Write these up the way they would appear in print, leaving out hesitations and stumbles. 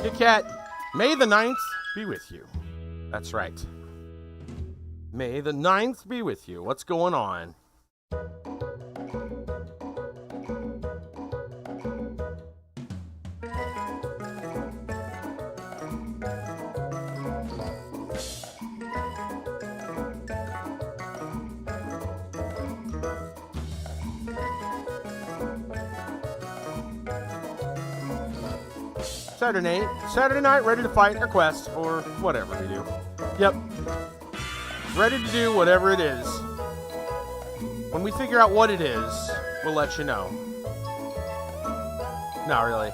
Hey, Cat. May the 9th be with you. That's right. May the 9th be with you. What's going on? Saturday night, ready to fight or quest or whatever we do. Yep. Ready to do whatever it is. When we figure out what it is, we'll let you know. Not really.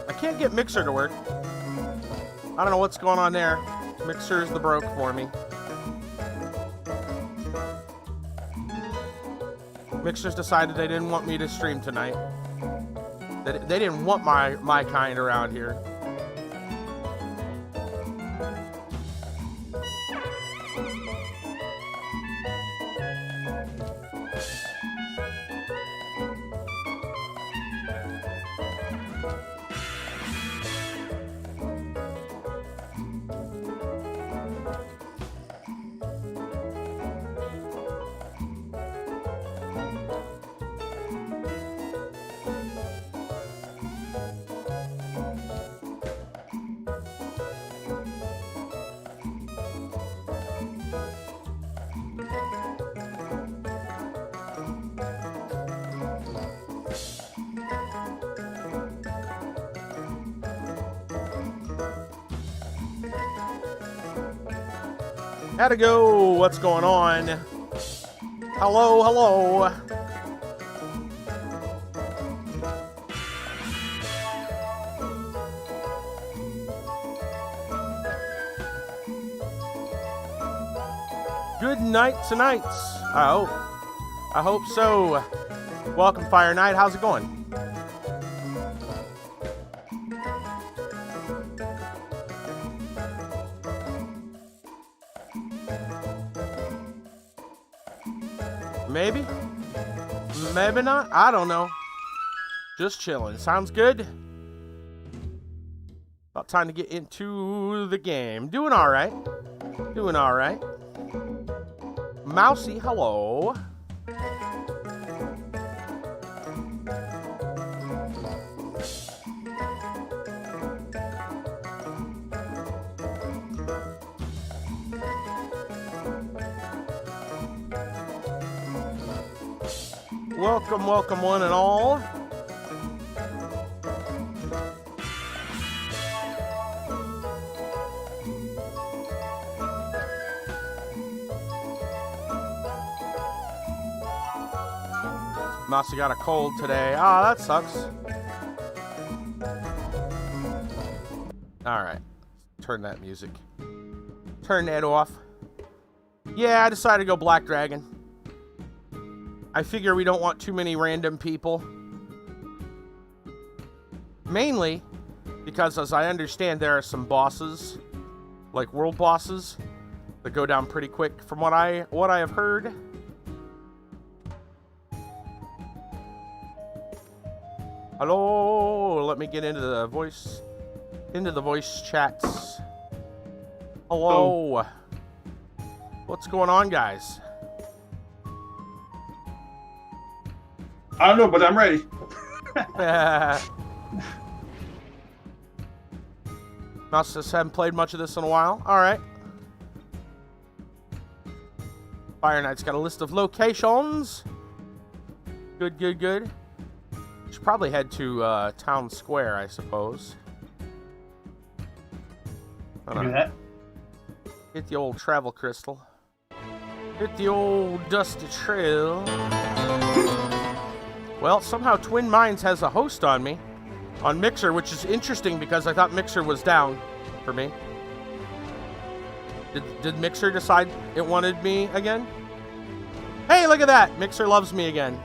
I can't get Mixer to work. I don't know what's going on there. Mixer's the broke for me. Mixers decided they didn't want me to stream tonight. They didn't want my kind around here. How'd it go? What's going on? Hello, hello. Good night tonight. I hope so. Welcome, Fire Knight. How's it going? Maybe? Maybe not? I don't know. Just chilling. Sounds good. About time to get into the game. Doing alright. Doing alright. Mousy, hello. Welcome, welcome one and all. Must have got a cold today. Ah, that sucks. Alright. Turn that music. Turn that off. Yeah, I decided to go Black Dragon. I figure we don't want too many random people. Mainly because, as I understand, there are some bosses, like world bosses, that go down pretty quick from what I have heard. Hello, let me get into the voice chats. Hello. What's going on, guys? I don't know, but I'm ready. Mouse just haven't played much of this in a while. Alright. Fire Knight's got a list of locations. Good, good, good. Should probably head to Town Square, I suppose. Do that. Hit the old travel crystal. Hit the old dusty trail. Well, somehow Twin Minds has a host on me. On Mixer, which is interesting because I thought Mixer was down for me. Did Mixer decide it wanted me again? Hey, look at that! Mixer loves me again.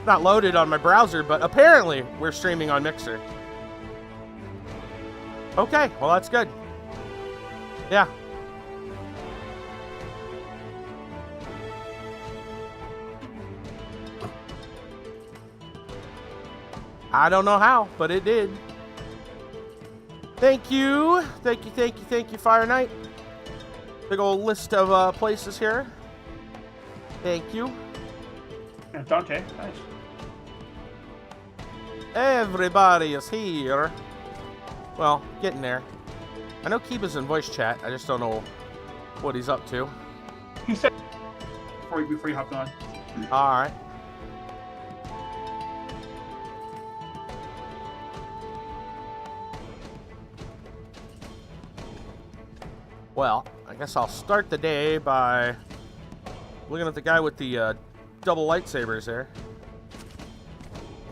Not loaded on my browser, but apparently we're streaming on Mixer. Okay, well that's good. Yeah. I don't know how, but it did. Thank you. Thank you, thank you, thank you, Fire Knight. Big old list of places here. Thank you. And Dante, nice. Everybody is here. Well, getting there. I know Kiba's in voice chat. I just don't know what he's up to. He said before you hopped on. All right. Well, I guess I'll start the day by looking at the guy with the double lightsabers there.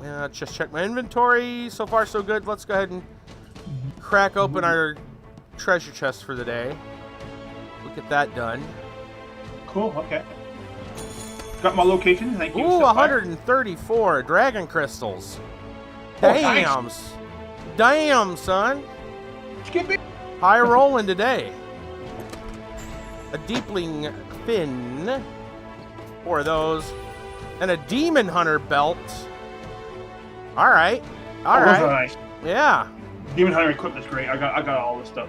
Yeah, just check my inventory. So far, so good. Let's go ahead and crack open our treasure chest for the day. We'll get that done. Cool, okay. Got my location, thank you. Ooh, 134 dragon crystals. Damn. Nice. Damn, son. Skippy. High rolling today. A deepling fin. 4 of those. And a demon hunter belt. All right. All right. Nice. Yeah. Demon hunter equipment's great. I got all this stuff.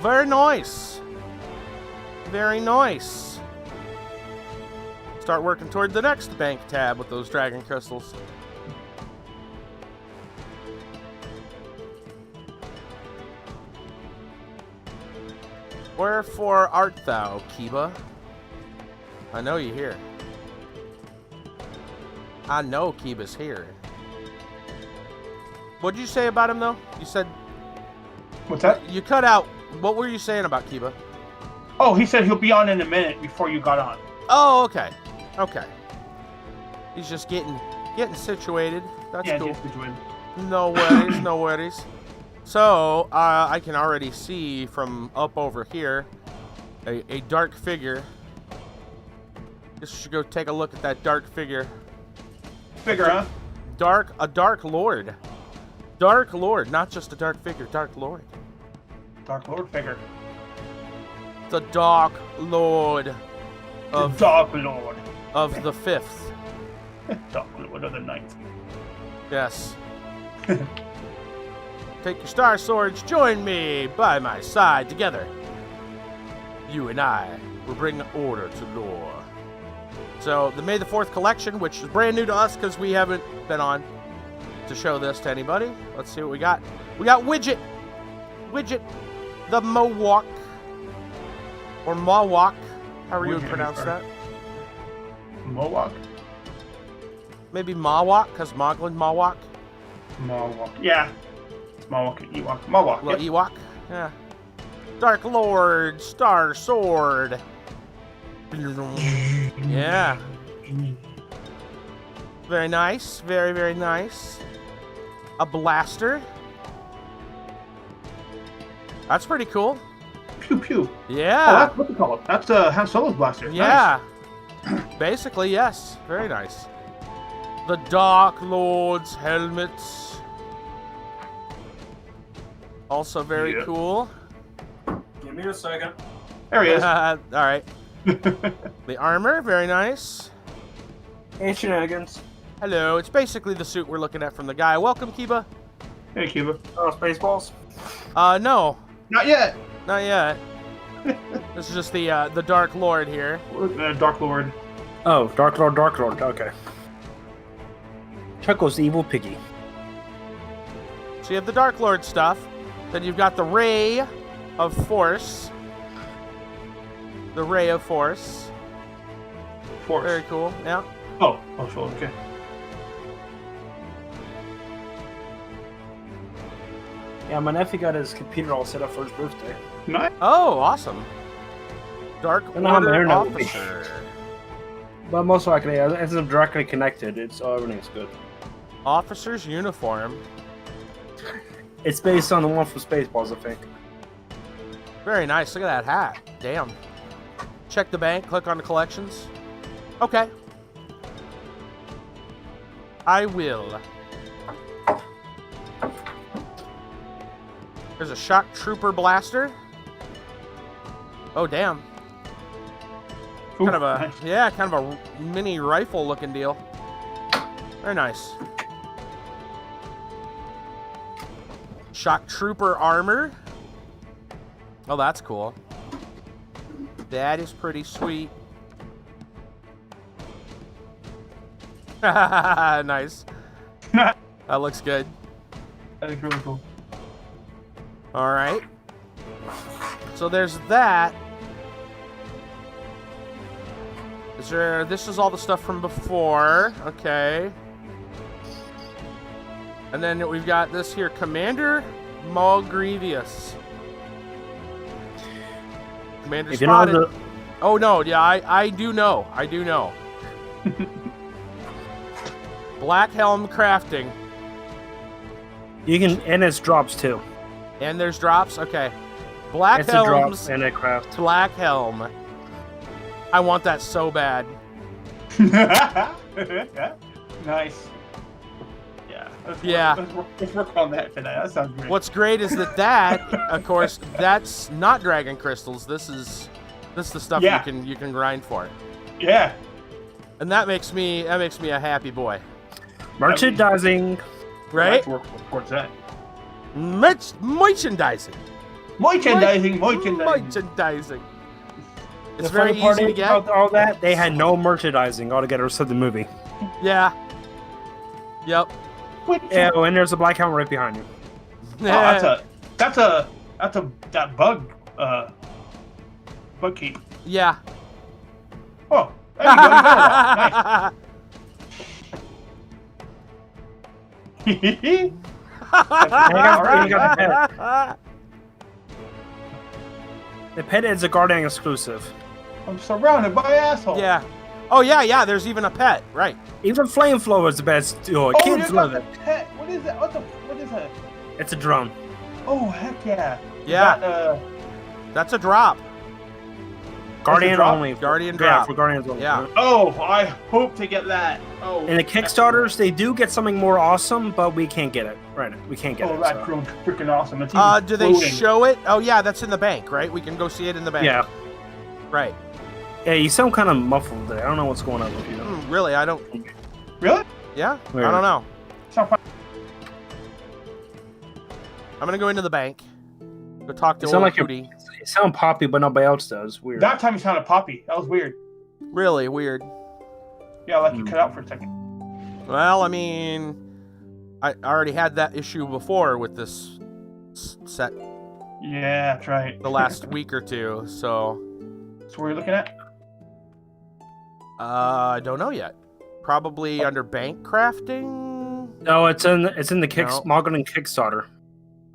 Very nice. Very nice. Start working toward the next bank tab with those dragon crystals. Wherefore art thou, Kiba? I know you're here. I know Kiba's here. What did you say about him, though? You said... What's that? You cut out. What were you saying about Kiba? Oh, he said he'll be on in a minute before you got on. Oh, okay. Okay. He's just getting situated. That's cool. Just situated. No worries, no worries. So, I can already see from up over here a dark figure. Just should go take a look at that dark figure. Figure, huh? A dark lord. Dark lord, not just a dark figure, dark lord. Dark Lord figure. The Dark Lord of Dark Lord of the 5th. Dark Lord of the 9th. Yes. Take your star swords, join me by my side together. You and I will bring order to lore. So the May the 4th collection, which is brand new to us because we haven't been on to show this to anybody. Let's see what we got. We got Widget, the Mowok, or Mawok, however you would pronounce that. Mowok? Maybe Mawok, because Moglin Mawok. Mowok. Yeah. Mowok, Ewok. Mowok. Yep. Ewok. Yeah. Dark Lord, Star Sword. Yeah. Very nice. Very, very nice. A blaster. That's pretty cool. Pew pew. Yeah. Oh, that's what they call it. That's Han Solo's blaster. Yeah. Nice. Basically, yes. Very nice. The Dark Lord's helmets. Also very cool. Give me a second. There he is. All right. The armor, very nice. Hey, shenanigans. Hello. It's basically the suit we're looking at from the guy. Welcome, Kiba. Hey, Cuba. Oh, Spaceballs? No. Not yet. Not yet. This is just the Dark Lord here. Dark Lord. Oh, Dark Lord, okay. Chuckles the evil piggy. So you have the Dark Lord stuff. Then you've got the Ray of Force. The Ray of Force. Force. Very cool, yeah. Oh, sure, okay. Yeah, my nephew got his computer all set up for his birthday. Nice. Oh, awesome. Dark I don't know how my Order internet will be. Officer. But most likely, as it's directly connected, everything's good. Officer's uniform. It's based on the one from Spaceballs, I think. Very nice. Look at that hat. Damn. Check the bank. Click on the collections. Okay. I will. There's a shock trooper blaster. Oh, damn. Ooh, Kind of a, nice. yeah, kind of a mini rifle looking deal. Very nice. Shock Trooper armor. Oh, that's cool. That is pretty sweet. Nice. That looks good. That is really cool. All right. So there's that. This is all the stuff from before. Okay. And then we've got this here, Commander Maul Grievous. Commander If you know spotted. Oh no, yeah, I do know. I do know. Black Helm crafting. You can, and it's drops too. And there's drops? Okay. Black It's a Helms, drop and a craft. Black Helm. I want that so bad. Nice. Yeah. Yeah. Let's work on that today. That sounds great. What's great is that, of course, that's not dragon crystals. This is the stuff Yeah. you can grind for. Yeah. And that makes me a happy boy. Merchandising. Right? Work towards that. Merchandising. Merchandising. Merchandising. It's The very funny part easy to is get. about all that, they had no merchandising altogether except the movie. Yeah. Yep. Yeah, oh, and there's a black helmet right behind you. That's that bug key. Yeah. Oh, there you go. You got it. Nice. You got the pet. The pet is a Guardian exclusive. I'm surrounded by assholes. Yeah. Oh yeah. There's even a pet. Right. Even Flame Flow is the best. Oh, Oh, kids you love got it. the pet. What is that? What is that? It's a drone. Oh, heck yeah. Yeah. That's a drop. Guardian drop? only. Guardian Yeah, drop. for Guardians only. Yeah. Oh, I hope to get that. Oh. In the Kickstarters, they do get something more awesome, but we can't get it. Right, we can't get Oh, it. that So. drone's freaking awesome. It's even Do they floating. show it? Oh yeah, that's in the bank, right? We can go see it in the bank. Yeah. Right. Yeah, you sound kind of muffled there. I don't know what's going on with you. Really? I don't. Really? Yeah. Weird. I don't know. Sound fun. I'm gonna go into the bank. Go talk to You sound old like you're- Hootie. You sound poppy, but nobody else does. Weird. That time you sounded poppy. That was weird. Really weird. Yeah, like you cut out for a second. Well, I mean, I already had that issue before with this set Yeah, that's right. the last week or two. So That's what we're looking at? I don't know yet. Probably under bank crafting. No, it's in the No. Mogul and Kickstarter.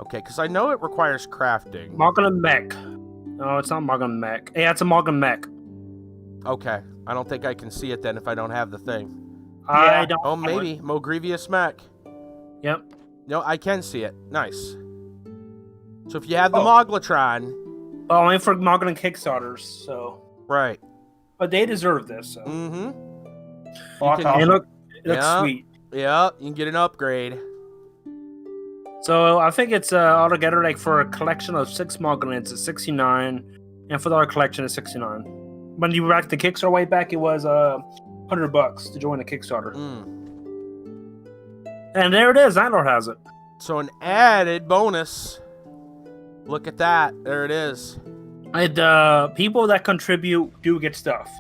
Okay, because I know it requires crafting. Mogul and Mech. No, it's not Mogul and Mech. Yeah, it's a Mogul and Mech. Okay, I don't think I can see it then if I don't have the thing. I don't. Oh, maybe Mogrivious Mech. Yep. No, I can see it. Nice. So if you have the Oh. Moglatron, Well, only for Mogul and Kickstarters, so. right? But they deserve this. So. Mm-hmm. Oh, that's can- awesome. It looks Yeah. sweet. Yeah, you can get an upgrade. So I think it's altogether like for a collection of 6 Mogulins, it's 69, and for the other collection, it's 69. When you racked the Kickstarter way back, it was $100 to join the Kickstarter. Mm. And there it is. Antler has it. So an added bonus. Look at that. There it is. And people that contribute do get stuff.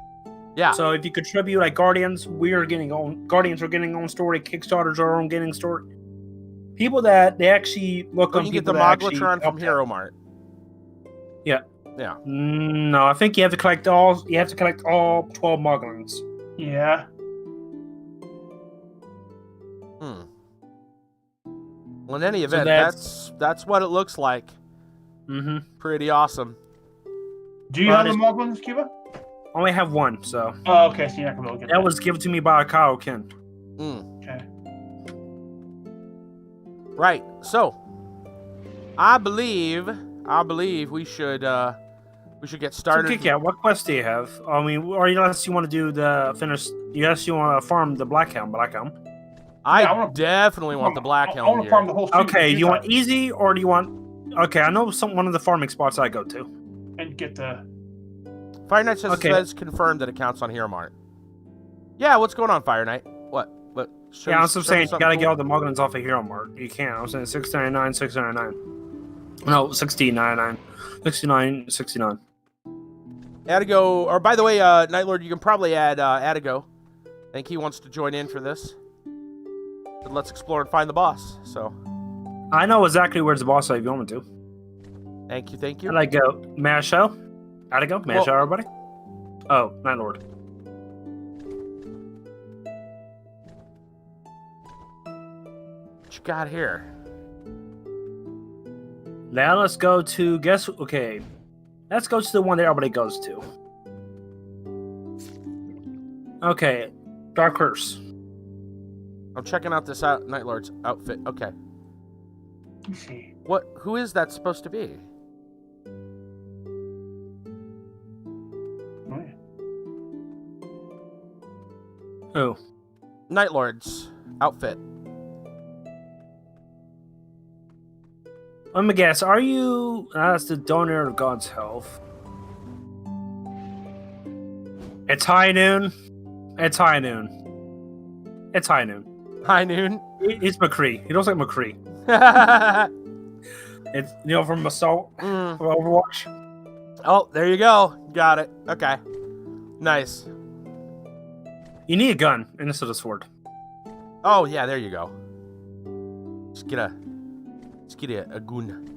Yeah. So if you contribute like Guardians, Guardians are getting own story. Kickstarters are own getting story. People that they actually look Or on you get people the that actually Moglatron from help them. Hero Mart. Yeah. Yeah. No, I think you have to collect all. You have to collect all 12 Mogulins. Yeah. Well, in any So event, that's what it looks like. Mm-hmm. Pretty awesome. Do you have the Moglins, Cuba? Only have one, so Oh, okay, so you're not going to be able to get that was given to me by Kyle Ken. Okay. Right. So, I believe we should get So, started. Kick, what quest do you have? I mean, or unless you want to do the finish, unless you want to farm the Black Helm. I Yeah, I wanna- definitely want the Black I Helm want to here. farm the whole street Okay, with you want guys easy or do you want? Okay, I know one of the farming spots I go to. and get the. Fire Knight says Okay. it says confirmed that it counts on Hero Mart. Yeah, what's going on, Fire Knight? What? Yeah, I'm saying you gotta get all the Moglins off of Hero Mart. You can't. I'm saying 699, 699. No, 1699. 69. Adigo, or by the way, Night Lord, you can probably add Adigo. I think he wants to join in for this. But let's explore and find the boss. So I know exactly where's the boss if you want me to. Thank you. I'd like go. May I show? Adigo? May I show everybody? Oh, Night Lord. What you got here? Now let's go to okay. Let's go to the one that everybody goes to. Okay, Dark Curse. I'm checking out this Night Lord's outfit. Okay. Let me see. Who is that supposed to be? Oh, yeah. Who? Night Lord's outfit. Let me guess. Are you? That's the donor of God's health. It's high noon. It's high noon. It's high noon. High noon. He's McCree. He looks like McCree. It's from Assault from Overwatch. Oh, there you go. Got it. Okay. Nice. You need a gun instead of a sword. Oh yeah, there you go. Let's get a gun.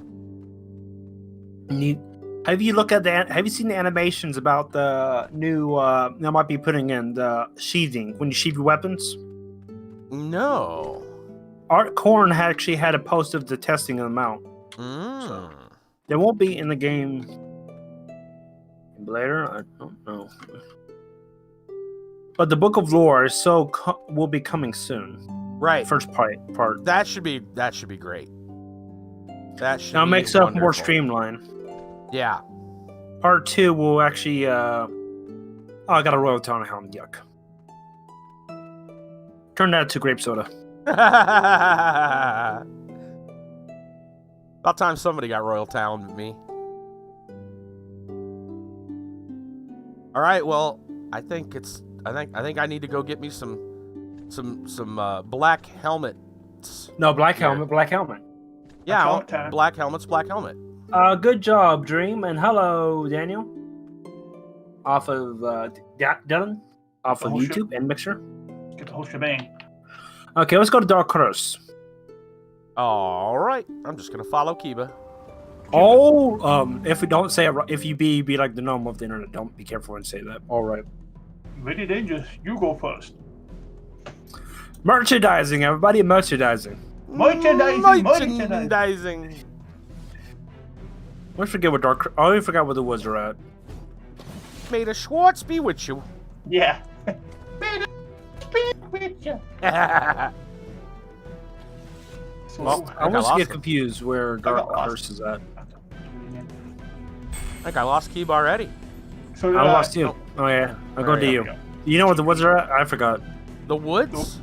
Have you looked at that? Have you seen the animations about the new? They might be putting in the sheathing when you sheath your weapons. No. Art Corn actually had a post of the testing of them out. So, they won't be in the game later. I don't know. But the Book of Lore is will be coming soon. Right. First part. That should be great. That should. Now be makes it more wonderful. streamlined. Yeah. Part 2 will actually. Oh, I got a Royal Town Helm. Yuck. Turn that to grape soda. About time somebody got Royal Town with me. All right. Well, I think I need to go get me some black helmets. No, black helmet. Black helmet. Yeah, black helmets. Black helmet. Good job, Dream, and hello, Daniel. Off of Dylan, off of YouTube and Mixer. Get the whole shebang. Okay, let's go to Dark Curse. All right, I'm just gonna follow Kiba. Oh, if we don't say it, if you be like the gnome of the internet, don't be careful and say that. All right. Very dangerous. You go first. Merchandising, everybody, merchandising. Merchandising. I forget what Dark. I already forgot where the woods are at. May the Schwartz be with you. Yeah. May the Schwartz be with you. Well, I almost get confused where Dark Curse is at. I think I lost Kiba already. So I lost you. Oh yeah, I'll go to you. You know where the woods are at? I forgot. The woods?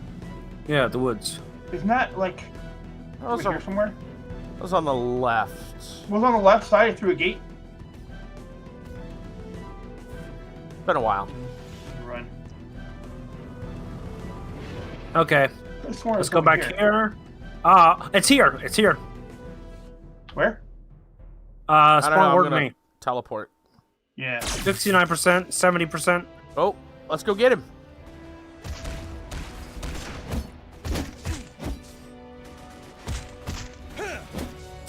Yeah, the woods. Isn't that like over here somewhere? It was on the left. It was on the left side through a gate. Been a while. Run. Okay. Let's go back here. It's here. It's here. Where? Spawn word me. Teleport. Yeah. 69%, 70%. Oh, let's go get him.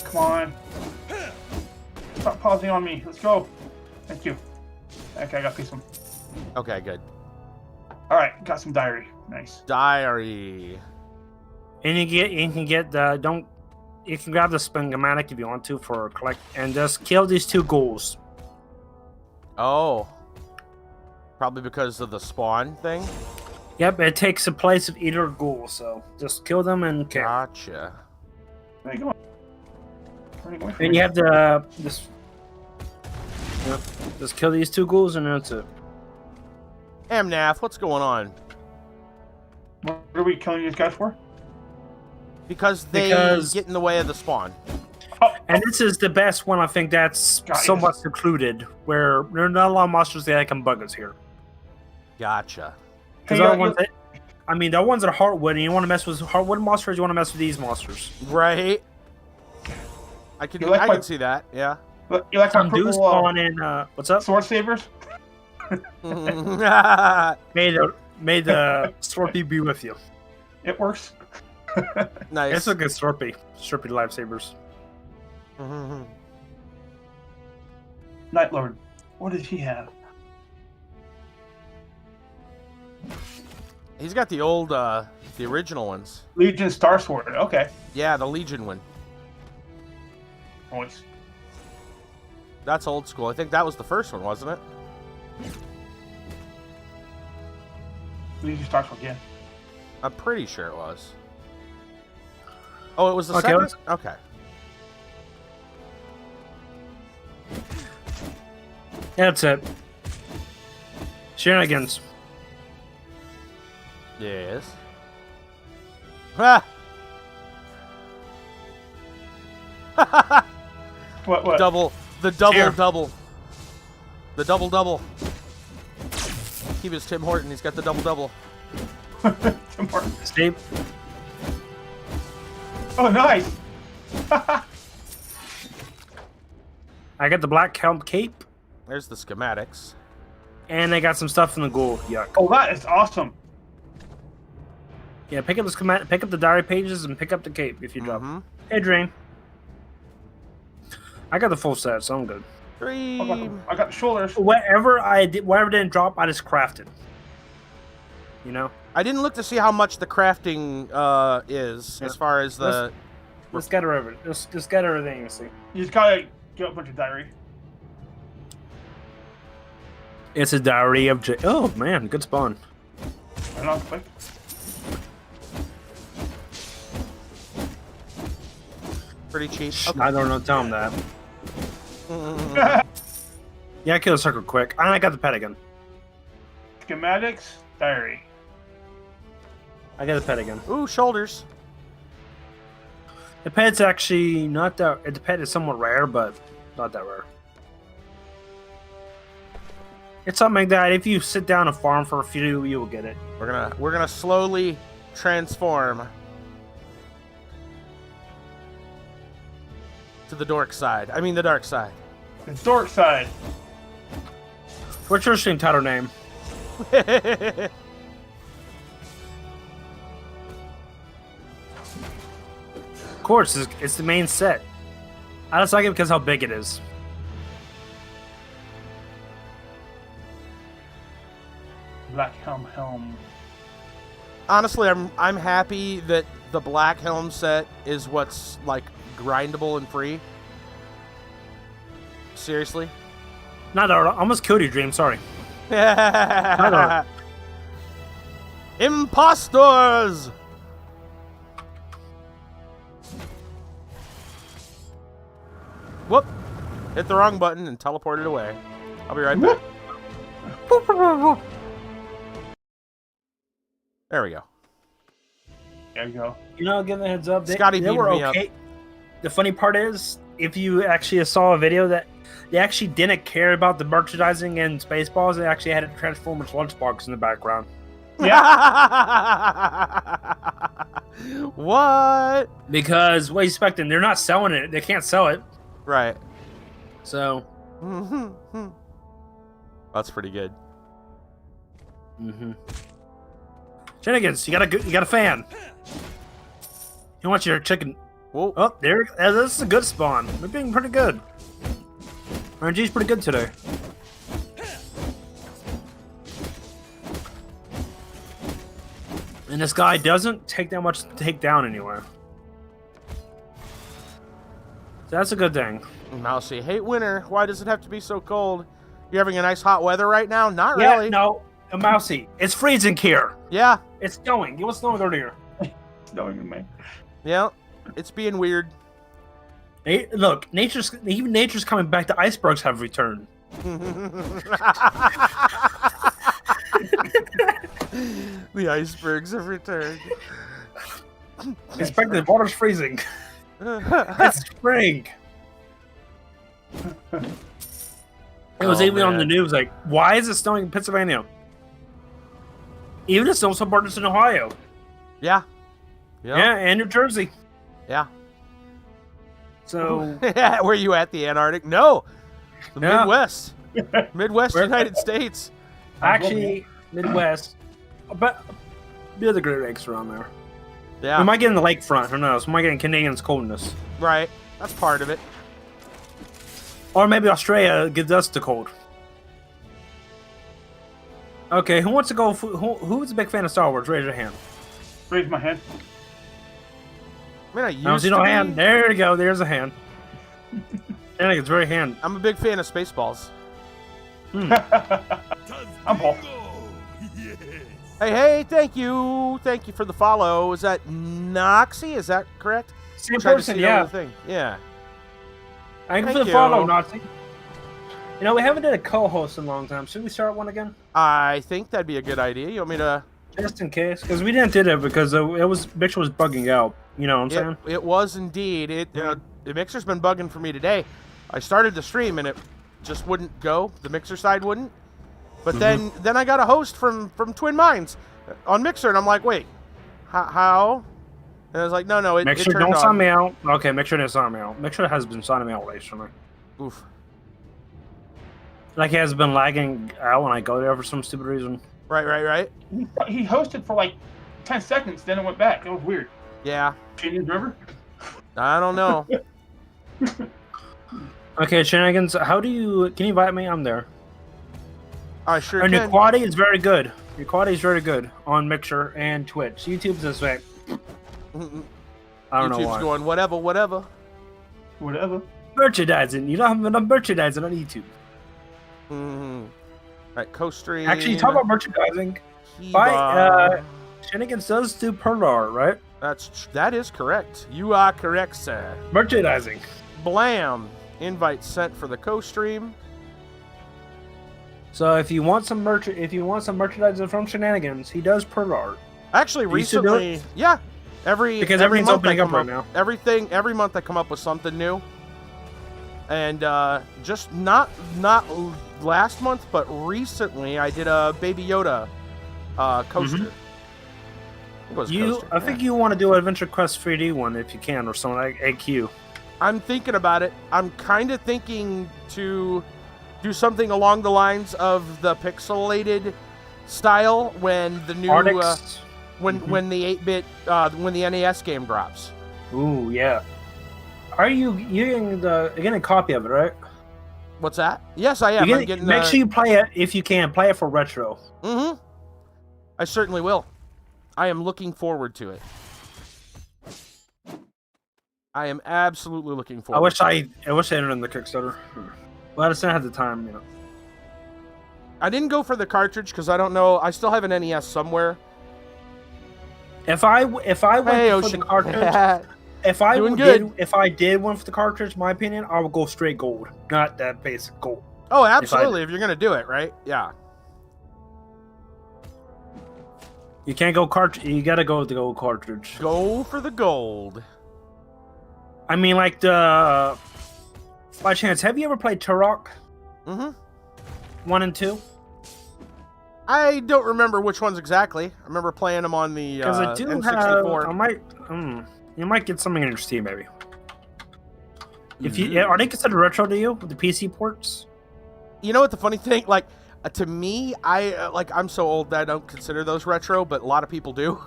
Come on. Stop pausing on me. Let's go. Thank you. Okay, I got piece one. Okay, good. Alright, got some diary. Nice. Diary. And you can get the you can grab the Spingamatic if you want to for collect and just kill these 2 ghouls. Oh. Probably because of the spawn thing? Yep, it takes the place of either ghoul, so just kill them and kill. Gotcha. Hey, come on. And you have this. Yep, just kill these 2 ghouls and that's it. Amnath, what's going on? What are we killing these guys for? Because they get in the way of the spawn. And this is the best one, I think, that's somewhat secluded, where there are not a lot of monsters that can bug us here. Gotcha. Because I mean, that one's a heartwood, and you want to mess with heartwood monsters, you want to mess with these monsters. Right. I can see that. Yeah. You like Some my do purple spawn in. What's up? sword sabers? May the Slurpee be with you. It works. Nice. It's a good Slurpee lifesavers. Night Lord. What does he have? He's got the old, the original ones. Legion Star Sword. Okay. Yeah, the Legion one. Nice. That's old school. I think that was the first one, wasn't it? Legion Star Sword, yeah. I'm pretty sure it was. Oh, it was the Okay, second? let's- Okay. Yeah, that's it. Shenanigans. Yes. Ah! What? Double. The Here. double. The double. He was Tim Horton. He's got the double. Tim Horton. Steve. Oh, nice. I got the black helm cape, There's the schematics. and I got some stuff in the ghoul. Yuck. Oh, that is awesome. Yeah, pick up the schematic, pick up the diary pages, and pick up the cape if you drop. Mhm. Hey, Dream. I got the full set, so I'm good. Dream. I got the shoulders. Whatever didn't drop, I just crafted. You know, I didn't look to see how much the crafting is as far as the. let's get everything. Just get everything. You see, You just gotta get a bunch of diary. it's a diary of Oh man, good spawn. I don't know, quick. Pretty cheap. I don't know. Tell him that. Yeah, I killed a circle quick. And I got the pet again. Schematics, diary. I got the pet again. Ooh, shoulders. The pet's actually not that. The pet is somewhat rare, but not that rare. It's something that if you sit down and farm for a few, you will get it. We're gonna slowly transform to the dork side. I mean the dark side. The dork side. What's your stream title name? Of course, it's the main set. I just like it because how big it is. Black helm. Honestly, I'm happy that the black helm set is what's like grindable and free. Seriously. Not I almost killed you, Dream. Sorry. Impostors! Whoop! Hit the wrong button and teleported away. I'll be right back. There we go. There you go. You know, give them a heads up. Scotty they beat were me up. okay. The funny part is, if you actually saw a video that they actually didn't care about the merchandising and Spaceballs, they actually had a Transformers lunchbox in the background. What? Because what are you expecting? They're not selling it. They can't sell it. Right. So. That's pretty good. Mm-hmm. Shenanigans, you got a fan. You want your chicken? Whoa. Oh, there. This is a good spawn. They're being pretty good. RNG's pretty good today. And this guy doesn't take that much to take down anywhere. So that's a good thing. Mousy, hate winter. Why does it have to be so cold? You're having a nice hot weather right now? Not Yeah, really. no, Mousy, it's freezing here. Yeah. It's snowing. It was snowing earlier. Snowing, man. Yeah. It's being weird. Hey, look, nature's coming back. The icebergs have returned. The icebergs have returned. It's back. The water's freezing. It's spring. It was Oh, even on the man. news. Like, why is it snowing in Pennsylvania? Even the social borders in Ohio. Yeah. Yeah, and New Jersey. Yeah. So Were you at the Antarctic? No. The Yeah. Midwest. Midwest Where- United States. actually, Midwest, but the other Great Lakes around there. Yeah. We might get in the lakefront. Who knows? We might get in Canadian's coldness, Right. That's part of it. or maybe Australia gives us the cold. Okay, who wants to go? Who's a big fan of Star Wars? Raise your hand. Raise my hand. I mean, I I don't used see to no be. hand. There you go. There's a hand. I think it's very hand. I'm a big fan of Spaceballs. I'm Paul. Hey, thank you. Thank you for the follow. Is that Noxy? Is that correct? Same Tried to person, see yeah. the thing. Yeah. Thank you for Thank the follow, you. Nazi. You know, we haven't did a co-host in a long time. Should we start one again? I think that'd be a good idea. You want me to... Just in case, because we didn't did it because Mixer was bugging out. You know what I'm saying? It was indeed. The Mixer's been bugging for me today. I started the stream and it just wouldn't go. The Mixer side wouldn't. But then I got a host from Twin Minds on Mixer, and I'm like, wait, how? And I was like, no, it Mixer, turned don't on. sign me out. Okay, Mixer didn't sign me out. Mixer has been signing me out recently. Oof. Like he has been lagging out when I go there for some stupid reason. Right. He hosted for like 10 seconds, then it went back. It was weird. Yeah. Changes, remember? I don't know. Okay, Shenanigans, can you invite me? I'm there. I sure And your can. quality is very good. Your quality is very good on Mixer and Twitch. YouTube's this way. I don't know YouTube's why. going, whatever. Whatever. Merchandising. You don't have enough merchandising on YouTube. Mm-hmm. Right, co-stream. Actually, talk about merchandising. Kiba. Shenanigans does do perl art, right? That is correct. You are correct, sir. Merchandising. Blam. Invite sent for the co-stream. So if you want some merchandising from Shenanigans, he does perl art. Actually, You used to do recently, yeah. Every Because every everything's month opening I up come right now. Every month I come up with something new. And just not last month, but recently I did a Baby Yoda coaster. It was coaster, I think yeah. you want to do an Adventure Quest 3D one if you can, or something like AQ. I'm thinking about it. I'm kind of thinking to do something along the lines of the pixelated style when the new Artix. when the 8-bit when the NES game drops. Ooh, yeah. Are you getting a copy of it, right? What's that? Yes, I am. I'm getting make sure you play it if you can. Play it for retro. Mm-hmm. I certainly will. I am looking forward to it. I am absolutely looking forward. I wish I entered in the Kickstarter. Well, I just didn't have the time, you know. I didn't go for the cartridge because I don't know. I still have an NES somewhere. If I went Hey, for Ocean. the cartridge, if I did one for the cartridge, my opinion, I would go straight gold, not that basic gold. Oh, absolutely. If you're gonna do it, right? Yeah. You can't go cartridge. You gotta go with the gold cartridge. Go for the gold. I mean, like the. By chance, have you ever played Turok? Mm-hmm. 1 and 2? I don't remember which ones exactly. I remember playing them on the Because I do N64. have. You might get something in your Steam, maybe. If you are they considered retro to you with the PC ports? You know what the funny thing? Like, to me, I'm so old that I don't consider those retro, but a lot of people do.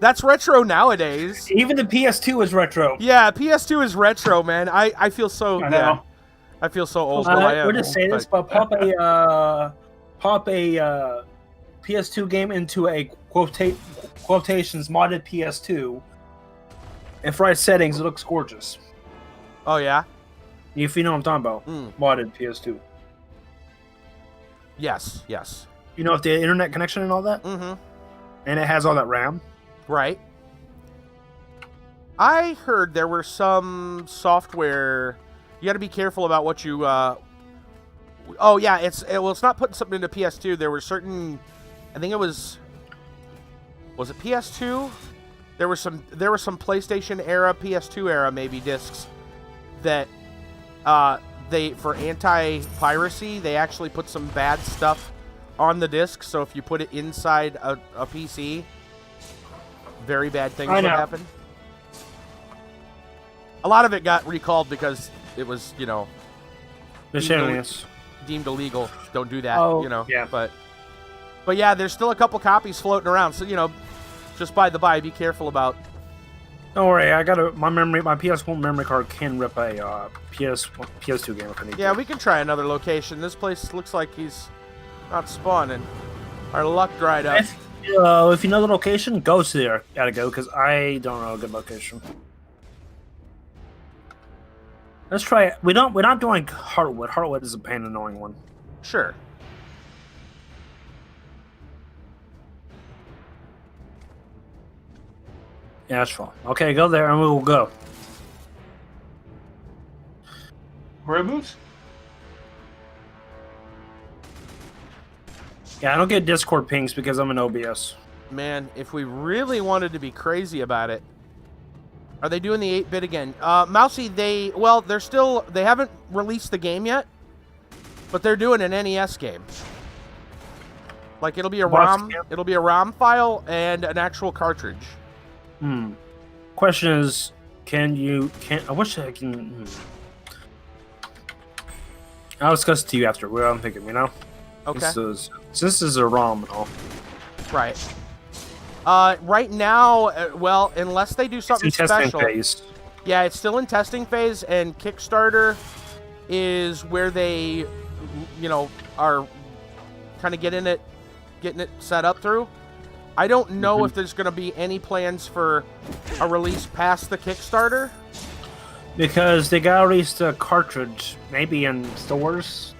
That's retro nowadays. Even the PS2 is retro. Yeah, PS2 is retro, man. I feel so. I know. I feel so old. Well, I am. We're just saying this, but pop a PS2 game into a quotations modded PS2. In right settings, it looks gorgeous. Oh yeah. If you know what I'm talking about, modded PS2. Yes. You know, if the internet connection and all that, and it has all that RAM. Right. I heard there were some software. You got to be careful about what you. Oh yeah, it's not putting something into PS2. There were certain. I think it was. Was it PS2? There were some PlayStation era, PS2 era maybe discs that they for anti-piracy they actually put some bad stuff on the disc, so if you put it inside a PC, very bad things would happen. A lot of it got recalled because it was, deemed illegal. Don't do that, Yeah. But yeah, there's still a couple copies floating around, so, just by the by, be careful about. Don't worry, I got my PS1 memory card can rip a PS2 game if I need to. Yeah, we can try another location. This place looks like he's not spawning. Our luck dried up. If you know the location, go to there. Gotta go, because I don't know a good location. Let's try it. We're not doing Heartwood. Heartwood is a pain annoying one. Sure. Yeah, that's fine. Okay, go there and we will go. Where it moves? Yeah, I don't get Discord pings because I'm an OBS. Man, if we really wanted to be crazy about it, are they doing the 8-bit again? Mousy, they haven't released the game yet, but they're doing an NES game. Like it'll be a ROM file and an actual cartridge. Question is, I wish I can. I'll discuss it to you after. Where I'm thinking, Okay. This is a ROM and all. Right. Right now, unless they do something it's in testing special. phase. Yeah, it's still in testing phase, and Kickstarter is where they, are kind of getting it set up through. I don't know if there's going to be any plans for a release past the Kickstarter. Because they got to release the cartridge, maybe in stores.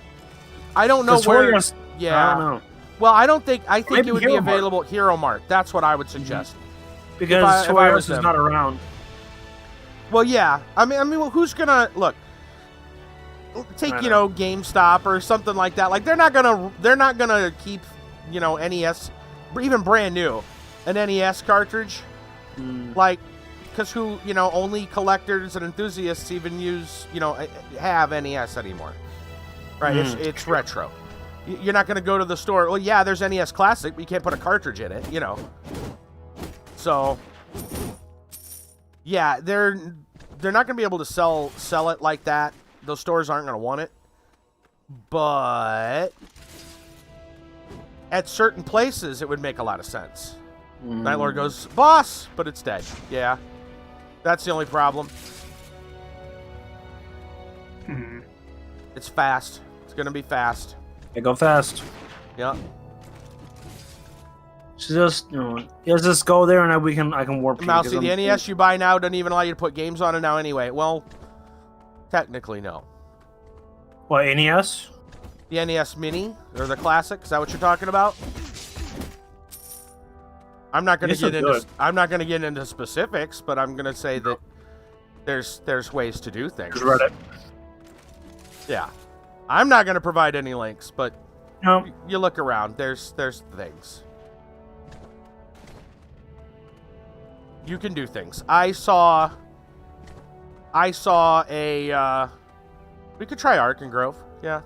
I don't know where. Yeah. I don't know. Well, I think Maybe it would Hero be available at Hero Mart. That's what I would suggest. Because if I was Toys is them. not around. Well, yeah. I mean, who's gonna look? Take GameStop or something like that. Like they're not gonna keep NES, even brand new, an NES cartridge. Like, because only collectors and enthusiasts even have NES anymore. Right? It's retro. You're not going to go to the store. Well, yeah, there's NES Classic, but you can't put a cartridge in it, So, yeah, they're not going to be able to sell it like that. Those stores aren't going to want it. But at certain places, it would make a lot of sense. Nightlord goes, boss, but it's dead. Yeah, that's the only problem. It's fast. It's going to be fast. They go fast. Yeah. So just go there and I can warp you. Mousy, the NES you buy now doesn't even allow you to put games on it now anyway. Well, technically no. What, NES? The NES Mini or the Classic? Is that what you're talking about? I'm not going to get into specifics, but I'm going to say that there's ways to do things. Reddit. Yeah. I'm not going to provide any links, but no. You look around. There's things. You can do things. I saw a. We could try Ark and Grove. Yeah.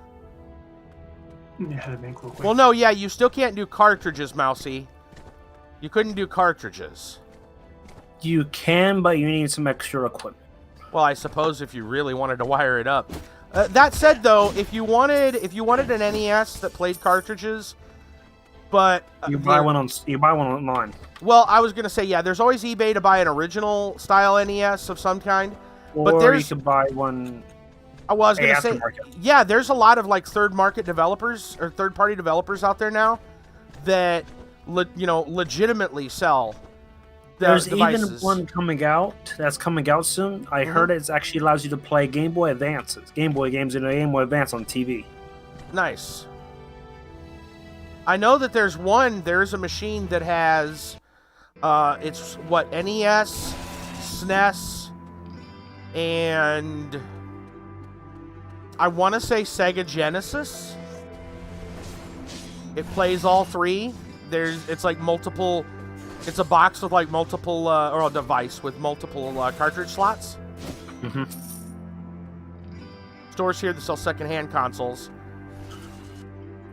Yeah, real quick. Well, no, yeah, you still can't do cartridges, Mousy. You couldn't do cartridges. You can, but you need some extra equipment. Well, I suppose if you really wanted to wire it up. That said, though, if you wanted an NES that played cartridges, but you buy one online. Well, I was gonna say, yeah, there's always eBay to buy an original style NES of some kind. Or you could buy one. Well, I was gonna say, yeah, there's a lot of like third-party developers out there now that legitimately sell. There's devices. even one coming out soon. I heard it actually allows you to play Game Boy games in a Game Boy Advance on TV. Nice. I know that there's a machine that has it's NES, SNES, and I want to say Sega Genesis. It plays all three. It's like multiple. It's a box with like multiple, or a device with multiple cartridge slots. Stores here that sell secondhand consoles.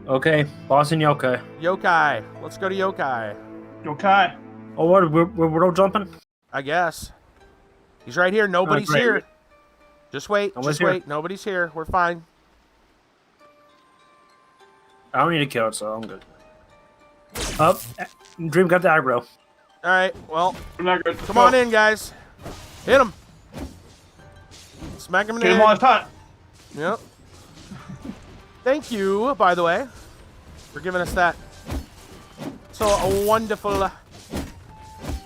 Okay, boss and yokai. Yokai. Let's go to Yokai. Yokai. Oh, what? We're all jumping? I guess. He's right here. Nobody's great. here. Just wait. Nobody's Just here. wait. Nobody's here. We're fine. I don't need to kill it, so I'm good. Up. Dream got the aggro. All right. Well, I'm not good. come on in, guys. Hit him. Smack him in the Get him head. while it's hot. Yep. Thank you, by the way, for giving us that. So a wonderful.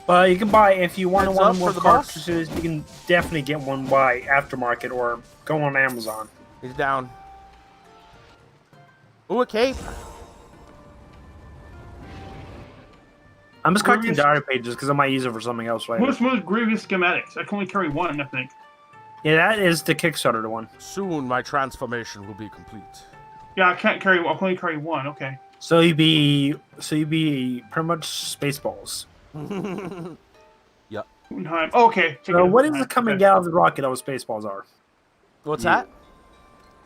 But you can buy, if you want Heads one up more for the boss. cartridges, you can definitely get one by Aftermarket or go on Amazon. He's down. Ooh, a cape. I'm just collecting Grievous- diary pages because I might use it for something else later. What's most grievous schematics? I can only carry one, I think. Yeah, that is the Kickstarter one. Soon my transformation will be complete. Yeah, I can't carry. I can only carry one. Okay. So you'd be pretty much Spaceballs. Yep. Hohenheim. Oh, okay. So what is coming out of the rocket? Oh, Spaceballs are. What's Yeah.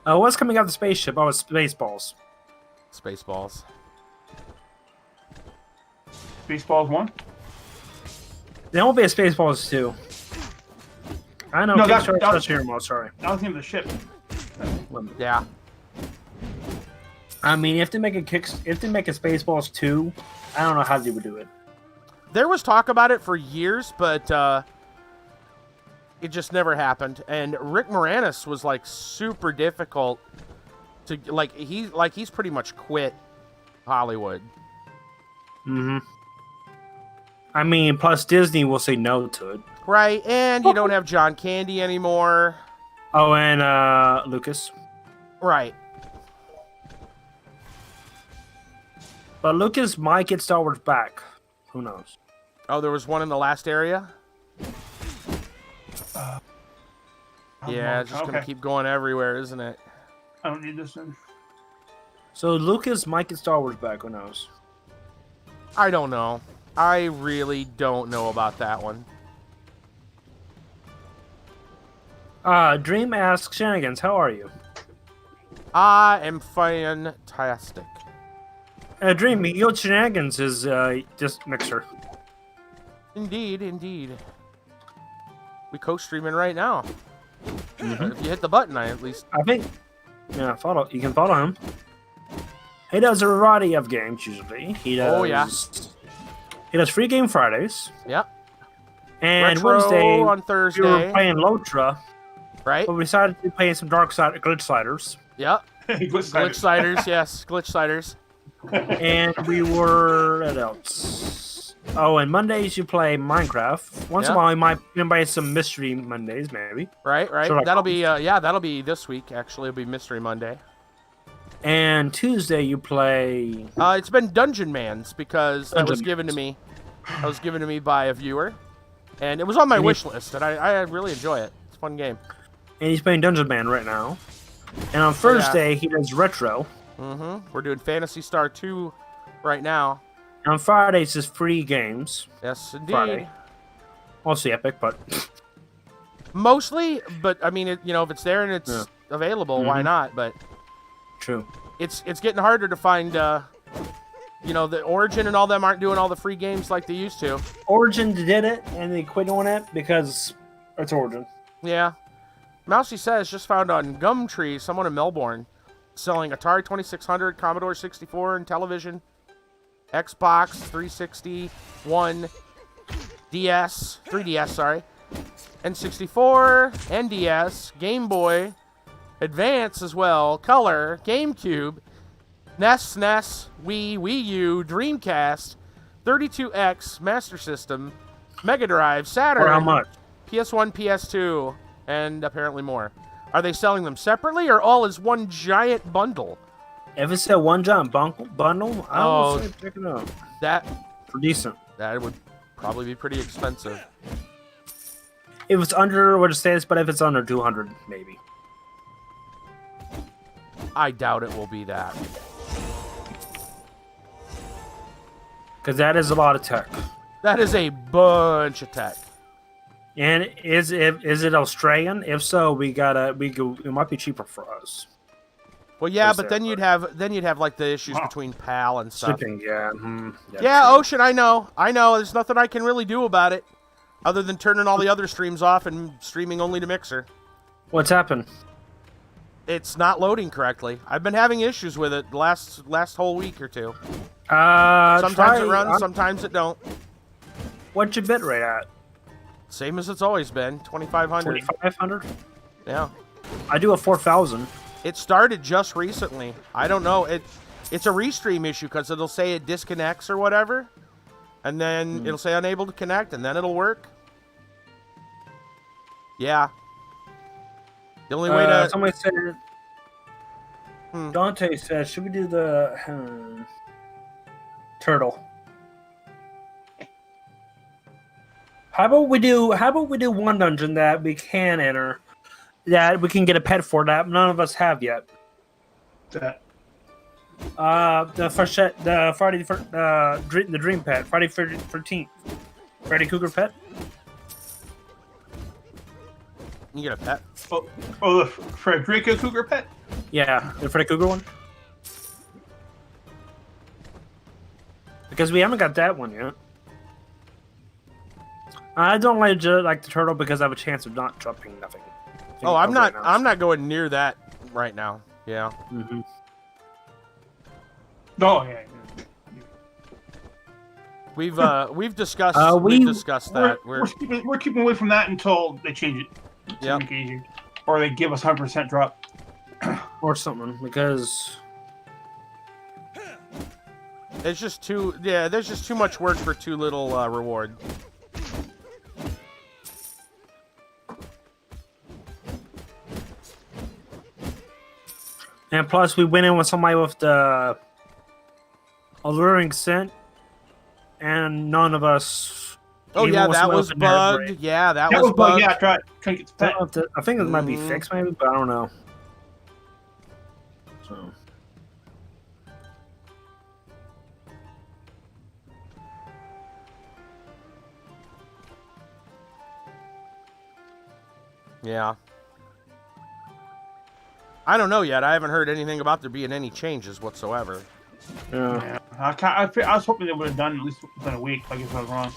that? What's coming out of the spaceship? Oh, it's Spaceballs. Spaceballs. Spaceballs 1. There won't be a Spaceballs 2. I know. No, that's- Kickstarter's that's- touching your mouth, sorry. That was the name of the ship. Yeah. I mean, if they make a Spaceballs 2, I don't know how they would do it. There was talk about it for years, but it just never happened. And Rick Moranis was like super difficult to he's pretty much quit Hollywood. Mm-hmm. I mean, plus Disney will say no to it. Right, and you don't have John Candy anymore. Oh, and Lucas. Right. But Lucas might get Star Wars back. Who knows? Oh, there was one in the last area? Yeah, it's just gonna Okay. keep going everywhere, isn't it? I don't need this then. So Lucas might get Star Wars back. Who knows? I don't know. I really don't know about that one. Dream asks Shenanigans, how are you? I am fantastic. Dream, your Shenanigans is just Mixer. Indeed, indeed. We co-streaming right now. If you hit the button, I at least. I think. Yeah, follow. You can follow him. He does a variety of games usually. He does. Oh, yeah. He does free game Fridays. Yep. And Retro Wednesday on we were Thursday. playing Lotra, Right? but we decided to play some Glitchsiders. Yep. Glitch Glitchsiders, yes. Glitchsiders. And we were what else? Oh, and Mondays you play Minecraft. Once in a Yeah. while, you might play some Mystery Mondays, maybe. Right, right. Sherlock That'll be, that'll be this week, actually. It'll be Mystery Monday. And Tuesday you play. It's been Dungeonmans because that was Dungeonmans. given to me. That was given to me by a viewer. And it was on my And wish list, and I really enjoy it. It's a fun game. And he's playing Dungeonman right now. And on Oh, yeah. Thursday he does Retro. We're doing Phantasy Star 2 right now. And on Fridays is free games. Yes, indeed. Friday. Mostly Epic, but Mostly, but I mean, if it's there and it's Yeah. available, why Mhm. not? But true. it's getting harder to find. The Origin and all them aren't doing all the free games like they used to. Origin did it, and they quit doing it because it's Origin. Yeah. Mousy says just found on Gumtree, someone in Melbourne, selling Atari 2600, Commodore 64, and television, Xbox 360, One, DS, 3DS, sorry, N64, NDS, Game Boy, Advance as well, Color, GameCube, NES, SNES, Wii U, Dreamcast, 32X, Master System, Mega Drive, Saturn. Or how much? PS1, PS2, and apparently more. Are they selling them separately or all as one giant bundle? If it's a one giant bundle, I Oh. would say pick it up That for decent. would probably be pretty expensive. If it's under what it says, but if it's under 200, maybe. I doubt it will be that. Because that is a lot of tech. That is a bunch of tech. And is it Australian? If so, it might be cheaper for us. Well, yeah, Was but there, then you'd have like the issues between PAL and stuff. Shipping, yeah. Yeah, true. Ocean, I know. There's nothing I can really do about it, other than turning all the other streams off and streaming only to Mixer. What's happened? It's not loading correctly. I've been having issues with it the last whole week or two. Sometimes it runs, sometimes it don't. What's your bitrate at? Same as it's always been, 2,500. 2,500? Yeah. I do a 4,000. It started just recently. I don't know. It's a restream issue because it'll say it disconnects or whatever, and then it'll say unable to connect, and then it'll work. Yeah. The only way to... Somebody said... Dante said, should we do the... turtle? How about we do one dungeon that we can enter, that we can get a pet for that none of us have yet? That. The dream pet, Friday 13th. Freddy Cougar pet? You get a pet? Oh, the Frederica Cougar pet? Yeah, the Freddy Cougar one. Because we haven't got that one yet. I don't like the turtle because I have a chance of not dropping nothing. Oh, I'm not going near that right now. Yeah. Mm-hmm. Oh, yeah. We've discussed that. We're keeping away from that until they change it. Yep. Make it easier. Or they give us 100% drop. Or something, because it's just too. Yeah, there's just too much work for too little reward. And plus, we went in with somebody with the alluring scent, and none of us. Oh yeah, that was bugged. Yeah, that was bugged. Yeah, try to get the pet. I think it might be fixed, maybe, but I don't know. So. Yeah. I don't know yet. I haven't heard anything about there being any changes whatsoever. Yeah. I was hoping they would have done at least within a week. I guess I was wrong.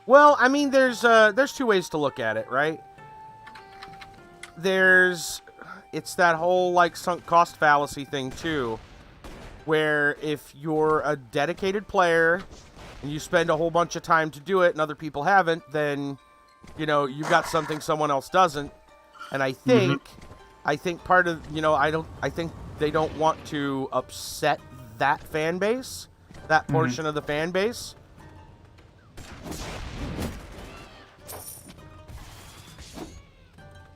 Well, I mean, there's two ways to look at it, right? It's that whole like sunk cost fallacy thing too, where if you're a dedicated player and you spend a whole bunch of time to do it and other people haven't, then you've got something someone else doesn't. And I think part of I think they don't want to upset that fan base, that portion of the fan base.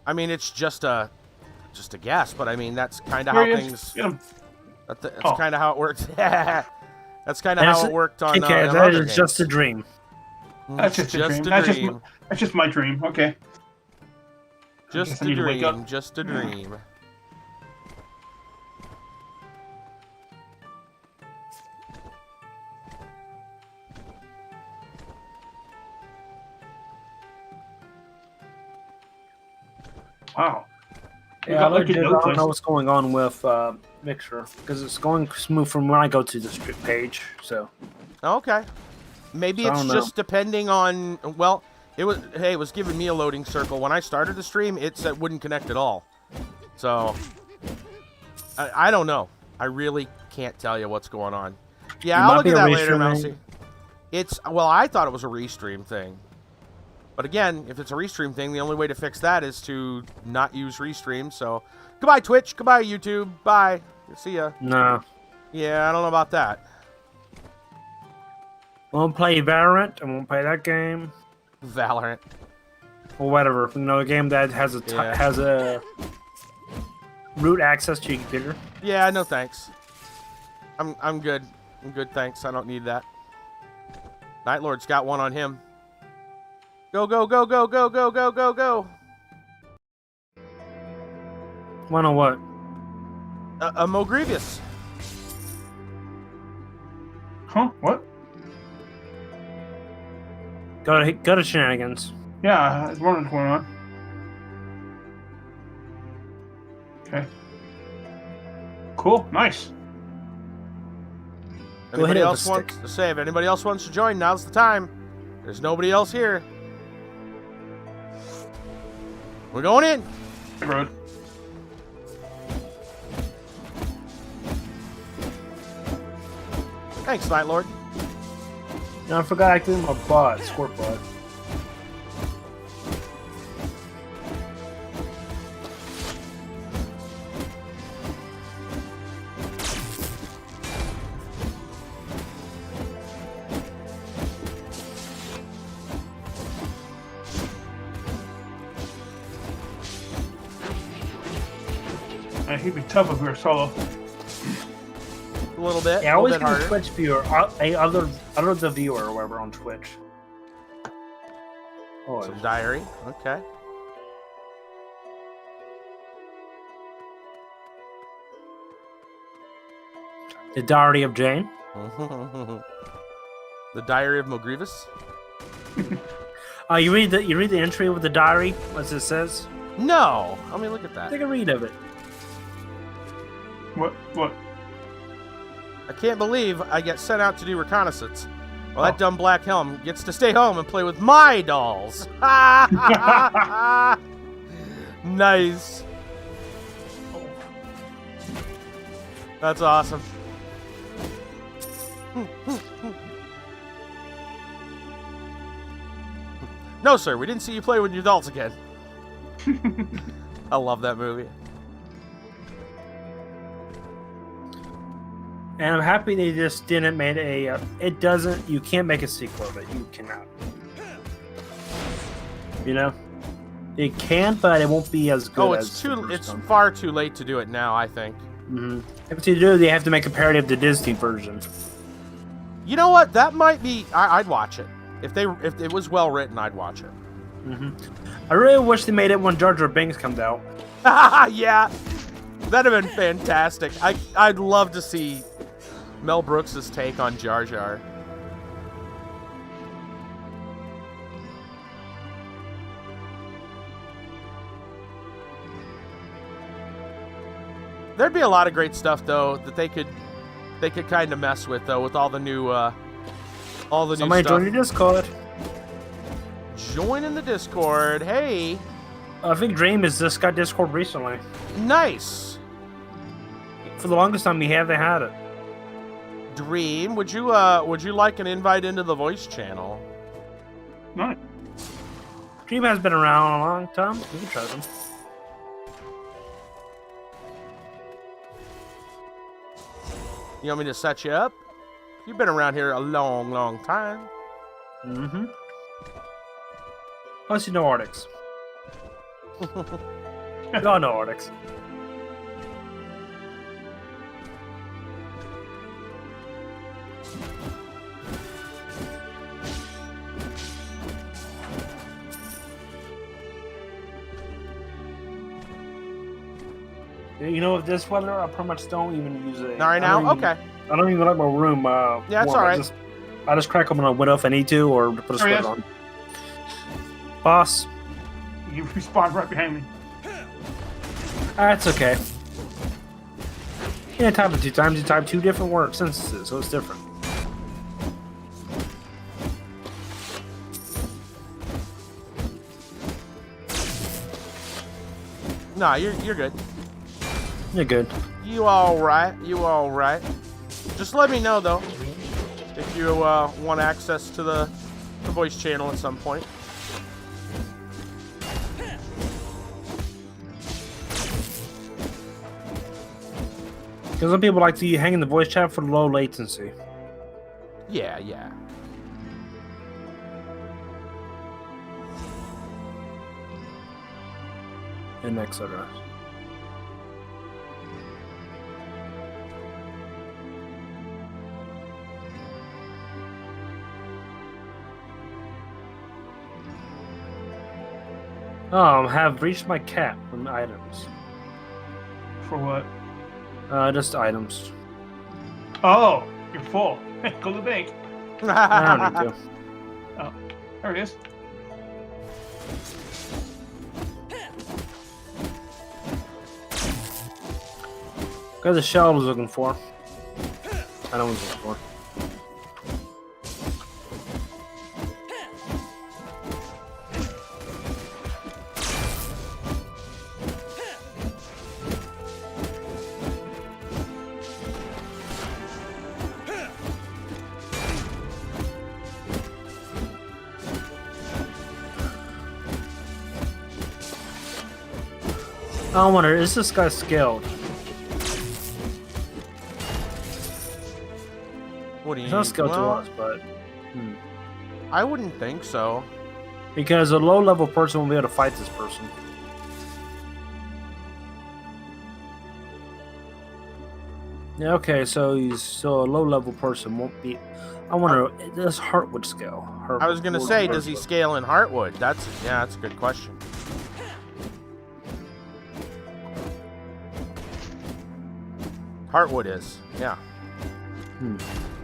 I mean, it's just a guess, but I mean that's kind of how things. That's kind of how it works. That's kind of how it worked on. That is just a dream. That's just a dream. That's just my dream. Okay. Just a dream. Just a dream. Wow. Yeah, I don't know what's going on with Mixer because it's going smooth from when I go to the strip page. So. Okay. Maybe it's just depending on. Well, it was giving me a loading circle when I started the stream. It said wouldn't connect at all. So. I don't know. I really can't tell you what's going on. Yeah, I'll look at that later, Mousy. I thought it was a restream thing. But again, if it's a restream thing, the only way to fix that is to not use restream. So, goodbye Twitch, goodbye YouTube, bye. See ya. No. Yeah, I don't know about that. Won't play Valorant. I won't play that game. Valorant. Or whatever. A game that has a root access to your computer. Yeah, no thanks. I'm good. I'm good, thanks. I don't need that. Night Lord's got one on him. Go, go, go, go, go, go, go, go, go. One on what? A Mo Grievous. Huh? What? Go to shenanigans. Yeah, it's one going on. Okay. Cool. Nice. Go ahead Anybody with else a wants stick. to say? If anybody else wants to join, now's the time. There's nobody else here. We're going in. The road. Thanks, Night Lord. No, I forgot I did my bot, squirt bot. He'd be tough if we were solo. A little bit. Yeah, I a always little get bit a harder. Twitch viewer, other the viewer or whatever on Twitch. Oh, Some diary. Okay. the Diary of Jane. The Diary of Mogrievous. You read the entry with the diary, as it says. No. Let me look at that. Take a read of it. What? I can't believe I get sent out to do reconnaissance. Well, that dumb black helm gets to stay home and play with my dolls. Nice. That's awesome. No, sir, we didn't see you play with your dolls again. I love that movie. And I'm happy they just didn't make a. It doesn't. You can't make a sequel of it. You cannot. You know, it can, but it won't be as good. Oh, as it's the too. first It's one. far too late to do it now, I think. Mm-hmm. If they do, they have to make a parody of the Disney version. You know what? That might be. I'd watch it if it was well written. I'd watch it. Mm-hmm. I really wish they made it when Jar Jar Binks comes out. Yeah, that'd have been fantastic. I'd love to see Mel Brooks' take on Jar Jar. There'd be a lot of great stuff though that they could kind of mess with though with all the new Somebody new stuff. join your Discord. Join in the Discord. Hey, I think Dream has just got Discord recently. nice. For the longest time, we haven't had it. Dream, would you like an invite into the voice channel? Nice. Dream has been around a long time. We can try them. You want me to set you up? You've been around here a long, long time. Mm-hmm. Plus, you know Arctics. We all know Arctics. You know, with this weather, I pretty much don't even use it. Not right now? Okay. I don't even like my room. Yeah, it's warm. alright. I just crack open a window if I need to, or put a There he sweater is. on. Boss, You respawned right behind me. that's okay. Yeah, type it 2 times. You type 2 different work sentences, so it's different. Nah, you're good. You're good. You all right? You all right? Just let me know though if you want access to the voice channel at some point. Because some people like to hang in the voice chat for low latency. Yeah, yeah. And etc. Have reached my cap from items. For what? Just items. Oh, you're full. Go to the bank. I don't need to. Oh, there it is. Got the shell I was looking for. I don't was looking for. I wonder, is this guy skilled? What do you He's not skilled to well, us, but... I wouldn't think so. Because a low-level person won't be able to fight this person. Yeah, okay, so a low-level person won't be... I wonder, does Heartwood scale? I was gonna say, does he scale in Heartwood? That's a good question. Heartwood is, yeah.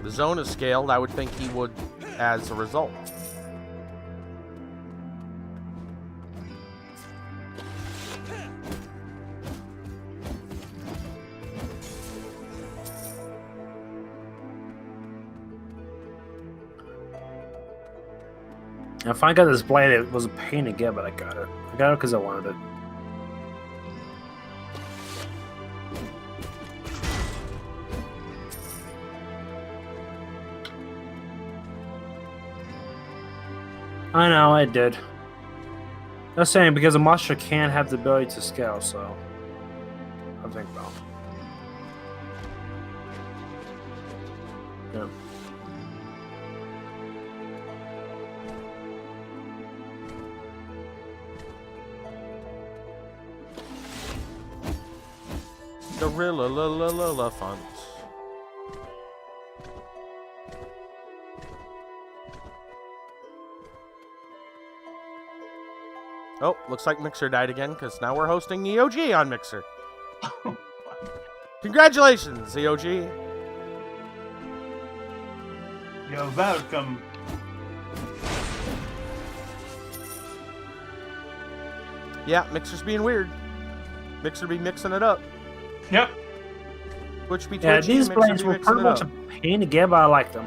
The zone is scaled. I would think he would as a result. If I got this blade, it was a pain to get, but I got it. I got it because I wanted it. I know, I did. Just saying, because a monster can have the ability to scale, so... I think about. Yeah. Gorilla funds. Oh, looks like Mixer died again, because now we're hosting EOG on Mixer. Congratulations, EOG. You're welcome. Yeah, Mixer's being weird. Mixer be mixing it up. Yep. Twitch be Yeah, twitching, these Mixer blades be were mixing pretty it much up. a pain to get, but I like them.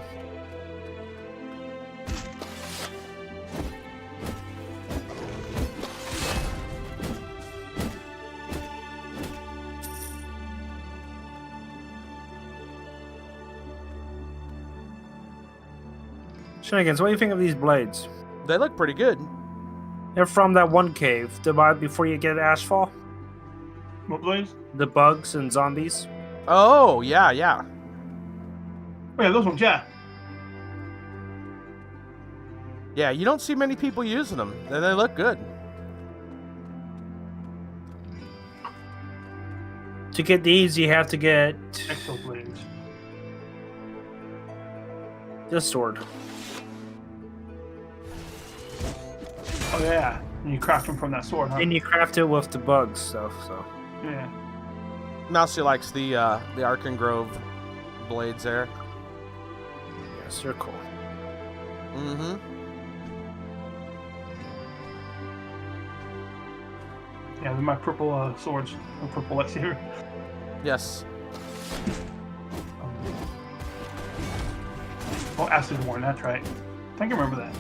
Shenanigans, what do you think of these blades? They look pretty good. They're from that one cave, the buy before you get Ashfall. What blades? The bugs and zombies. Oh, yeah, yeah. Oh yeah, those ones, yeah. Yeah, you don't see many people using them, and they look good. To get these, you have to get Exo blades. this sword. Oh yeah. And you craft them from that sword, huh? And you craft it with the bugs stuff, so. Yeah. Mousy likes the Arkan Grove blades there. Yes, they're cool. Mm-hmm. Yeah, they're my purple swords. My purple lightsaber. Yes. Oh, Acid Worn, that's right. I think I remember that.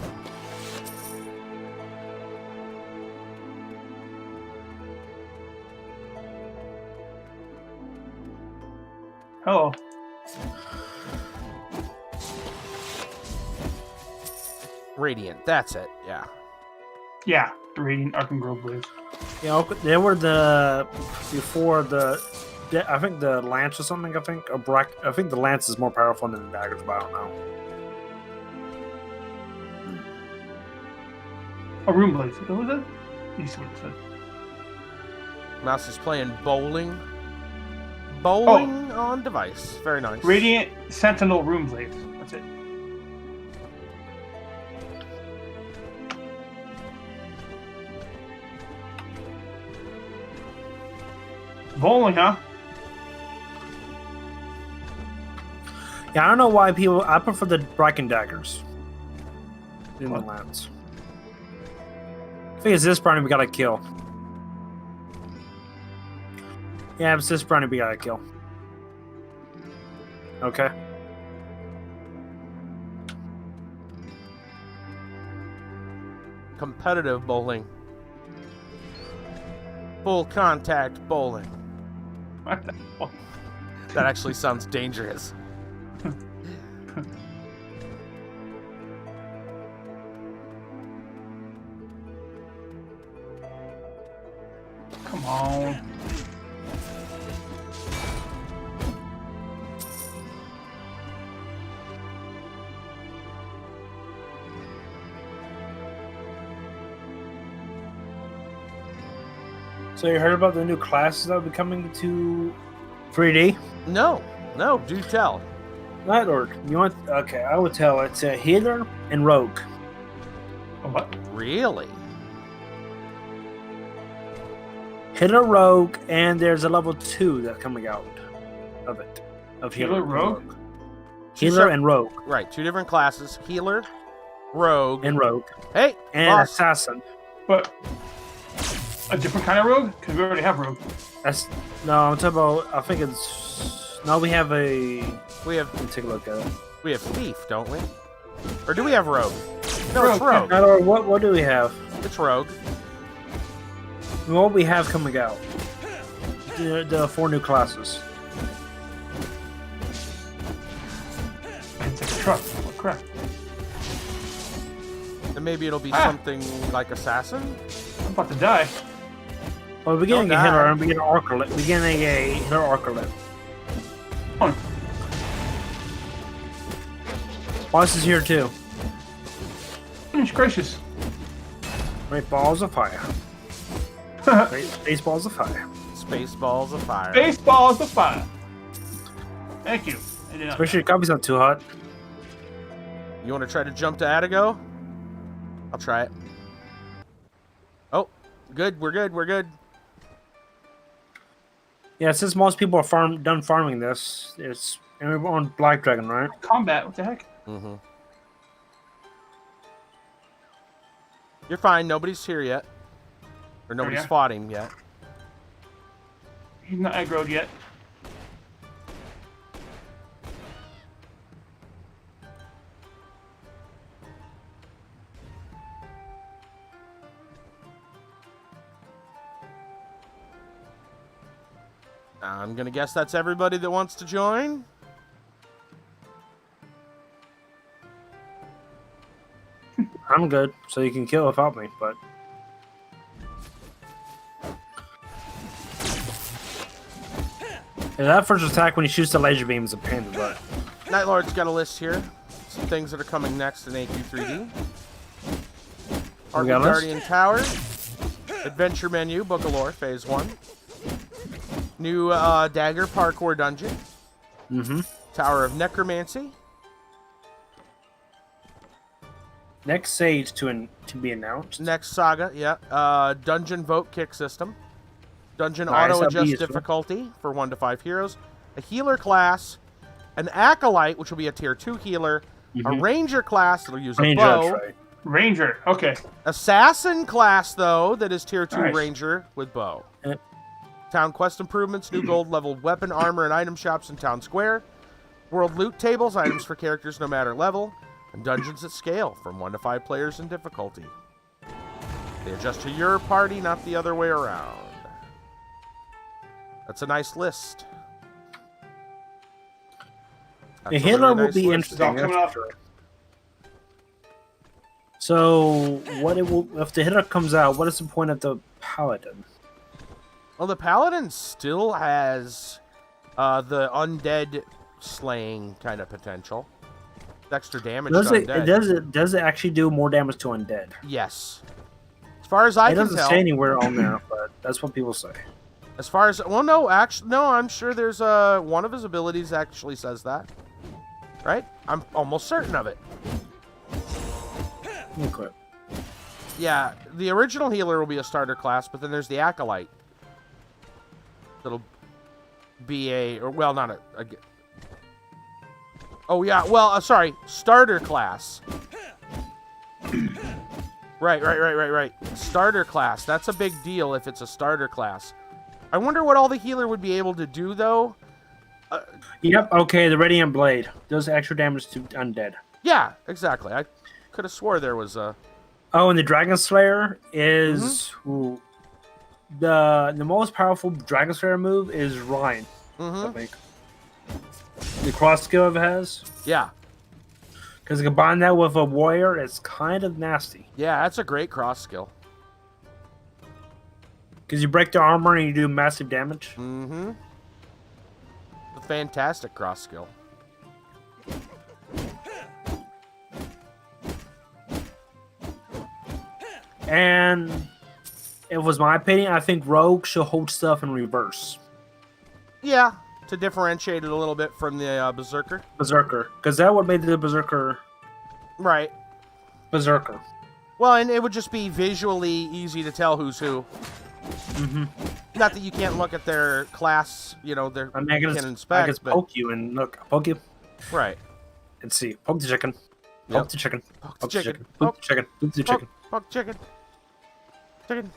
Hello. Radiant, that's it, yeah. Yeah, the Radiant Arkham Grove blades. Yeah, they were the before the. I think the lance or something. I think I think the lance is more powerful than the daggers, but I don't know. Oh, Rune blades. What was it? You see what it said. Mouse is playing bowling. Bowling on device. Very nice. Radiant Sentinel Rune blades. That's it. Bowling, huh? Yeah, I don't know why people. I prefer the Bracken daggers in the lance. I think it's this brownie we gotta kill. Yeah, it's this brownie we gotta kill. Okay. Competitive bowling. Full contact bowling. What the fuck? That actually sounds dangerous. Come on. So you heard about the new classes that will be coming to 3D? No, do tell. Night Lord. You want? Okay, I would tell. It's a healer and rogue. Oh, what? Really? Healer, rogue, and there's a level 2 that's coming out of it. Of Healer, rogue? Healer and rogue. Right, 2 different classes. Healer, rogue. And rogue. Hey, And boss. assassin. But a different kind of rogue? Because we already have rogue. No, I'm talking about. I think it's. No, we have a. We have Let me take a look at it. thief, don't we? Or do we have rogue? No, it's rogue. Night Lord, what do we have? It's rogue. What we have coming out? The 4 new classes. It's like a truck. What crap? Then maybe it'll be something like assassin. I'm about to die. Well, we're getting Don't a healer die. and we're getting an arcalet. We're getting a healer arcalet. Oh, Boss is here too. goodness gracious. Great balls of fire. Great space balls of fire. Spaceballs of fire. Spaceballs of fire. Thank you. I did not- Especially your coffee's not too hot. You want to try to jump to Atago? I'll try it. Oh, good. We're good. We're good. Yeah, since most people are done farming this, and we're on Black Dragon, right? Combat. What the heck? Mm-hmm. You're fine. Nobody's here yet. Or nobody's yeah. fought him yet. He's not aggroed yet. I'm going to guess that's everybody that wants to join. I'm good, so you can kill without me, but... Yeah, that first attack when he shoots the laser beam is a pain in the butt. Night Lord's got a list here. Some things that are coming next in AQ3D. Arc got a list? Guardian Tower. Adventure Menu, Book of Lore, Phase 1. New Dagger Parkour Dungeon. Mm-hmm. Tower of Necromancy. Next stage to be announced. Next Saga, yeah. Dungeon Vote Kick System. Dungeon Nice, Auto that'd be Adjust useful. Difficulty for 1 to 5 heroes. A Healer class. An Acolyte, which will be a Tier 2 healer. A Ranger class that'll use a Ranger, bow. that's right. Ranger. Okay. Assassin class, though, that is Tier 2 Nice. Ranger with bow. Yep. Town quest improvements, new gold leveled weapon, armor, and item shops in Town Square. World loot tables, items for characters no matter level. And dungeons at scale from 1 to 5 players in difficulty. They adjust to your party, not the other way around. That's a nice list. The That's a healer really will nice be list. It's all interesting. coming That's up. for sure. So, if the hitter comes out, what is the point of the paladin? Well, the paladin still has the undead slaying kind of potential. Extra damage to undead. Does it actually do more damage to undead? Yes. As far as I It can doesn't tell. say anywhere on there, but that's what people say. As far as no, actually, no. I'm sure there's one of his abilities actually says that. Right? I'm almost certain of it. Okay. Yeah, the original healer will be a starter class, but then there's the acolyte. That'll be not a oh yeah, well, sorry, starter class. Right. Starter class. That's a big deal if it's a starter class. I wonder what all the healer would be able to do, though. Yep. Okay. The radiant blade does extra damage to undead. Yeah, exactly. I could have swore there was a. Oh, and the Dragon Slayer is the most powerful Dragon Slayer move is Rhine. I think the cross skill it has. Yeah. Because you combine that with a warrior, it's kind of nasty. Yeah, that's a great cross skill. Because you break the armor and you do massive damage. Mm-hmm. A fantastic cross skill. And it was my opinion, I think Rogue should hold stuff in reverse. Yeah, to differentiate it a little bit from the Berserker. Berserker. Because that would make the Berserker... Right. Berserker. Well, and it would just be visually easy to tell who's who. Mm-hmm. Not that you can't look at their class, you know, their I mean, I can inspect, but... poke you and look. Poke you. Right. And see. Poke the chicken. Yep. Poke the chicken. Poke the Poke the chicken. chicken. Poke the chicken. Poke the chicken. Poke chicken. Chicken.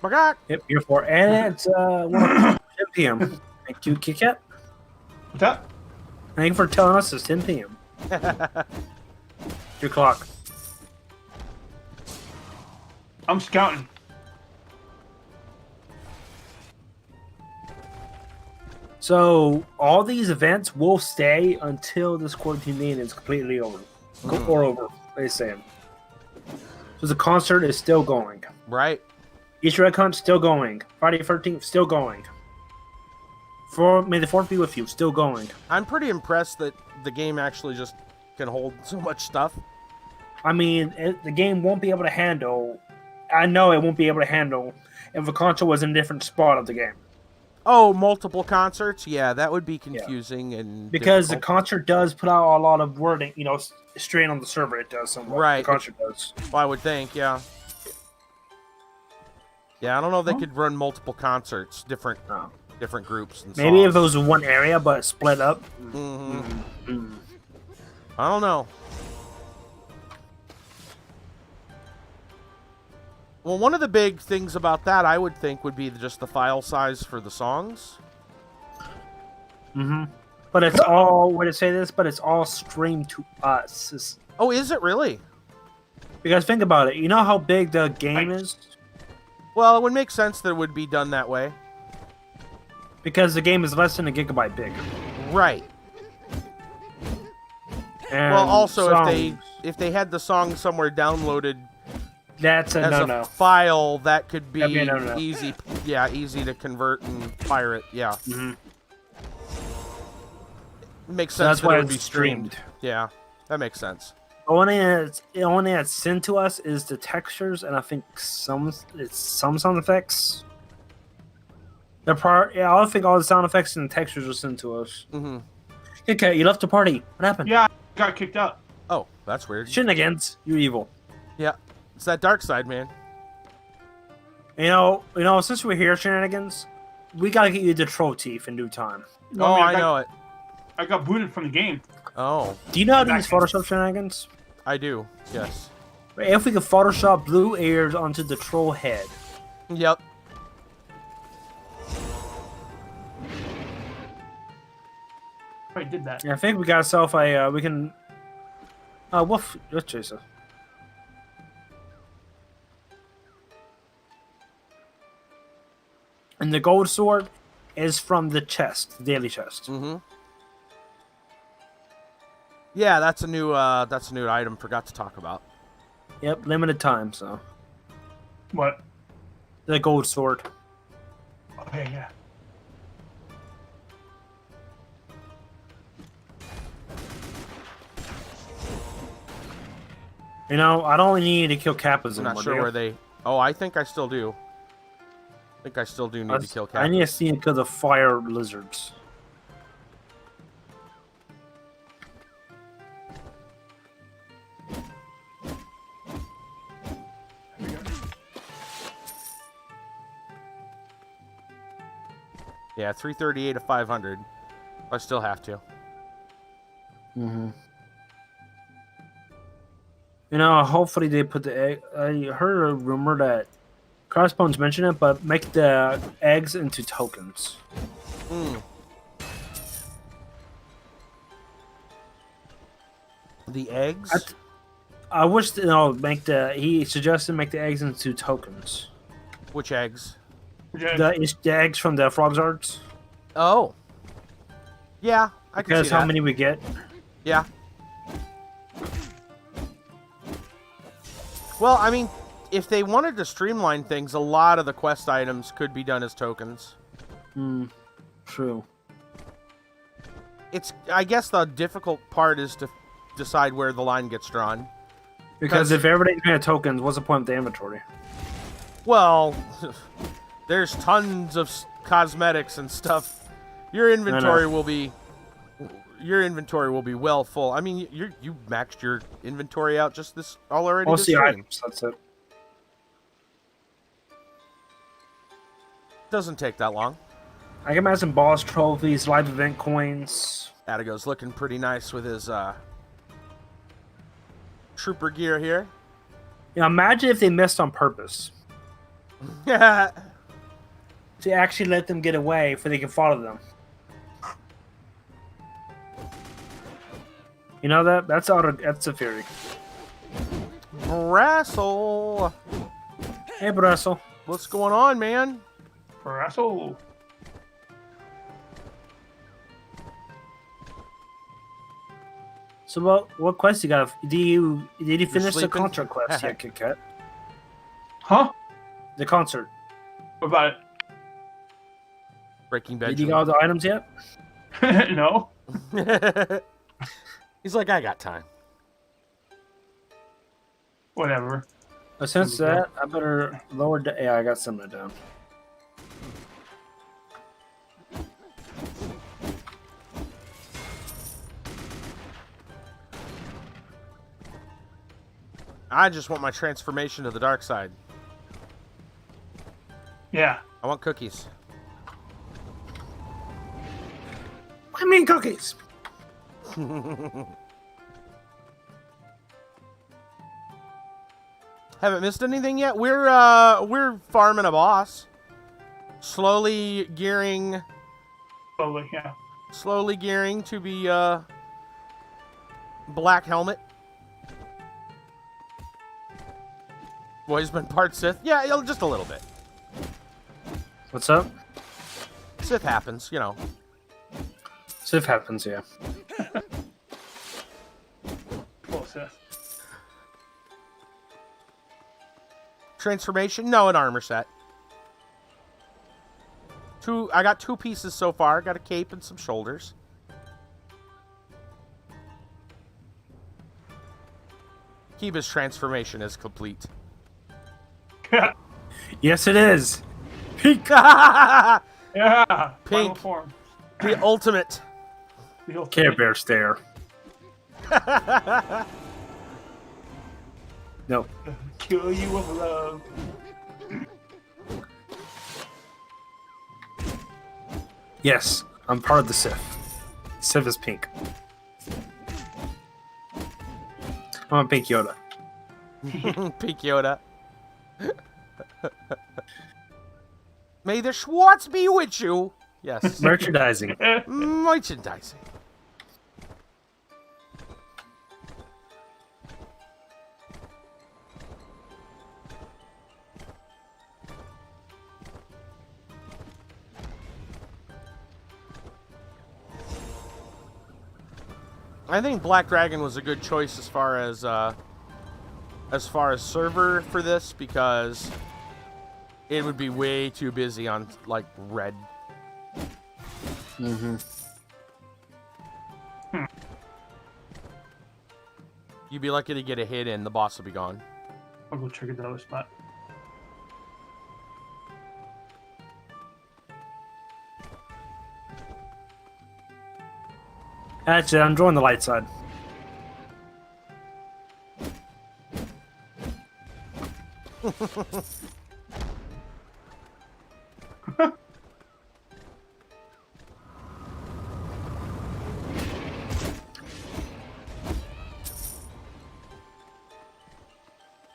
Bagak. Yep, you're for. And it's 10 p.m. Thank you, Kit Kat. What's up? Thank you for telling us it's 10 p.m. Your clock. I'm scouting. So all these events will stay until this quarantine meeting is completely over, or over. They say. So the concert is still going. Right. Easter egg hunt still going. Friday the 13th still going. May the 4th be with you still going. I'm pretty impressed that the game actually just can hold so much stuff. I mean, the game won't be able to handle. I know it won't be able to handle if the console was in a different spot of the game. Oh, multiple concerts? Yeah, that would be confusing and because difficult. the concert does put out a lot of wording, strain on the server. It does somewhat. Right. The concert does. Well, I would think, yeah. Yeah, I don't know if they could run multiple concerts, different groups and Maybe if songs. it was one area but split up. I don't know. Well, one of the big things about that, I would think, would be just the file size for the songs. But it's all. Way to say this, but it's all streamed to us. Oh, is it really? Because think about it. You know how big the game is. Well, it would make sense that it would be done that way. Because the game is less than a gigabyte big. Right. And Well, also songs, if they had the song somewhere downloaded that's a as no-no. a file, that could be That'd be a no-no. easy. Yeah, easy to convert and pirate. Yeah. It makes So sense that's that why it would it's be streamed. streamed. Yeah, that makes sense. The only thing that's sent to us is the textures, and I think some sound effects. I don't think all the sound effects and the textures are sent to us. Okay, you left the party. What happened? Yeah, I got kicked out. Oh, that's weird. Shenanigans. You're evil. Yeah, it's that dark side, man. You know. Since we're here, Shenanigans, we gotta get you the troll teeth in due time. Oh, I know it. I got booted from the game. Oh, Do you know how to use Photoshop, Shenanigans? I do. Yes. If we could Photoshop blue ears onto the troll head. Yep. I did that. Yeah, I think we got ourselves a. We can. Wolf. Let's chase her. And the gold sword is from the chest, the daily chest. Yeah, that's a new item. Forgot to talk about. Yep, limited time. So What? the gold sword. Okay, yeah. I don't need to kill Kappas I'm anymore. not sure where they. Oh, I think I still do. I think I still do need to kill I need Kappas. to see it because of fire lizards. Yeah, 338 of 500. I still have to. Hopefully they put the egg. I heard a rumor that Crossbones mentioned it, but make the eggs into tokens. The eggs? I wish he suggested make the eggs into tokens. Which eggs? The eggs from the frog's arts. Oh. Yeah, I can see Because that. how many we get. Yeah. Well, I mean, if they wanted to streamline things, a lot of the quest items could be done as tokens. True. I guess the difficult part is to decide where the line gets drawn. Because if everything's made of tokens, what's the point of the inventory? Well, there's tons of cosmetics and stuff. Your inventory will be well full. I mean, you maxed your inventory out just this already. Mostly items. That's it. Doesn't take that long. I can imagine boss trophies, live event coins. Atago's looking pretty nice with his trooper gear here. Yeah, imagine if they missed on purpose. Yeah. To actually let them get away so they can follow them. You know that's a theory. Brassel. Hey, Brassel. What's going on, man? Brassel. So what quest you got? Did you finish the sleeping? concert quest yet, Kit Kat? Huh? The concert. What about Breaking Bad. Did you get all the items yet? it? No. He's like, I got time. Whatever. But since that, I better lower. Yeah, I got some of it down. I just want my transformation to the dark side. Yeah. I want cookies. I mean cookies. Haven't missed anything yet. We're farming a boss. Slowly gearing to be black helmet. Well, he's been part Sith. Yeah, just a little bit. What's up? Sith happens, you know. Sith happens, yeah. Cool, Seth. Transformation? No, an armor set. I got 2 pieces so far. Got a cape and some shoulders. Kiba's transformation is complete. Yes, it is. Peak. Yeah. Pink. Final form. The ultimate. The ultimate. Care Bear stare. No. Kill you with love. Yes, I'm part of the Sith. Sith is pink. I'm a pink Yoda. Pink Yoda. May the Schwartz be with you. Yes. Merchandising. Merchandising. I think Black Dragon was a good choice as far as server for this, because it would be way too busy on like red. You'd be lucky to get a hit in, the boss will be gone. I'll go check the other spot. Actually, I'm drawing the light side.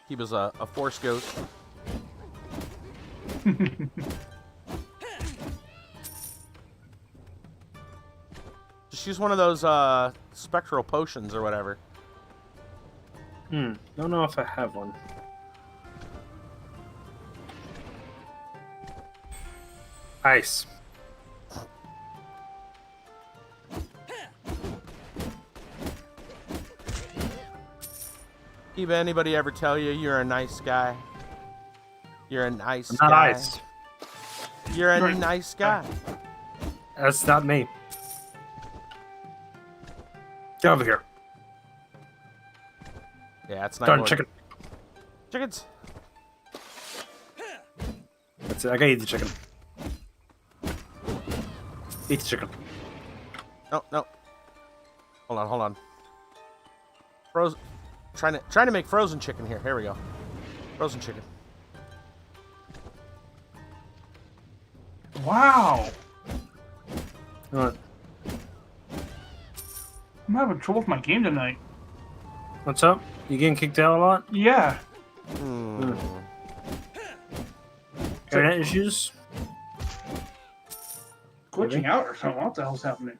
He was a force ghost. Just use one of those spectral potions or whatever. Don't know if I have one. Ice. Keep anybody ever tell you you're a nice guy? You're a nice Not guy. ice. You're a nice guy. That's not me. Get over here. Yeah, it's not. Darn chicken. Chickens. That's it. I gotta eat the chicken. Eat the chicken. No, no. Hold on. Frozen. Trying to make frozen chicken here. Here we go. Frozen chicken. Wow. What? I'm having trouble with my game tonight. What's up? You getting kicked out a lot? Yeah. Internet issues? Glitching out or something. What the hell's happening?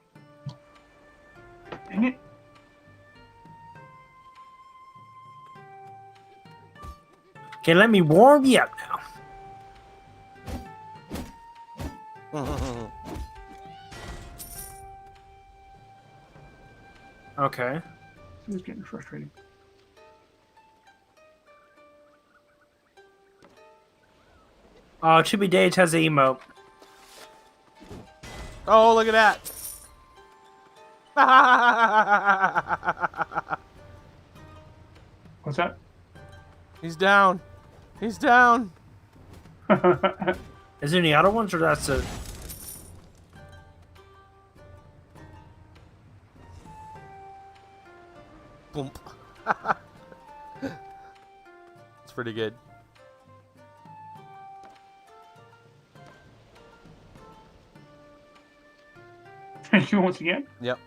Dang it. Okay, let me warm you up now. Okay. This is getting frustrating. Chippy Dage has an emote. Oh, look at that. What's that? He's down. He's down. Is there any other ones, or that's it? Boom. It's pretty good. Thank you once again. Yep.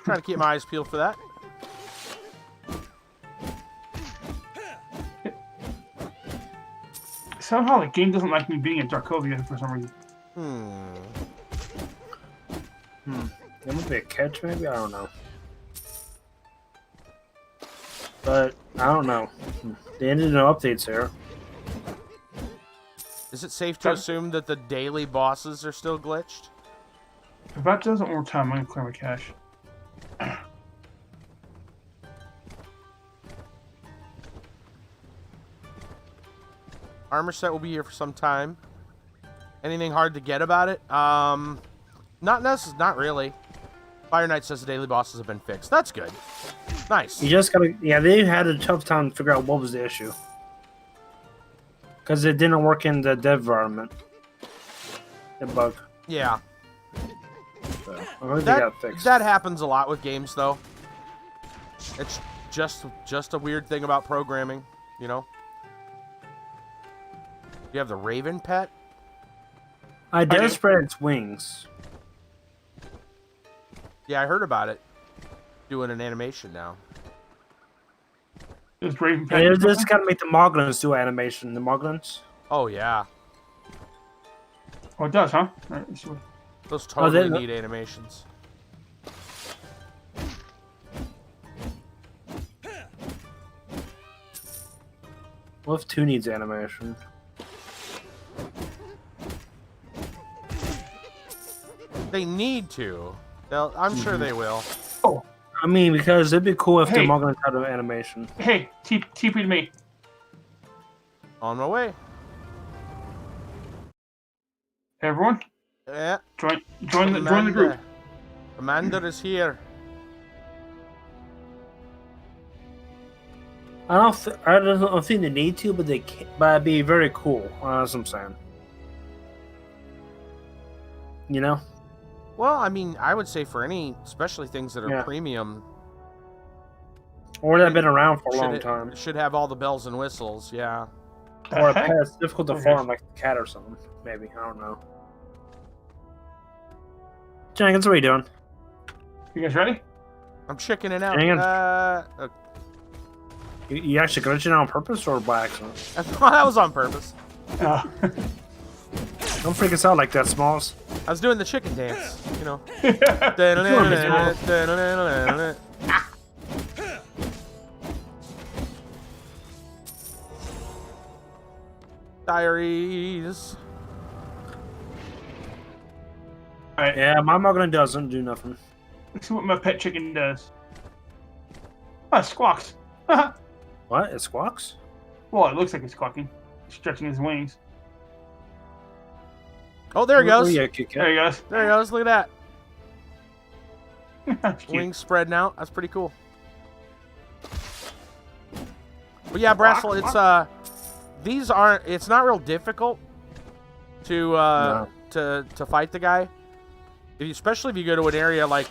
Trying to keep my eyes peeled for that. Somehow the game doesn't like me being in Darkovia for some reason. There might be a catch, maybe? I don't know. But, I don't know. They ended no updates here. Is it safe to assume that the daily bosses are still glitched? If that does it one more time, I'm gonna clear my cache. Armor set will be here for some time. Anything hard to get about it? Not really. Fire Knight says the daily bosses have been fixed. That's good. Nice. You just gotta... Yeah, they had a tough time to figure out what was the issue. Because it didn't work in the dev environment. The bug. Yeah. So, I heard they got fixed. That happens a lot with games, though. It's just a weird thing about programming, you know? You have the Raven pet? I dare spread its wings. Yeah, I heard about it. Doing an animation now. Is Raven And they just gotta make the Moglins do animation. The Moglins? Oh, yeah. Oh, it does, huh? Alright, let's see what... Those totally they- need animations. What if 2 needs animation? They need to. I'm sure they will. Oh, I mean, because it'd be cool if the Hey. Moglins had an animation. hey, TP to me. On my way. Hey, everyone, Yeah. join the group. Commander is here. I don't think they need to, but they can, but it'd be very cool. That's what I'm saying. You know? Well, I mean, I would say for any, especially things that are Yeah. premium, Or they've been around for a long time. it should have all the bells and whistles. Yeah. Or a Heck? pet that's difficult to Okay. farm, like a cat or something. Maybe. I don't know. Jenkins, what are you doing? You guys ready? I'm chickening out. Hang on. You actually glitched it on purpose or by accident? That was on purpose. Don't freak us out like that, Smalls. I was doing the chicken dance, you know. Diaries. Alright, Yeah, my muggling doesn't do nothing. let's see what my pet chicken does. Ah, it squawks. What? It squawks? Well, it looks like it's squawking. Stretching his wings. Oh, there he Oh, goes. yeah, Kit Kat. There he goes. There he goes. Look at that. That's cute. Wings spreading out. That's pretty cool. But yeah, Brassel, it's these aren't. It's not real difficult to to fight the guy, especially if you go to an area like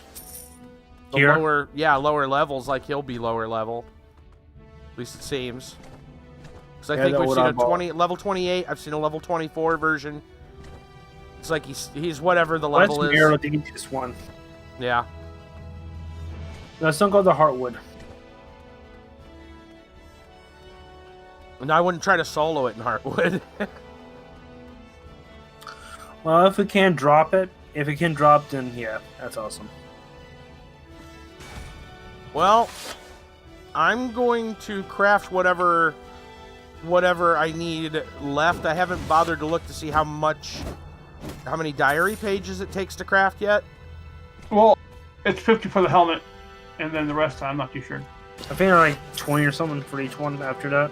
the Here? lower levels. Like he'll be lower level. At least it seems. Because I Yeah, think that we've would seen a eyeball. level 28. I've seen a level 24 version. It's like he's whatever the level Let's is. mirror the easiest one. Yeah. Let's don't go to Heartwood. And I wouldn't try to solo it in Heartwood. Well, if we can drop it, then yeah, that's awesome. Well, I'm going to craft whatever I need left. I haven't bothered to look to see how many diary pages it takes to craft yet. Well, it's 50 for the helmet, and then the rest I'm not too sure. I think like 20 or something for each one after that.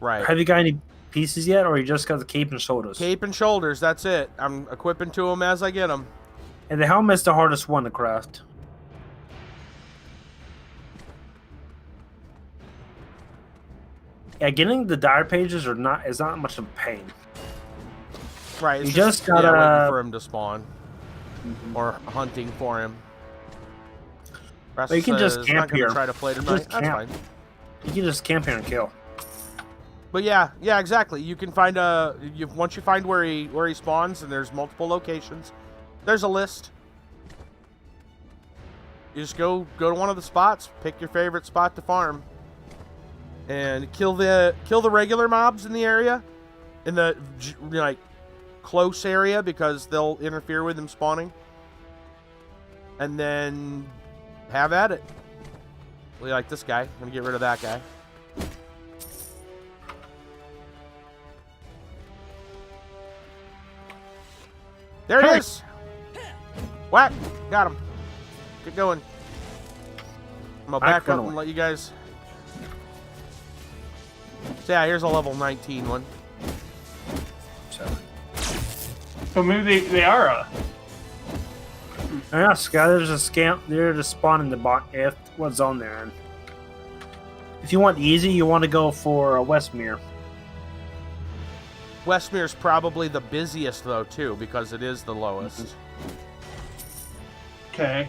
Right. Have you got any pieces yet, or you just got the cape and shoulders? Cape and shoulders, that's it. I'm equipping to them as I get them. And the helmet's the hardest one to craft. Yeah, getting the diary pages is not much of a pain. Right. It's You just gotta- waiting for him to spawn. Or hunting for him. But you can just Russ, camp not gonna here. try to play Just tonight. That's camp. fine. You can just camp here and kill. But yeah, exactly. You can find once you find where he spawns, and there's multiple locations. There's a list. You just go to one of the spots, pick your favorite spot to farm, and kill the regular mobs in the area, in the like close area, because they'll interfere with them spawning. And then have at it. Like this guy. I'm gonna get rid of that guy. There he is! Whack! Got him. Get going. I'm gonna back up and let you guys... So yeah, here's a level 19 one. So maybe they are. Yeah, Sky, there's a scamp. They're just spawning the bot. If what's on there. And if you want easy, you want to go for Westmere. Westmere's probably the busiest though too, because it is the lowest. Okay,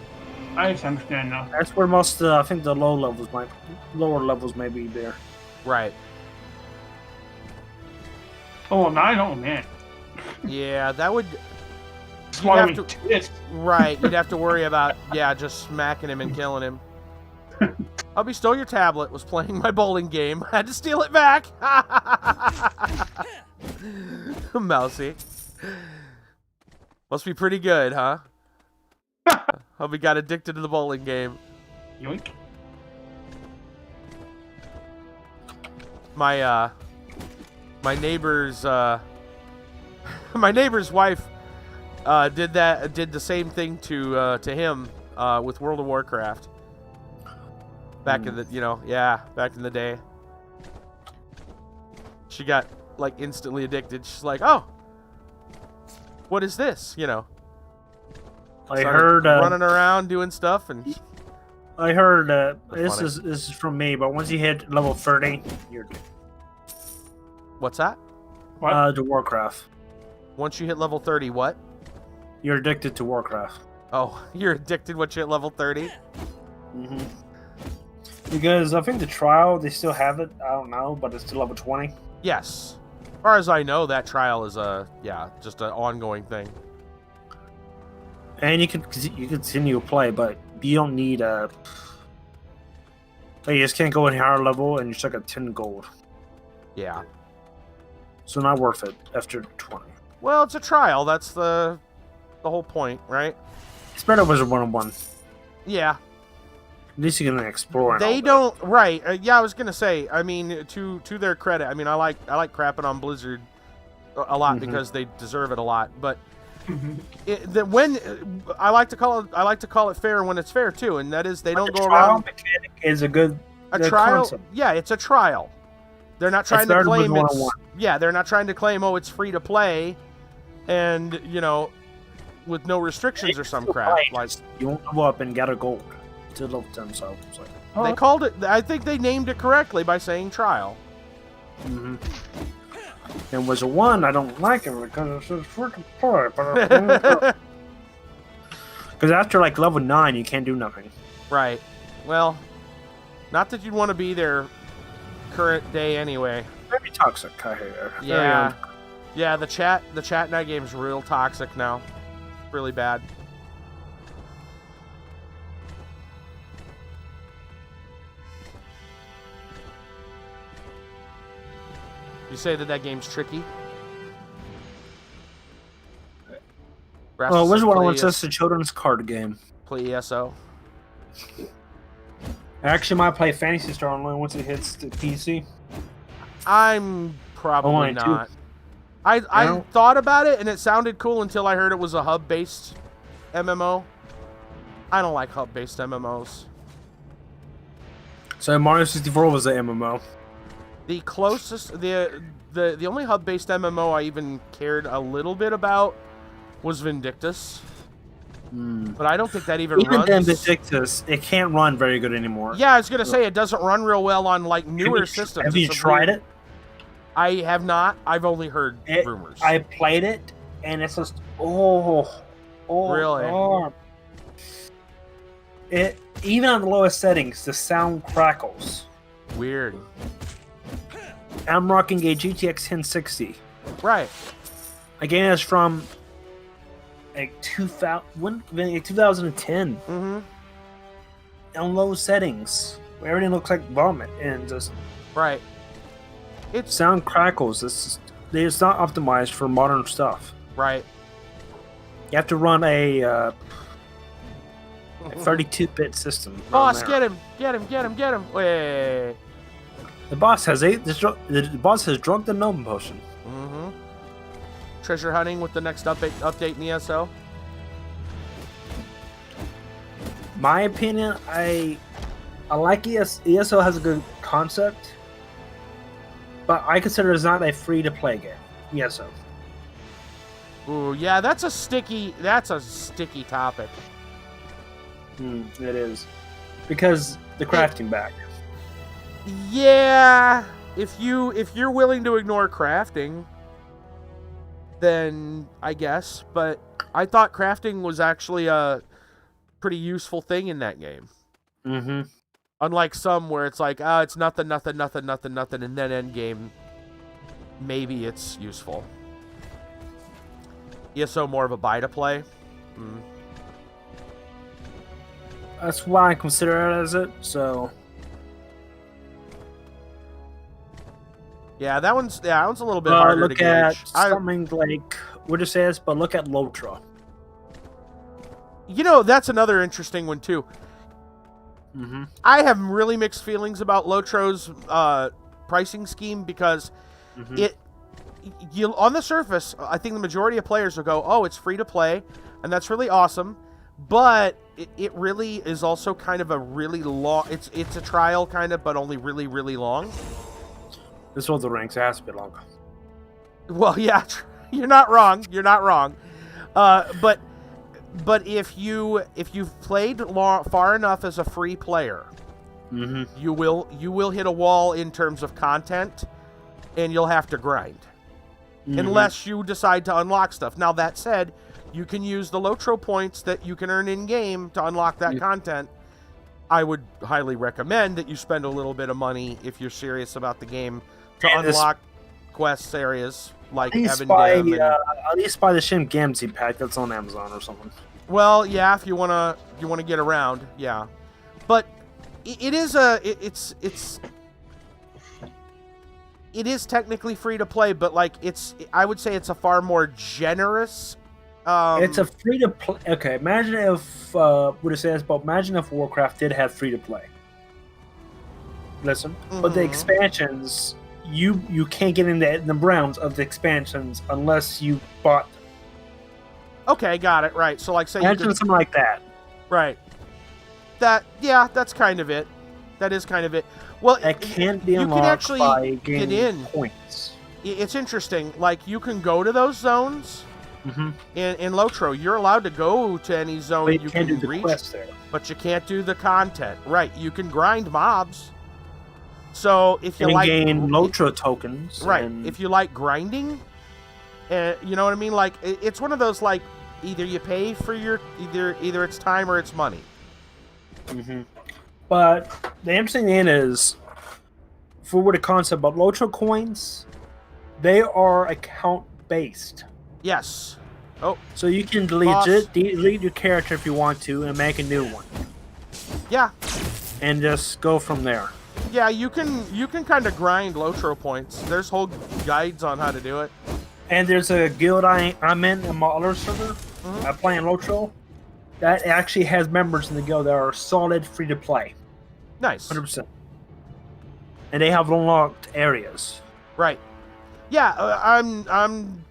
I understand now. That's where most, I think, the lower levels might be there. Right. Oh, 9? Oh man. Yeah, that would... Swallow have me to- tits. Right, you'd have to worry about, just smacking him and killing him. Hubby stole your tablet, was playing my bowling game. Had to steal it back. Mousy. Must be pretty good, huh? Hubby got addicted to the bowling game. Yoink. My neighbor's my neighbor's wife did the same thing to him with World of Warcraft back in the back in the day. She got like instantly addicted. She's like, oh, what is this? I Started heard running around doing stuff, and this funny. is from me, but once you hit level 30, you're what's that? What? to Warcraft. Once you hit level 30, what? You're addicted to Warcraft. Oh, you're addicted once you hit level 30? Mm-hmm. Because I think the trial, they still have it. I don't know, but it's to level 20. Yes. As far as I know, that trial is just an ongoing thing. And you can continue to play, but you don't need a... Like, you just can't go any higher level, and you're stuck at 10 gold. Yeah. So not worth it after 20. Well, it's a trial. That's the whole point, right? It's better with a 1-on-1. Yeah. At least you can explore. They don't, right? Yeah, I was gonna say. I mean, to their credit, I mean, I like crapping on Blizzard a lot because they deserve it a lot. But I like to call it fair when it's fair too, and that is they don't go around. Mechanic is a good trial. Concept. Yeah, it's a trial. They're not trying to claim it's. Yeah, they're not trying to claim it's free to play, and with no restrictions or some crap. Like you won't level up and get a gold to level 10. So it's like, they called it. I think they named it correctly by saying trial. Mm-hmm. And was a 1. I don't like it because it's just freaking play. Because after like level 9, you can't do nothing. Right. Well, not that you'd want to be there current day anyway. Very toxic. I hear. Yeah. Yeah. The chat in that game's real toxic now. Really bad. You say that game's tricky? Well, Wizard World wants us a children's card game. Play ESO. I actually might play Phantasy Star Online once it hits the PC. I'm probably not. I thought about it and it sounded cool until I heard it was a hub-based MMO. I don't like hub-based MMOs. So Mario 64 was the MMO. The closest, the only hub-based MMO I even cared a little bit about was Vindictus. But I don't think that even runs. Even Vindictus, it can't run very good anymore. Yeah, I was gonna say it doesn't run real well on like newer systems. Have you tried it? I have not. I've only heard rumors. I played it, and it's just really. It even on the lowest settings, the sound crackles. Weird. I'm rocking a GTX 1060. Right. Again, it's from like 2010. Mm-hmm. On low settings, where everything looks like vomit and just right. It's sound crackles. It's not optimized for modern stuff. Right. You have to run a 32-bit system. Boss, get him! Wait. The boss has the boss has drunk the gnome potion. Mm-hmm. Treasure hunting with the next update in ESO. My opinion, I like ESO has a good concept, but I consider it's not a free-to-play game. ESO. Ooh, yeah, that's a sticky topic. It is, because the crafting back. Yeah, if you're willing to ignore crafting, then I guess. But I thought crafting was actually a pretty useful thing in that game. Mm-hmm. Unlike some where it's like, it's nothing, and then end game, maybe it's useful. ESO more of a buy to play. That's why I consider it as it. So. Yeah, that one's a little bit harder to gauge. Look at something like, we'll just say this, but look at Lotra. That's another interesting one too. Mm-hmm. I have really mixed feelings about Lotro's pricing scheme because on the surface, I think the majority of players will go, "Oh, it's free to play," and that's really awesome. But it really is also kind of a really long. It's a trial kind of, but only really, really long. This was the ranks. It has to be long. Well, yeah, you're not wrong. But if you've played far enough as a free player, you will hit a wall in terms of content, and you'll have to grind, unless you decide to unlock stuff. Now that said, you can use the Lotro points that you can earn in game to unlock that content. I would highly recommend that you spend a little bit of money if you're serious about the game to unlock quests areas like Evan. At least buy the Shin Gamzee pack that's on Amazon or something. Well, yeah, if you wanna get around, yeah. But it is technically free to play, but like I would say it's a far more generous It's a free to play. Okay, imagine if what it says, but imagine if Warcraft did have free to play. Listen, but the expansions, you can't get into the realms of the expansions unless you bought them. Okay, got it. Right. So, like, say Imagine something like that. Right. That's kind of it. That is kind of it. Well, It can't be you can unlocked actually by get gaining in. points. It's interesting. Like, you can go to those zones Mm-hmm. in Lotro. You're allowed to go to any zone But you you can't can do the reach, quest there. but you can't do the content. Right. You can grind mobs. So if you And like gain Lotro tokens. right, and- if you like grinding, you know what I mean. Like, it's one of those, like, either you pay for your either it's time or it's money. Mm-hmm. But the interesting thing is, for what the concept of Lotro coins, they are account based. Yes. Oh, So you can Boss. delete your character if you want to and make a new one. yeah. And just go from there. Yeah, you can kind of grind Lotro points. There's whole guides on how to do it. And there's a guild I'm in my other server. Mhm. I play in Lotro. That actually has members in the guild that are solid free to play. Nice. 100%. And they have unlocked areas. Right. Yeah, I'm.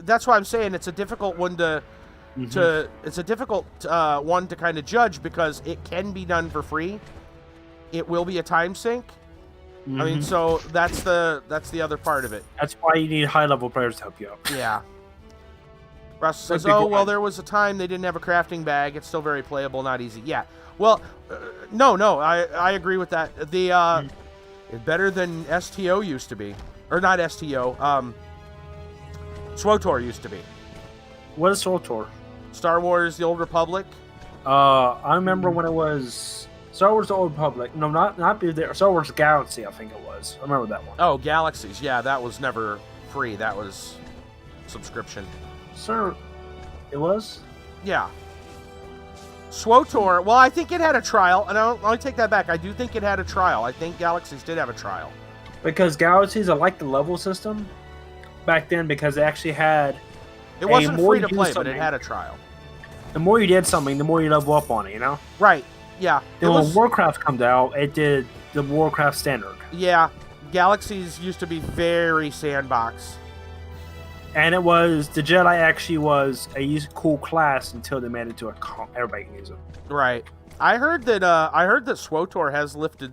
That's why I'm saying it's a difficult one to it's a difficult one to kind of judge because it can be done for free. It will be a time sink. I mean, so that's the other part of it. That's why you need high level players to help you out. Yeah. Russ says, big "Oh, well, one. there was a time they didn't have a crafting bag. It's still very playable, not easy." Yeah. Well, no, I agree with that. The it's better than STO used to be, or not STO. SWTOR used to be. What is SWTOR? Star Wars: The Old Republic. I remember when it was Star Wars: The Old Republic. No, not be there. Star Wars Galaxy, I think it was. I remember that one. Oh, Galaxies. Yeah, that was never free. That was subscription. Sir, it was. Yeah. SWTOR. Well, I think it had a trial, and I'll take that back. I do think it had a trial. I think Galaxies did have a trial. Because Galaxies, I like the level system back then because it actually had. It wasn't more free to you do play, but it something- had a trial. The more you did something, the more you level up on it. You know. Right. Yeah. Then when Warcraft comes out, it did the Warcraft standard, Yeah. Galaxies used to be very sandbox. and it was the Jedi actually was a cool class until they made it to everybody can use it. Right. I heard that SWTOR has lifted,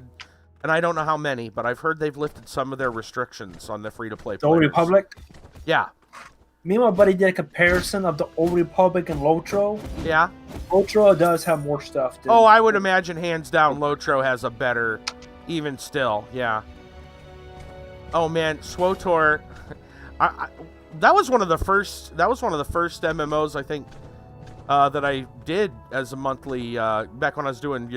and I don't know how many, but I've heard they've lifted some of their restrictions on the free-to-play The Old players. Republic. Yeah. Me and my buddy did a comparison of the Old Republic and Lotro. Yeah. Lotro does have more stuff. Oh, I would imagine hands down Lotro has a better, even still. Yeah. Oh man, SWTOR. That was one of the first MMOs I think that I did as a monthly back when I was doing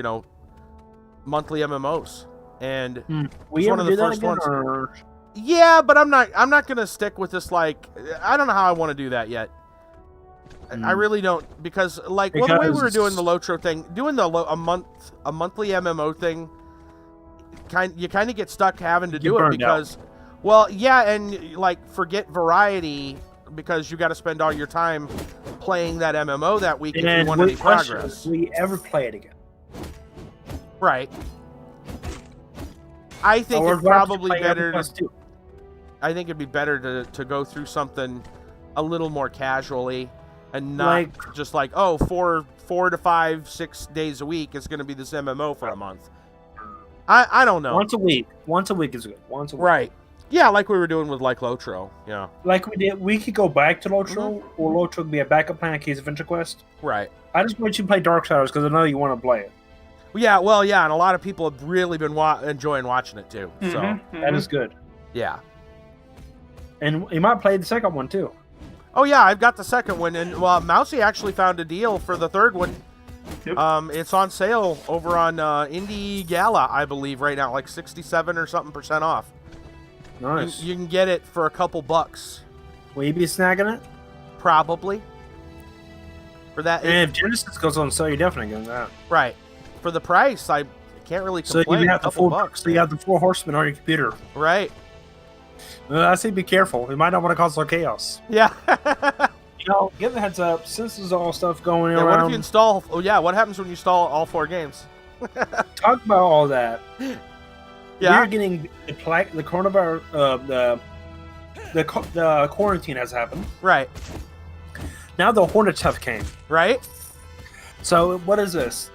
monthly MMOs, and We one ever of the do that first again, ones. or yeah, but I'm not gonna stick with this. Like, I don't know how I want to do that yet. I really don't, because the way we were doing the Lotro thing, doing a monthly MMO thing, you kind of get stuck having to do it because, well, yeah, and like forget variety because you got to spend all your time playing that MMO that week if you want any progress. Will we ever play it again? Right. I think it's probably better. I think it'd be better to go through something a little more casually and not just like, oh, 4 to 5, 6 days a week is going to be this MMO for a month. I don't know. Once a week is good. Once a week. Right. Yeah, like we were doing with like Lotro. Yeah. Like we did. We could go back to Lotro, or Lotro could be a backup plan in case of Quest. Right. I just want you to play Darksiders because I know you want to play it. Yeah, well, yeah, and a lot of people have really been enjoying watching it too. So that is good. Yeah. And you might play the second one too. Oh yeah, I've got the second one, and well, Mousy actually found a deal for the third one. Yep. It's on sale over on Indie Gala, I believe, right now, like 67 or something % off. Nice. You can get it for a couple bucks. Will you be snagging it? Probably. For that. And if Genesis goes on sale, you're definitely getting that. Right. For the price, I can't really So complain. you have a couple bucks. So you have the 4 horsemen on your computer. Right. I say be careful. You might not want to cause some chaos. Yeah. You know, give the heads up. Since there's all stuff going Yeah, around. what if you install? Oh yeah, what happens when you install all 4 games? Talk about all that. Yeah. We're getting the coronavirus. The quarantine has happened. Right. Now the Hornets have came. Right. So what is this?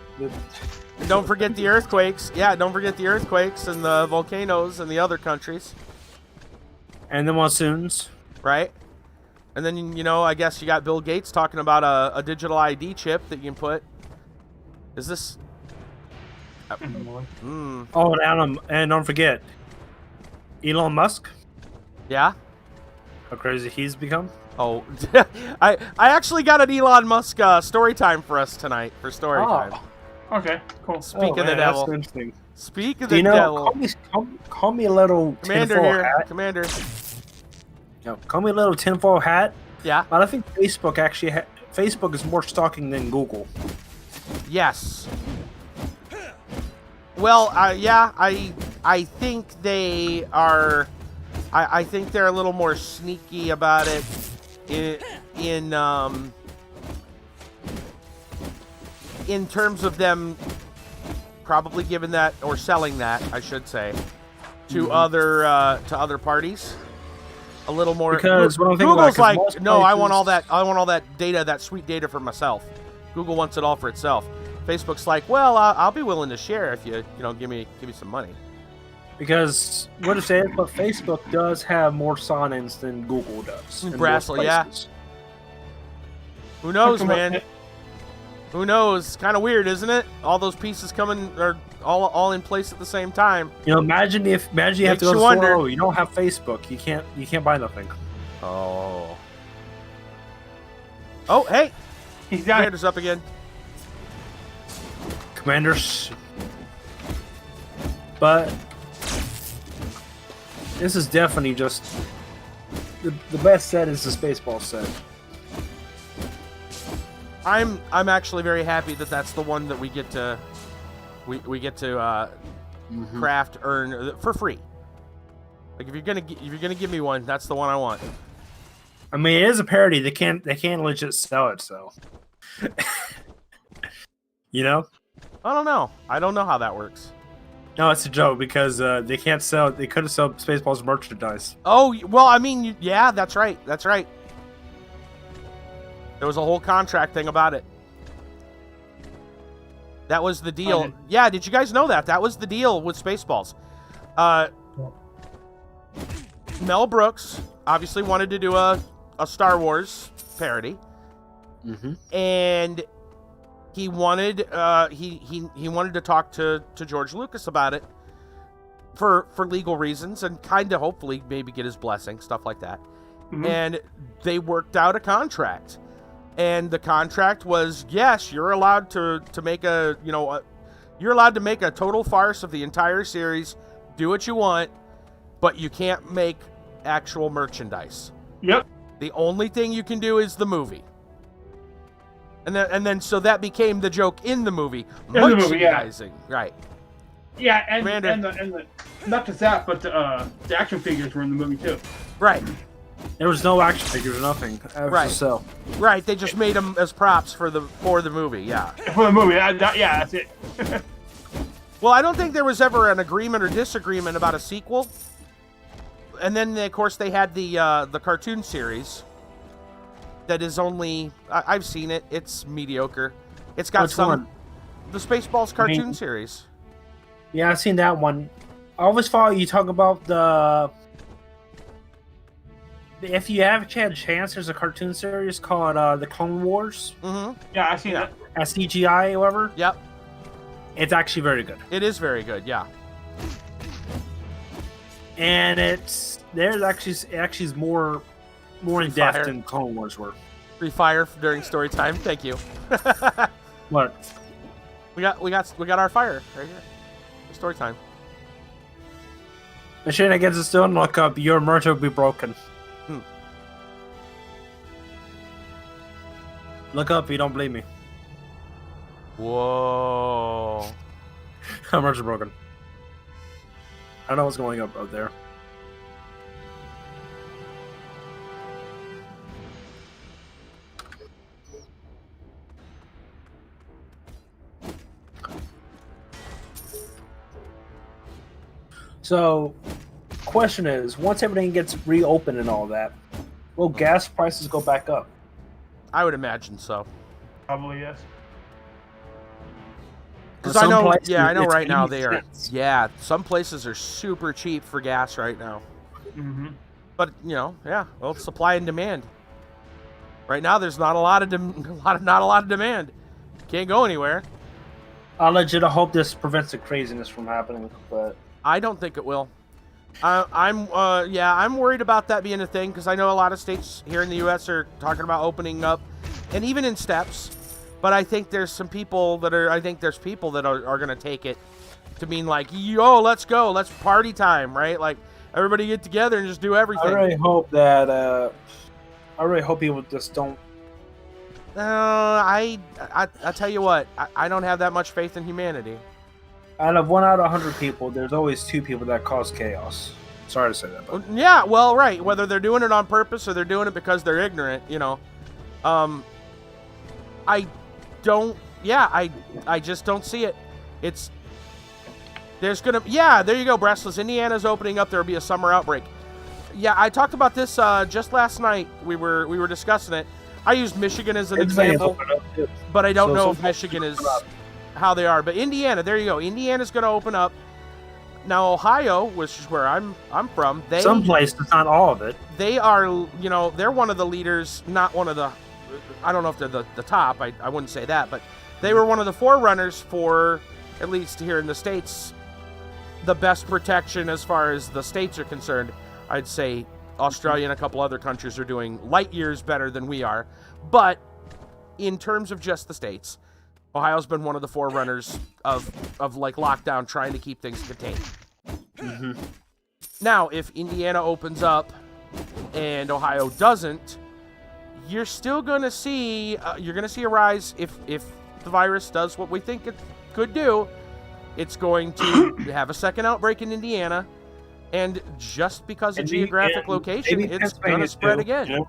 Don't forget the earthquakes. Yeah, don't forget the earthquakes and the volcanoes in the other countries. And the monsoons. Right. And then, you know, I guess you got Bill Gates talking about a digital ID chip that you can put. Is this... Oh, and don't forget, Elon Musk. Yeah? How crazy he's become. Oh, I actually got an Elon Musk story time for us tonight, for story time. Okay, cool. Speak of the devil. That's interesting. Speak of Do the you know, devil. call me a little Commander tinfoil here. hat. Commander. No, call me a little tinfoil hat. Yeah? But I think Facebook actually Facebook is more stalking than Google. Yes. Well, yeah, I think they are... I think they're a little more sneaky about it in terms of them probably giving that or selling that, I should say, to other parties. A little more because what I'm thinking Google's about, like, no, I want all that data, that sweet data for myself. Google wants it all for itself. Facebook's like, well, I'll be willing to share if you give me some money. Because what it says, but Facebook does have more sign-ins than Google does. in most Brassel, yeah. places. Who knows, man? Who knows? Kind of weird, isn't it? All those pieces coming are all in place at the same time. You know, imagine you have to Makes go to you the wonder. store. Oh, you don't have Facebook. You can't buy nothing. Oh. Oh, hey! He's got it. Commander's up again. Commanders. But this is definitely just the best set is the Spaceballs set. I'm actually very happy that that's the one that we get to craft, earn for free. Like if you're gonna give me one, that's the one I want. I mean, it is a parody. They can't legit sell it, so you know. I don't know. I don't know how that works. No, it's a joke because they can't sell. They couldn't sell Spaceballs merchandise. Oh well, I mean, yeah, that's right. That's right. There was a whole contract thing about it. That was the deal. Okay. Yeah, did you guys know that? That was the deal with Spaceballs. Mel Brooks obviously wanted to do a Star Wars parody. And he wanted he wanted to talk to George Lucas about it for legal reasons and kind of hopefully maybe get his blessing, stuff like that. And they worked out a contract. And the contract was, yes, you're allowed to make you're allowed to make a total farce of the entire series, do what you want, but you can't make actual merchandise. Yep. The only thing you can do is the movie. And then so that became the joke in the movie. In the movie, yeah. Merchandising, right. Yeah, and Commander. the not just that, but the action figures were in the movie too. Right. There was no action figures or nothing. Right. So Right, they just made them as props for the movie, yeah. For the movie, yeah, that's it. Well, I don't think there was ever an agreement or disagreement about a sequel. And then, of course, they had the cartoon series. That is only... I've seen it. It's mediocre. It's got Which one? The Spaceballs cartoon series. yeah, I've seen that one. I always thought you talk about the. If you have had a chance, there's a cartoon series called the Clone Wars. Yeah, I seen that. CGI, however. Yep. It's actually very good. It is very good, yeah. And it's actually is more in depth than Clone Wars were. Free fire during story time. Thank you. What? We got our fire right here. Story time. The shit against the stone, look up. Your merch will be broken. Look up if you don't believe me. Whoa. Our merch is broken. I don't know what's going up there. So, question is, once everything gets reopened and all that, will gas prices go back up? I would imagine so. Probably yes. Because I know, places, I know it's right now 80 they are. cents. Yeah, some places are super cheap for gas right now. Mm-hmm. But well, it's supply and demand. Right now, there's not a lot of demand. Can't go anywhere. I legit hope this prevents the craziness from happening, but I don't think it will. I'm worried about that being a thing because I know a lot of states here in the U.S. are talking about opening up, and even in steps. But I think there's some people that are. I think there's people that are going to take it to mean like, yo, let's go, let's party time, right? Like everybody get together and just do everything. I really hope that. I really hope people just don't. I tell you what, I don't have that much faith in humanity. Out of 1 out of 100 people, there's always 2 people that cause chaos. Sorry to say that. But. Yeah, well, right. Whether they're doing it on purpose or they're doing it because they're ignorant, I don't. Yeah, I just don't see it. There's gonna. Yeah, there you go. Breathless. Indiana's opening up. There'll be a summer outbreak. Yeah, I talked about this just last night. We were discussing it. I used Michigan as an example, but I don't know if Michigan is how they are. But Indiana, there you go. Indiana's going to open up. Now Ohio, which is where I'm from, some places, not all of it. They are, they're one of the leaders, not one of the. I don't know if they're the top. I wouldn't say that, but they were one of the forerunners for, at least here in the States, the best protection as far as the states are concerned. I'd say Australia and a couple other countries are doing light years better than we are. But in terms of just the states, Ohio's been one of the forerunners of like lockdown, trying to keep things contained. Mm-hmm. Now, if Indiana opens up and Ohio doesn't, you're still going to see a rise if the virus does what we think it could do. It's going to have a second outbreak in Indiana. And just because of geographic location, it's going to spread again. Yeah.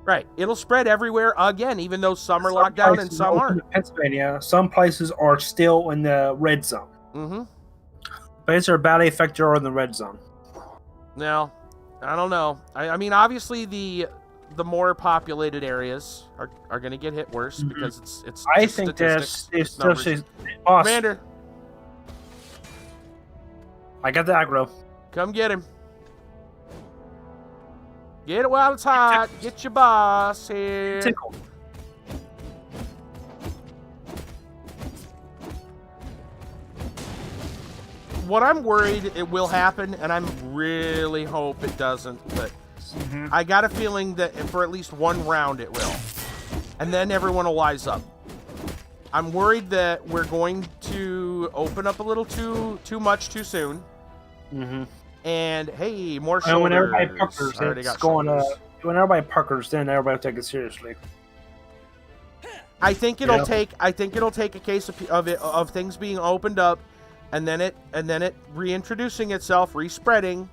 Right. It'll spread everywhere again, even though some are locked down and some aren't. Pennsylvania, some places are still in the red zone. Mm-hmm. Places are badly affected or in the red zone. Now, I don't know. I mean, obviously, the more populated areas are going to get hit worse because it's I think there's Commander. I got the aggro. Come get him. Get it while it's hot. Get your boss here. Tickle. What I'm worried it will happen, and I really hope it doesn't, but I got a feeling that for at least one round it will. And then everyone will wise up. I'm worried that we're going to open up a little too much too soon. Mm-hmm. And hey, more shoulders. And when everybody puckers, it's going. When everybody puckers, then everybody will take it seriously. I think it'll take. I think it'll take a case of things being opened up, and then it reintroducing itself, respreading,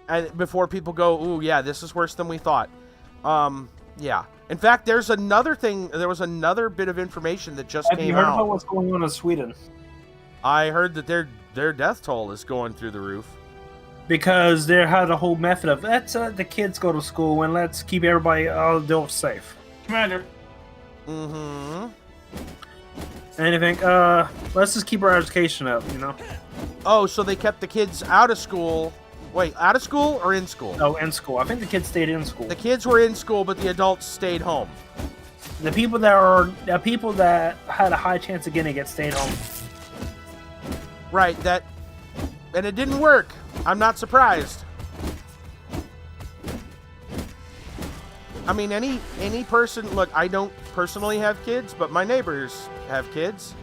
and before people go, ooh, yeah, this is worse than we thought. Yeah. In fact, there's another thing. There was another bit of information that just came out. Have you heard about what's going on in Sweden? I heard that their death toll is going through the roof. Because they had a whole method of let's the kids go to school and let's keep everybody adults safe. Commander. Mm-hmm. Anything? Let's just keep our education up, Oh, so they kept the kids out of school. Wait, out of school or in school? No, in school. I think the kids stayed in school. The kids were in school, but the adults stayed home. The people that had a high chance of getting it stayed home. Right, and it didn't work. I'm not surprised. I mean, any person. Look, I don't personally have kids, but my neighbors have kids,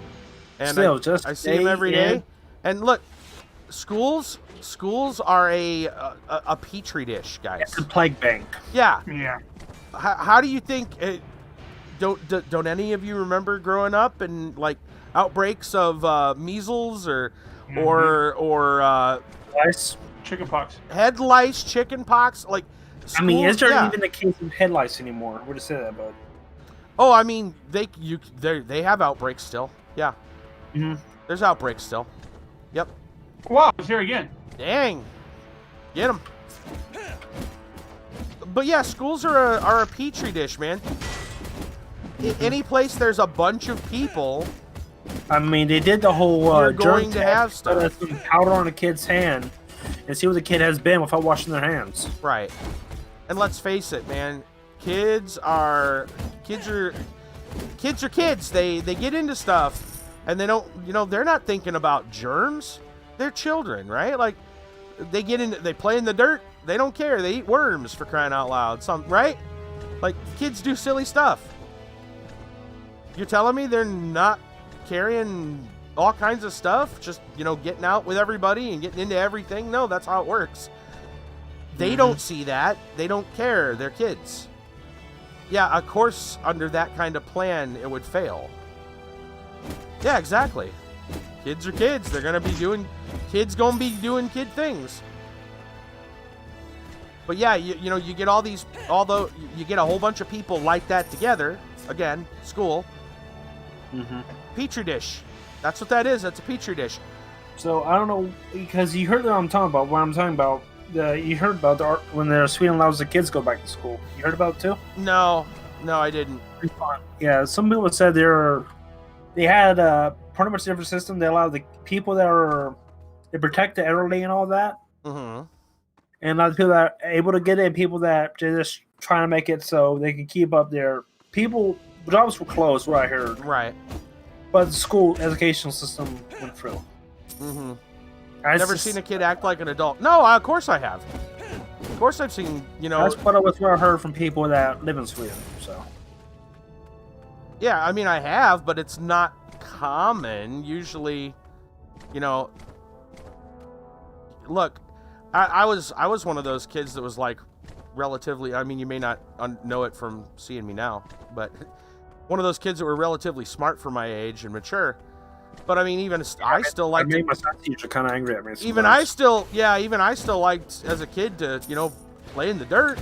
and still, I see them every day. And look, schools are a petri dish, guys. It's a plague bank. Yeah. How do you think? Don't any of you remember growing up and like outbreaks of measles or lice, chickenpox, head lice, chickenpox? Like, I mean, is there even a case of head lice anymore? What to say that about? Oh, I mean, they have outbreaks still. Yeah, there's outbreaks still. Yep. Wow, it's here again. Dang. Get him. But yeah, schools are a petri dish, man. Any place there's a bunch of people, I mean, they did the whole you're going germ to have test, stuff. put some powder on a kid's hand and see what the kid has been without washing their hands. Right. And let's face it, man. Kids are kids. They get into stuff, and they don't. They're not thinking about germs. They're children, right? Like they play in the dirt. They don't care. They eat worms, for crying out loud. Right? Like kids do silly stuff. You're telling me they're not carrying all kinds of stuff, just getting out with everybody and getting into everything? No, that's how it works. They don't see that. They don't care. They're kids. Yeah, of course, under that kind of plan, it would fail. Yeah, exactly. Kids are kids. They're gonna be doing kid things. But yeah, you get you get a whole bunch of people like that together. Again, school. Petri dish. That's what that is. That's a petri dish. So I don't know, because you heard what I'm talking about. What I'm talking about. You heard about when Sweden allows the kids to go back to school. You heard about it too? No, I didn't. Yeah, some people said they had a pretty much different system. They allowed the people they protect the elderly and all that. And a lot of people that are able to get it, and people that they're just trying to make it so they can keep up their people. Jobs were closed, what I heard. Right. But the school educational system went through. I've never seen a kid act like an adult. No, of course I have. Of course I've seen, That's what I heard from people that live in Sweden, so. Yeah, I mean, I have, but it's not common. Usually, look, I was one of those kids that was like relatively, I mean, you may not know it from seeing me now, but one of those kids that were relatively smart for my age and mature. But I mean, even I still like. I made my science teacher kind of angry at me. Even I still liked as a kid to play in the dirt.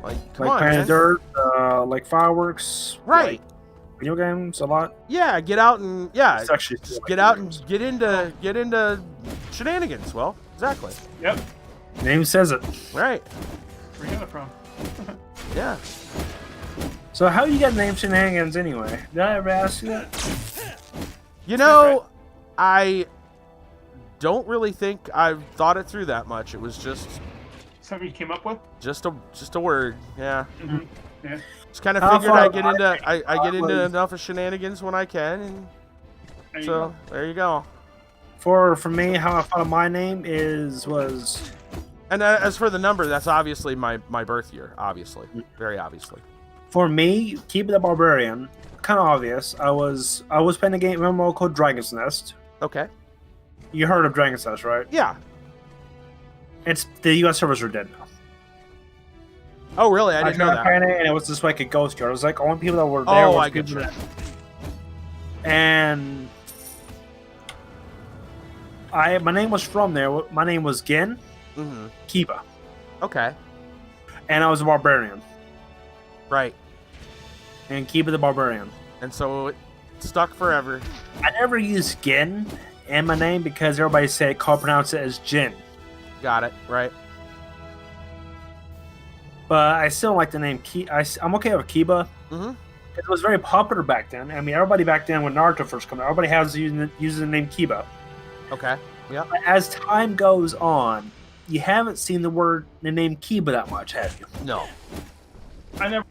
Like, come on, playing man. in dirt, like fireworks, right? Like video games a lot. Yeah, get out and get out and get games. into shenanigans. Well, exactly. Yep. Name says it. Right. Where you get it from? Yeah. So how you get named shenanigans anyway? Did I ever ask you that? I don't really think I've thought it through that much. It was just something you came up with. Just a word. Yeah. Yeah. Just kind of figured I get into enough of shenanigans when I can, and so there you go. For me, how I found my name was. And as for the number, that's obviously my birth year. Obviously, very obviously. For me, Keep the Barbarian, kind of obvious. I was playing a game MMO called Dragon's Nest. Okay. You heard of Dragon's Nest, right? Yeah. It's the U.S. servers are dead now. Oh, really? I didn't know that. And it was just like a ghost yard. It was like only people that were there. Oh, I get you. And my name was from there. My name was Gin Kiba. Okay. And I was a barbarian. Right. And Kiba the Barbarian. And so it stuck forever. I never used Gin in my name because everybody pronounce it as Jin. Got it. Right. But I still like the name I'm okay with Kiba. It was very popular back then. I mean, everybody back then when Naruto first came out, everybody has using the name Kiba. Okay. Yeah. But as time goes on, you haven't seen the name Kiba that much, have you? No. I never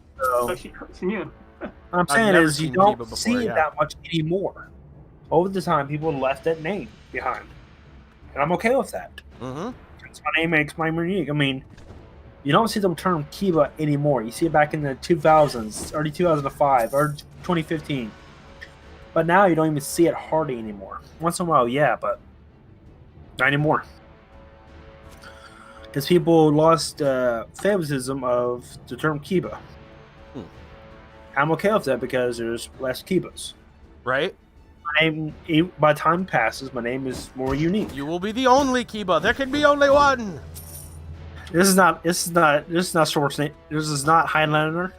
seen you. What I'm saying is you don't see it that much anymore. Over the time, people left that name behind. And I'm okay with that. Because my name makes my unique. I mean, you don't see the term Kiba anymore. You see it back in the 2000s, early 2005, or 2015. But now you don't even see it hardly anymore. Once in a while, yeah, but not anymore. Because people lost favoritism of the term Kiba. I'm okay with that because there's less Kibas. Right. By time passes, my name is more unique. You will be the only Kiba. There can be only one. This is not Schwarzenegger. This is not Highlander.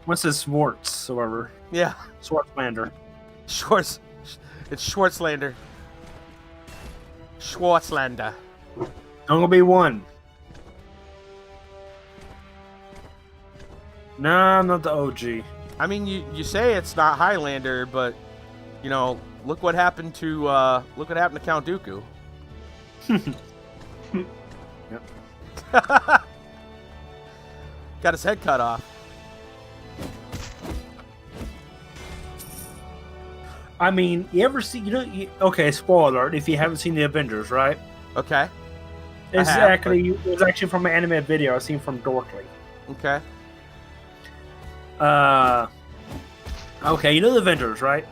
What's this Schwartz, however? Yeah. Schwartzlander. It's Schwartzlander. Schwartzlander. Gonna be one. Nah, I'm not the OG. I mean, you say it's not Highlander, but you know, look what happened to Count Dooku. Yep. Got his head cut off. I mean, you ever see? Okay, spoiler alert. If you haven't seen the Avengers, right? Okay. It's have, actually it was actually from an animated video I seen from Dorkly. Okay. Okay, you know the Avengers, right?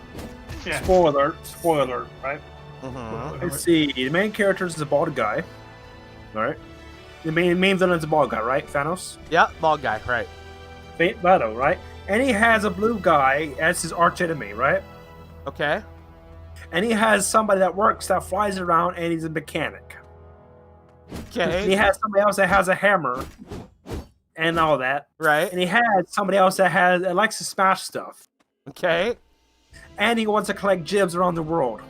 Yeah. Spoiler alert, right? Mm-hmm. Let's see. The main character is a bald guy, right? The main villain is a bald guy, right? Thanos. Yeah, bald guy, right? Battle, right? And he has a blue guy as his arch enemy, right? Okay. And he has somebody that works that flies around, and he's a mechanic. And he Okay. has somebody else that has a hammer and all that. Right. And he has somebody else that likes to smash stuff. Okay. And he wants to collect gems around the world.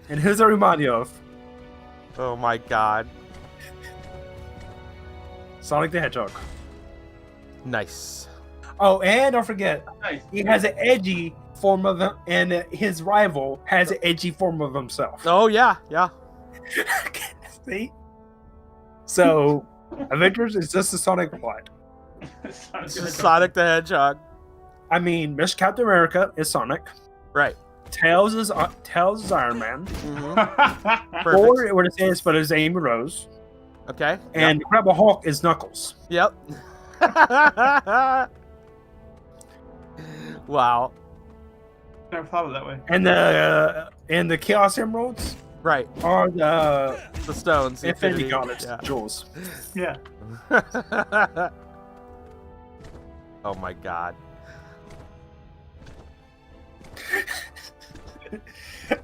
And who's that remind you of? Oh my God. Sonic the Hedgehog. Nice. Oh, and don't forget, Nice. he has an edgy form of him, and his rival has an edgy form of himself. Oh yeah, yeah. See? So, Avengers is just a Sonic plot. This is Sonic the Hedgehog. I mean, Mr. Captain America is Sonic. Right. Tails is Iron Man. Mm-hmm. Thor, what it says, but is Amy Rose. Okay. And Incredible Hulk is Knuckles. Yep. Wow. Never thought of it that way. And the Chaos Emeralds Right. are the The stones. the Infinity Infinity. Gauntlet Yeah. jewels. Yeah. Oh my God.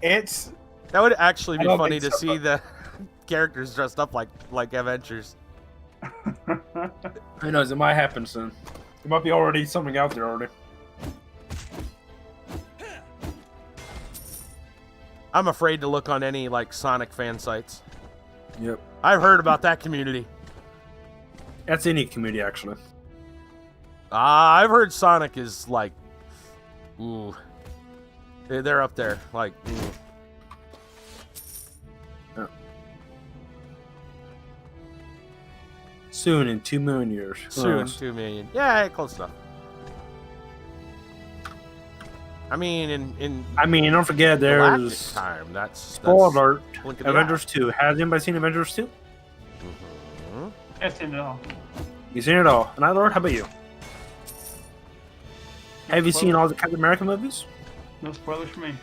It's That would actually be I don't funny to think so. see the characters dressed up like Avengers. who knows, it might happen soon. There might be already something out there already. I'm afraid to look on any like Sonic fan sites. Yep. I've heard about that community. That's any community actually. I've heard Sonic is like, ooh, they're up there. Like, ooh. Soon in 2 million years. Who Soon knows? 2 million. Yeah, close enough. I mean, in I mean, don't forget galactic there's time. That's spoiler alert. blink of the Avengers 2. Has anybody seen Avengers 2? eye. Mhm. That's it all. You seen it all? And I Lord, how about you? Have you seen all the Captain America movies? No spoilers for me.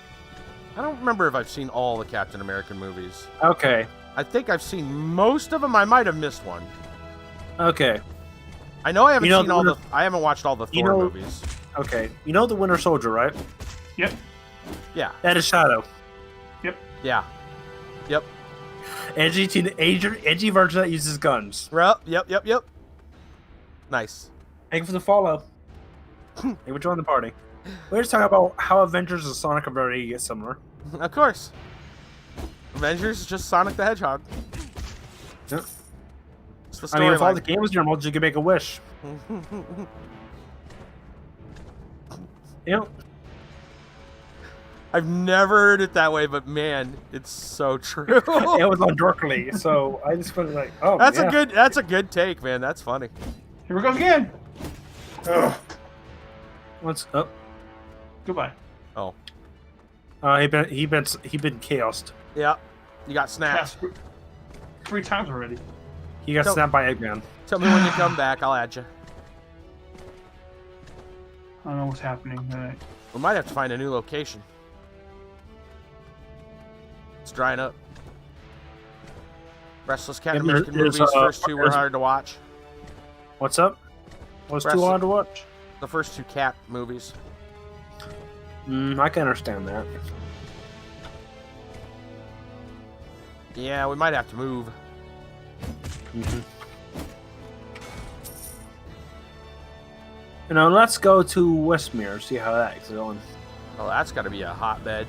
I don't remember if I've seen all the Captain American movies. Okay. I think I've seen most of them. I might have missed one. Okay. I know I haven't You know seen the all Winter- the. I haven't watched all the You Thor know- movies. Okay. You know the Winter Soldier, right? Yep. Yeah, That is Shadow. yeah, yep, Edgy version that uses guns. yep. Nice. Thank you for the follow. Hey, we're joining the party. We're just talking about how Avengers and Sonic are very similar. Of course. Avengers is just Sonic the Hedgehog. Yep. It's the I mean, if all storyline. the game was normal, you could make a wish. You know, I've never heard it that way, but man, it's so true. it was on Dorkly, so I just went like, oh, That's yeah. a good take, man. That's funny. Here we go again. Ugh. What's up? Goodbye. Oh, He been chaosed. yeah. You got snapped. Past 3 times already. He got So- snapped by Eggman. Tell me when you come back. I'll add you. I don't know what's happening. We might have to find a new location. It's drying up. Restless Cat Yeah, American there's, movies. First 2 were there's- hard to watch. What's up? What's too Wrestle- hard to watch? The first 2 Cat movies. I can understand that. Yeah, we might have to move. You know, let's go to Westmere, see how that's going. Oh, that's got to be a hotbed.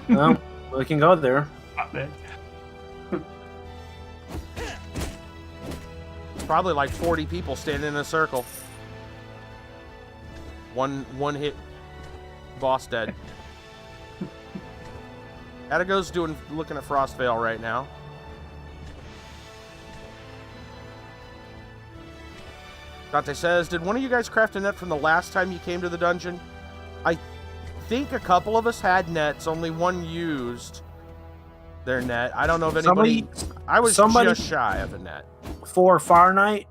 Well, we can go there. Not there. It's probably like 40 people standing in a circle. One hit, boss dead. Atago's looking at Frostvale right now. Dante says, did one of you guys craft a net from the last time you came to the dungeon? I think a couple of us had nets. Only one used their net. I don't know if anybody... I was just shy of a net. For Fire Knight,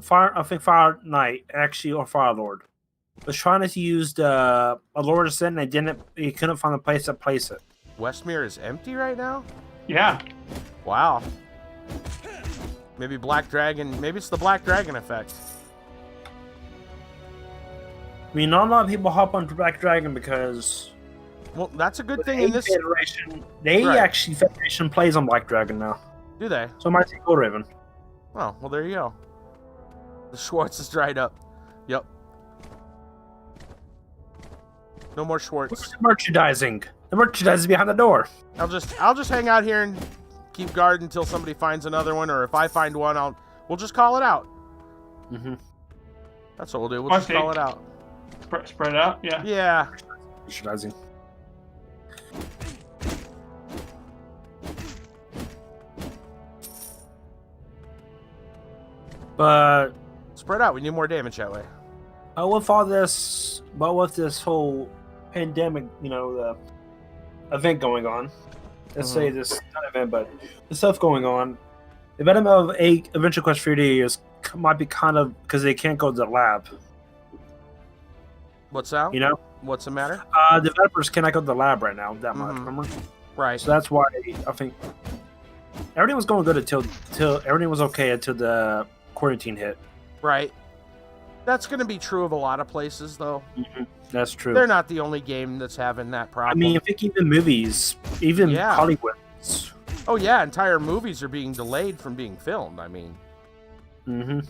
Fire Knight, actually, or Fire Lord, was trying to use a Lord Ascent, and he couldn't find a place to place it. Westmere is empty right now? Yeah. Wow. Maybe Black Dragon... Maybe it's the Black Dragon effect. I mean, not a lot of people hop on Black Dragon because... Well, that's a good thing in this... Federation, Federation plays on Black Dragon now. Do they? So it might take Gold Raven. Oh, well, there you go. The Schwartz is dried up. Yep. No more Schwartz. Where's the merchandising? The merchandise is behind the door. I'll just hang out here and keep guard until somebody finds another one, or if I find one, we'll just call it out. Mm-hmm. That's what we'll do. We'll just call it out. Spread it out, yeah. Yeah. Merchandising. But spread out. We need more damage that way. With this whole pandemic, the event going on. Let's say this not event, but the stuff going on. The benefit of Adventure Quest 3D might be kind of because they can't go to the lab. What's that? What's the matter? Developers cannot go to the lab right now that much. Remember? Right. So that's why I think everything was going good until everything was okay until the quarantine hit. Right. That's going to be true of a lot of places, though. Mm-hmm. That's true. They're not the only game that's having that problem. I mean, I think even movies, even Hollywood. Oh yeah, entire movies are being delayed from being filmed. I mean. Mm-hmm.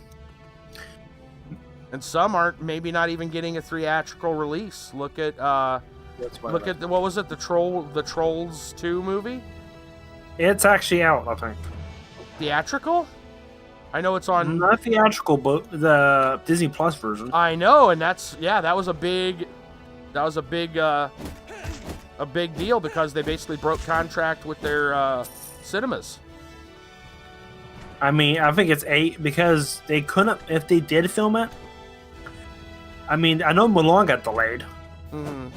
And some aren't, maybe not even getting a theatrical release. Look at what was it? The Trolls 2 movie? It's actually out, I think. Theatrical? I know it's on. Not theatrical, but the Disney Plus version. I know, and that was a big deal because they basically broke contract with their cinemas. I mean, I think it's 8 because they couldn't. If they did film it, I mean, I know Mulan got delayed. Mm-hmm.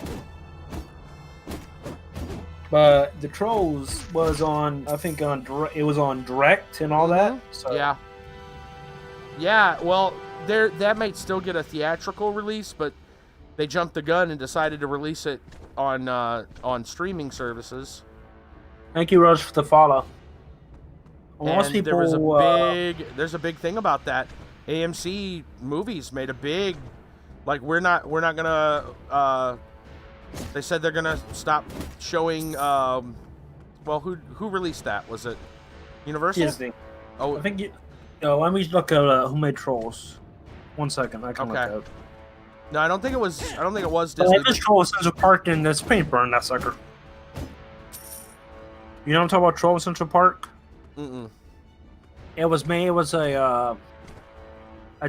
But the Trolls was on, I think it was on Direct and all that. So. Yeah. Yeah, well, that might still get a theatrical release, but they jumped the gun and decided to release it on streaming services. Thank you, Rose, for the follow. Most people, there's a big thing about that. AMC movies made a big, like we're not gonna. They said they're gonna stop showing. Well, who released that? Was it Universal? Disney. Oh, I think. Let me look at who made Trolls. 1 second, I can look at it. No, I don't think it was Disney. This Troll Central Park and this paint burn that sucker. You know what I'm talking about? Troll Central Park. Mm-mm. It was a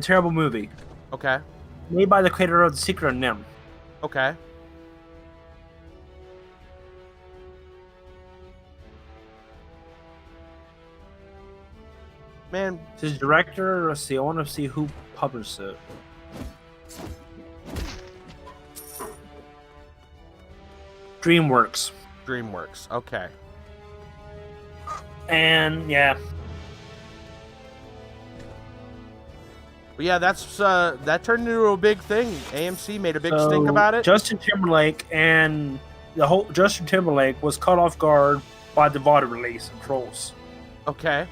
terrible movie. Okay. Made by the creator of The Secret of Nim. Okay. Man, his director. Let's see. I want to see who published it. DreamWorks. Okay. And yeah. But yeah, that turned into a big thing. AMC made a big stink about it. Justin Timberlake was caught off guard by the VOD release of Trolls. Okay.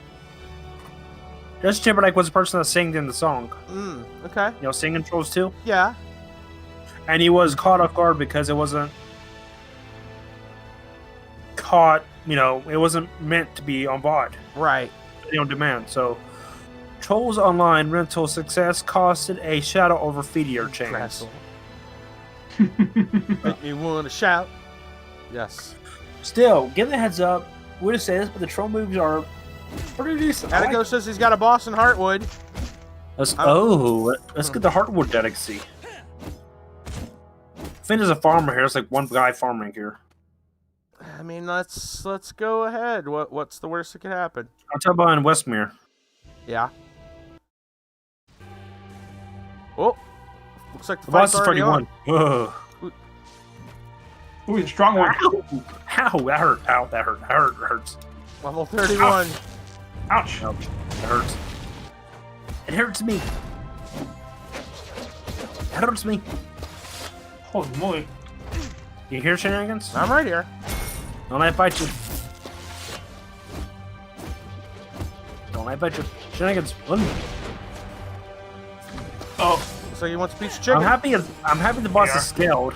Justin Timberlake was the person that sang in the song. Okay. Singing Trolls 2? Yeah. And he was caught off guard because it wasn't caught, it wasn't meant to be on VOD. Right. On demand. So, Trolls Online rental success costed a shadow over Feedier chains. Make me want to shout. Yes. Still, give the heads up. We'll just say this, but the troll moves are pretty decent. Attico says he's got a boss in Heartwood. Let's get the Heartwood delicacy. Finn is a farmer here. It's like one guy farming here. I mean, let's go ahead. What's the worst that could happen? I'll tell about in Westmere. Yeah. Oh, looks like the boss fight's is already 31. on. Ugh. Ooh, he's a strong one. Ow, that hurt. Ow, that hurt. That hurts. Level 31. Ouch. Ouch. That hurts. It hurts me. It hurts me. Holy moly. You hear shenanigans? I'm right here. Don't I bite you? Don't I bite you? Shenanigans. Run. Oh, Looks like he wants a piece of chicken. I'm happy the boss is scaled.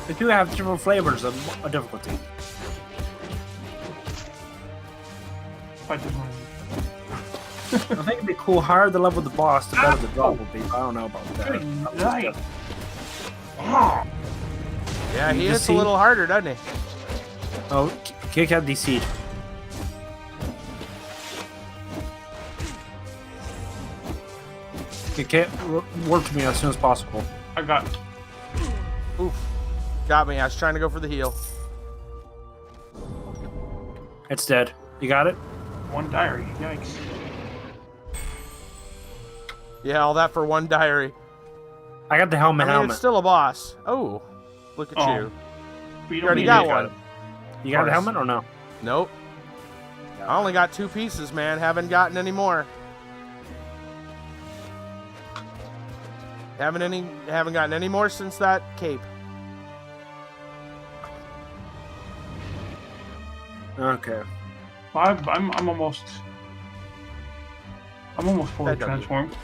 They do have different flavors of difficulty. fight this one. I think it'd be cool. Higher the level of the boss, the better the drop will be. But I don't know about that. Good night. Oh, Yeah, he You hits see? a little harder, doesn't he? Oh, kick out DC. Okay, work for me as soon as possible. I got Oof. Got me. I was trying to go for the heal. It's dead. You got it? one diary. Yikes. Yeah, all that for one diary. I got the helmet. I mean, it's still a boss. Oh, look at Oh. you. But You already got one. You got the helmet or no? Nope. I only got 2 pieces, man. Haven't gotten any more. Haven't gotten any more since that cape. Okay. I'm almost fully That doggy. transformed.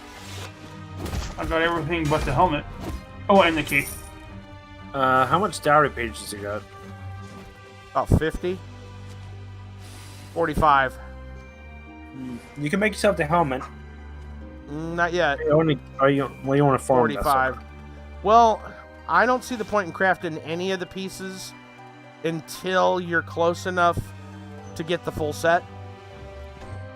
I got everything but the helmet. Oh, and the cape. How much diary pages you got? About 50. 45. You can make yourself the helmet. Not yet. You want to farm? 45. Well, I don't see the point in crafting any of the pieces until you're close enough to get the full set.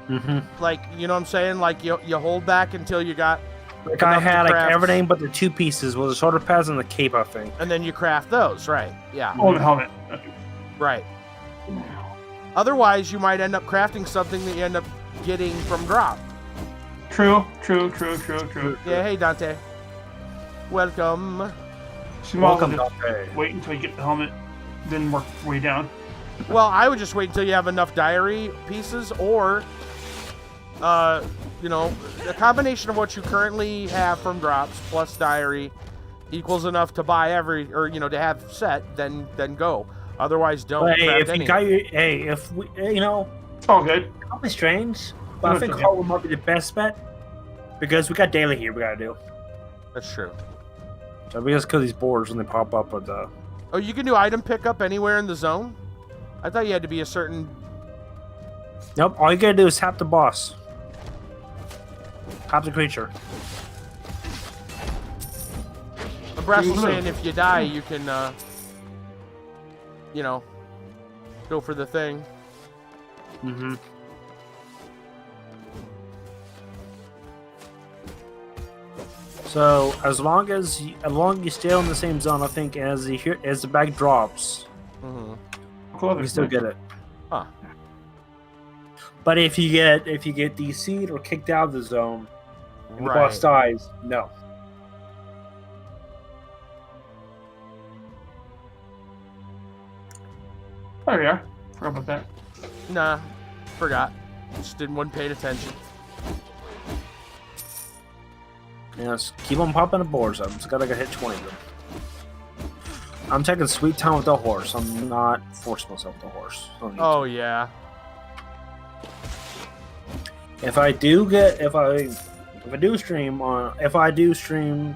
Mm-hmm. Like, you know what I'm saying? Like, you hold back until you got... Like I enough to had like craft, everything but the 2 pieces was the shoulder pads and the cape, I think. and then you craft those, right? Yeah, Oh, the helmet. right. Otherwise, you might end up crafting something that you end up getting from drop. True. Yeah, hey, Dante. Welcome. Small, Welcome, just Dante. wait until you get the helmet, then work your way down. Well, I would just wait until you have enough diary pieces, or, you know, a combination of what you currently have from drops plus diary equals enough to buy to have set. Then go. Otherwise, don't. But hey, craft if any. you got your, if we, It's all good. it'll be strange, but No, I think it's okay. Hardwood might be the best bet because we got daily here. We gotta do. That's true. So we just kill these boars when they pop up with the. Oh, you can do item pickup anywhere in the zone? I thought you had to be a certain... Nope. All you gotta do is tap the boss. Tap the creature. Brass was saying if you die, you can, go for the thing. Mm-hmm. So as long as you stay in the same zone, I think as the bag drops, Mm-hmm. Cool. you still get it. Huh. But if you get DC'd or kicked out of the zone, and the Right. boss dies, no. Oh yeah. Forgot about that. Nah, forgot. Just wasn't paying attention. Yes, keep on popping the boards. I'm just gotta hit 20 of them. I'm taking sweet time with the horse. I'm not forcing myself with the horse. I don't need Oh, yeah. to. If I do stream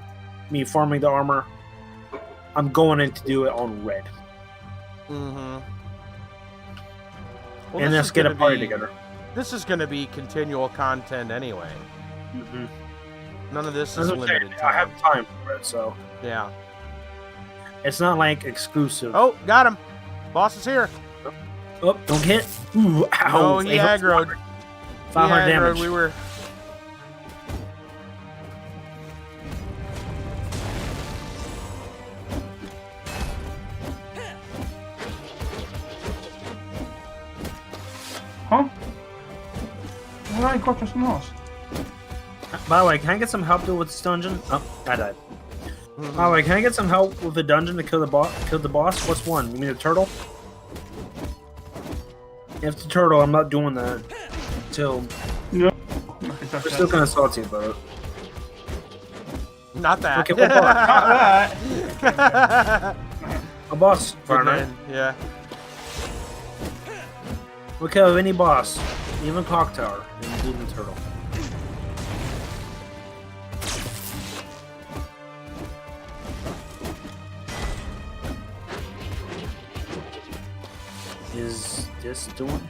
me farming the armor, I'm going in to do it on red. Mm-hmm. And let's get a party together. This is going to be continual content anyway. Mm-hmm. None of this is limited I time. have time for it, so Yeah. it's not like exclusive. Oh, got him. Boss is here. Oh, don't get. Ooh, ow. Oh, he aggroed. 500 damage. We were. Huh? Why did I go for some loss? By the way, can I get some help with this dungeon? Oh, I died. By the way, can I get some help with the dungeon to kill the boss? What's one? You mean the turtle? If the turtle, I'm not doing that until. No. We're still kind of salty about it. Not that. Okay, what boss? Not that. A boss. Good Fahrenheit. man, yeah. We'll kill any boss, even Clock Tower, and even turtle. Is this doing?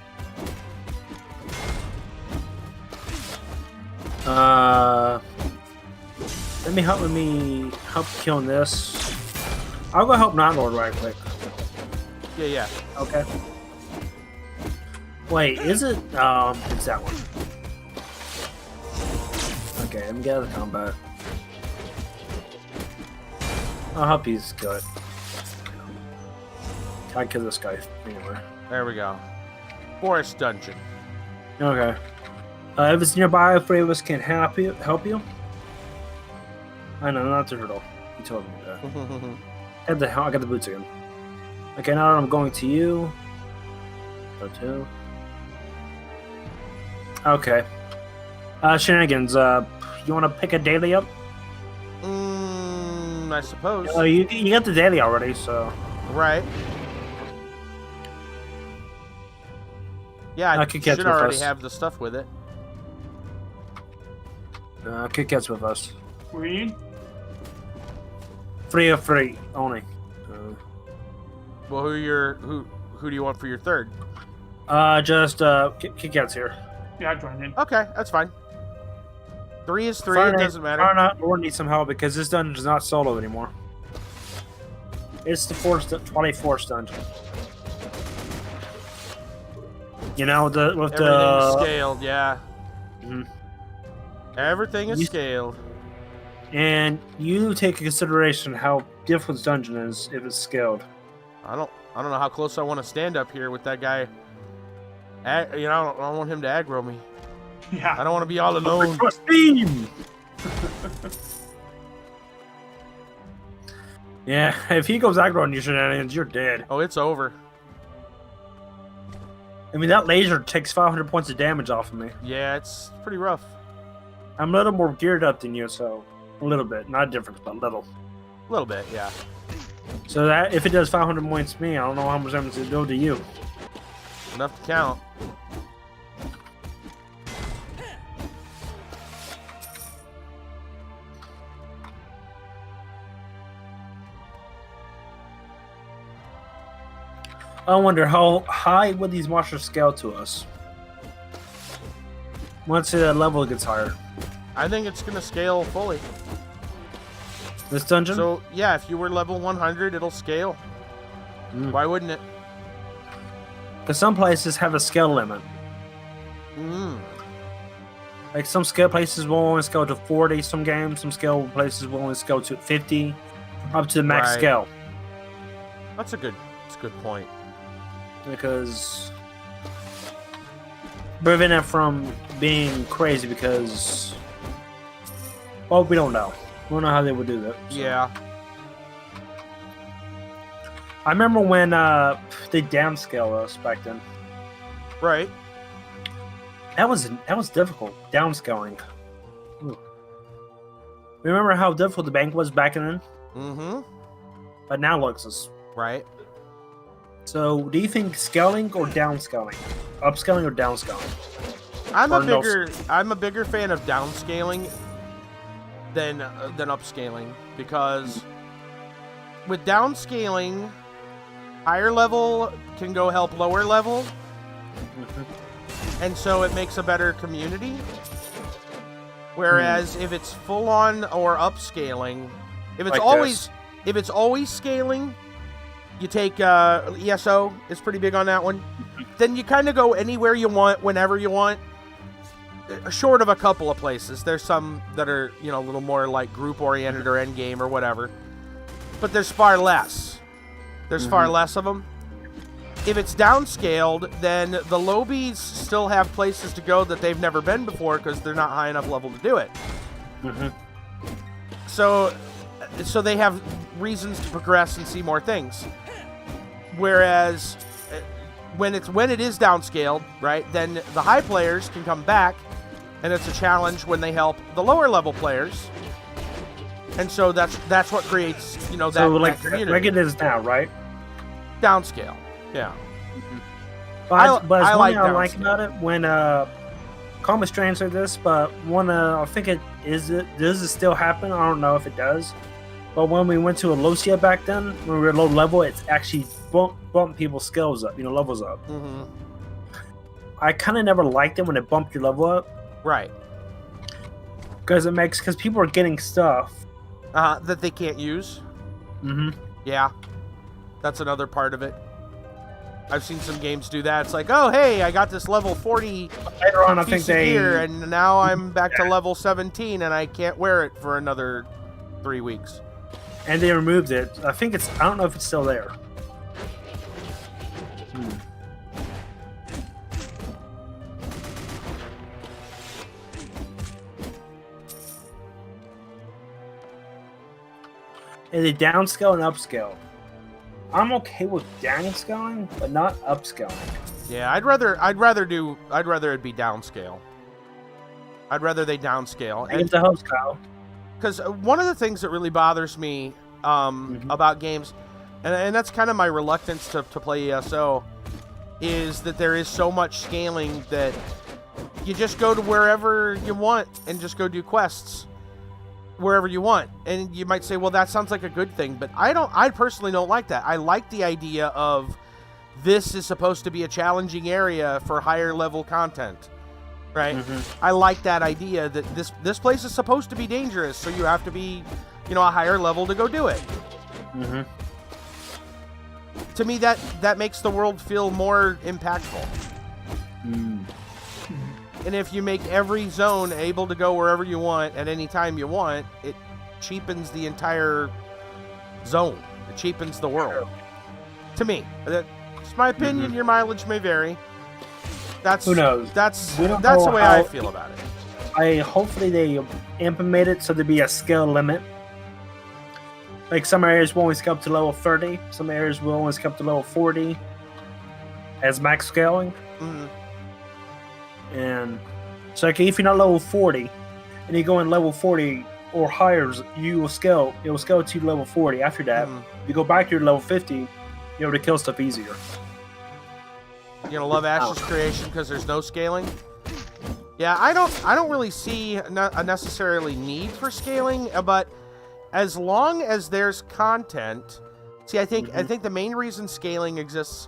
Let me help killing this. I'll go help Nightlord right quick. Yeah. Okay. Wait, is it? It's that one. Okay, let me get out of the combat. I hope he's good. I kill this guy anyway. There we go. Forest dungeon. Okay. If it's nearby, if three of us can help you. I know, not the turtle. You told me that. I got the boots again. Okay, now I'm going to you. Go to. Okay. Shenanigans. You want to pick a daily up? I suppose. Oh, you got the daily already, so. Right. Yeah, I Kit Kat's should with already us. have the stuff with it. Kit Kat's with us. Read. 3 of 3 only. Well, who do you want for your third? Just Kit Kat's here. Yeah, I joined in. Okay, that's fine. 3 is 3. Fine, It doesn't matter. Lord needs some help because this dungeon is not solo anymore. It's the 24th dungeon. You know, with Everything's the scaled. Yeah. Mhm. Everything is You- scaled. and you take into consideration how difficult this dungeon is if it's scaled. I don't know how close I want to stand up here with that guy. I don't want him to aggro me. Yeah. I don't want to be all alone. Trust me. Yeah, if he goes aggro on you shenanigans, you're dead. Oh, it's over. I mean, that laser takes 500 points of damage off of me. Yeah, it's pretty rough. I'm a little more geared up than you, so a little bit, not a difference, but a little. A little bit, yeah. So that if it does 500 points to me, I don't know how much damage it do to you. Enough to count. I wonder how high would these monsters scale to us once the level gets higher. I think it's going to scale fully. This dungeon? So, yeah, if you were level 100, it'll scale. Why wouldn't it? Because some places have a scale limit. Like some scale places will only scale to 40, some games, some scale places will only scale to 50, up to the max Right. scale. That's a good point. Because prevent it from being crazy because, well, we don't know. We don't know how they would do that. So. Yeah. I remember when they downscale us back then. Right. That was difficult. Downscaling. Ooh. Remember how difficult the bank was back then? Mm-hmm. But now looks as Right. so. Do you think scaling or downscaling? Upscaling or downscaling? I'm a bigger fan of downscaling than upscaling, because with downscaling, higher level can go help lower level, and so it makes a better community. Whereas if it's full on or upscaling, if it's Like always scaling, You take ESO is pretty big on that one. Then you kind of go anywhere you want, whenever you want. Short of a couple of places. There's some that are, a little more like group-oriented or endgame or whatever. But there's far less. There's far less of them. If it's downscaled, then the lowbies still have places to go that they've never been before because they're not high enough level to do it. So they have reasons to progress and see more things. Whereas when it is downscaled, right, then the high players can come back, and it's a challenge when they help the lower level players. And so that's what creates, that, so like, that community. Like it is now, right? Downscale, yeah. But I one like thing I like downscale. about it when call me strange like this, but I think does it still happen? I don't know if it does. But when we went to Alosia back then, when we were low level, it's actually bumped people's skills up, levels up. I kind of never liked it when it bumped your level up. Right. Because people are getting stuff. That they can't use. Yeah. That's another part of it. I've seen some games do that. It's like, oh, hey, I got this level 40 Later on, I piece think of gear, and now I'm back to level 17, and I can't wear it for another 3 weeks. And they removed it. I don't know if it's still there. Is it downscale and upscale? I'm okay with downscaling, but not upscaling. Yeah, I'd rather it be downscale. I'd rather they downscale. I get the host, Kyle. Because one of the things that really bothers me about games, and that's kind of my reluctance to play ESO, is that there is so much scaling that you just go to wherever you want and just go do quests wherever you want. And you might say, well, that sounds like a good thing, but I personally don't like that. I like the idea of this is supposed to be a challenging area for higher level content. Right? I like that idea that this place is supposed to be dangerous, so you have to be, a higher level to go do it. To me, that makes the world feel more impactful. And if you make every zone able to go wherever you want at any time you want, it cheapens the entire zone. It cheapens the world. To me, that's my opinion. Your mileage may vary. Who knows? That's the way I feel about it. Hopefully they implement it so there'd be a skill limit. Like some areas will only scale up to level 30, some areas will only scale up to level 40 as max scaling. And so like if you're not level 40 and you go in level 40 or higher, it will scale to level 40. After that, if you go back to your level 50, you're able to kill stuff easier. You're gonna love Ash's creation because there's no scaling. Yeah, I don't really see a necessarily need for scaling, but as long as there's content. See, I think the main reason scaling exists.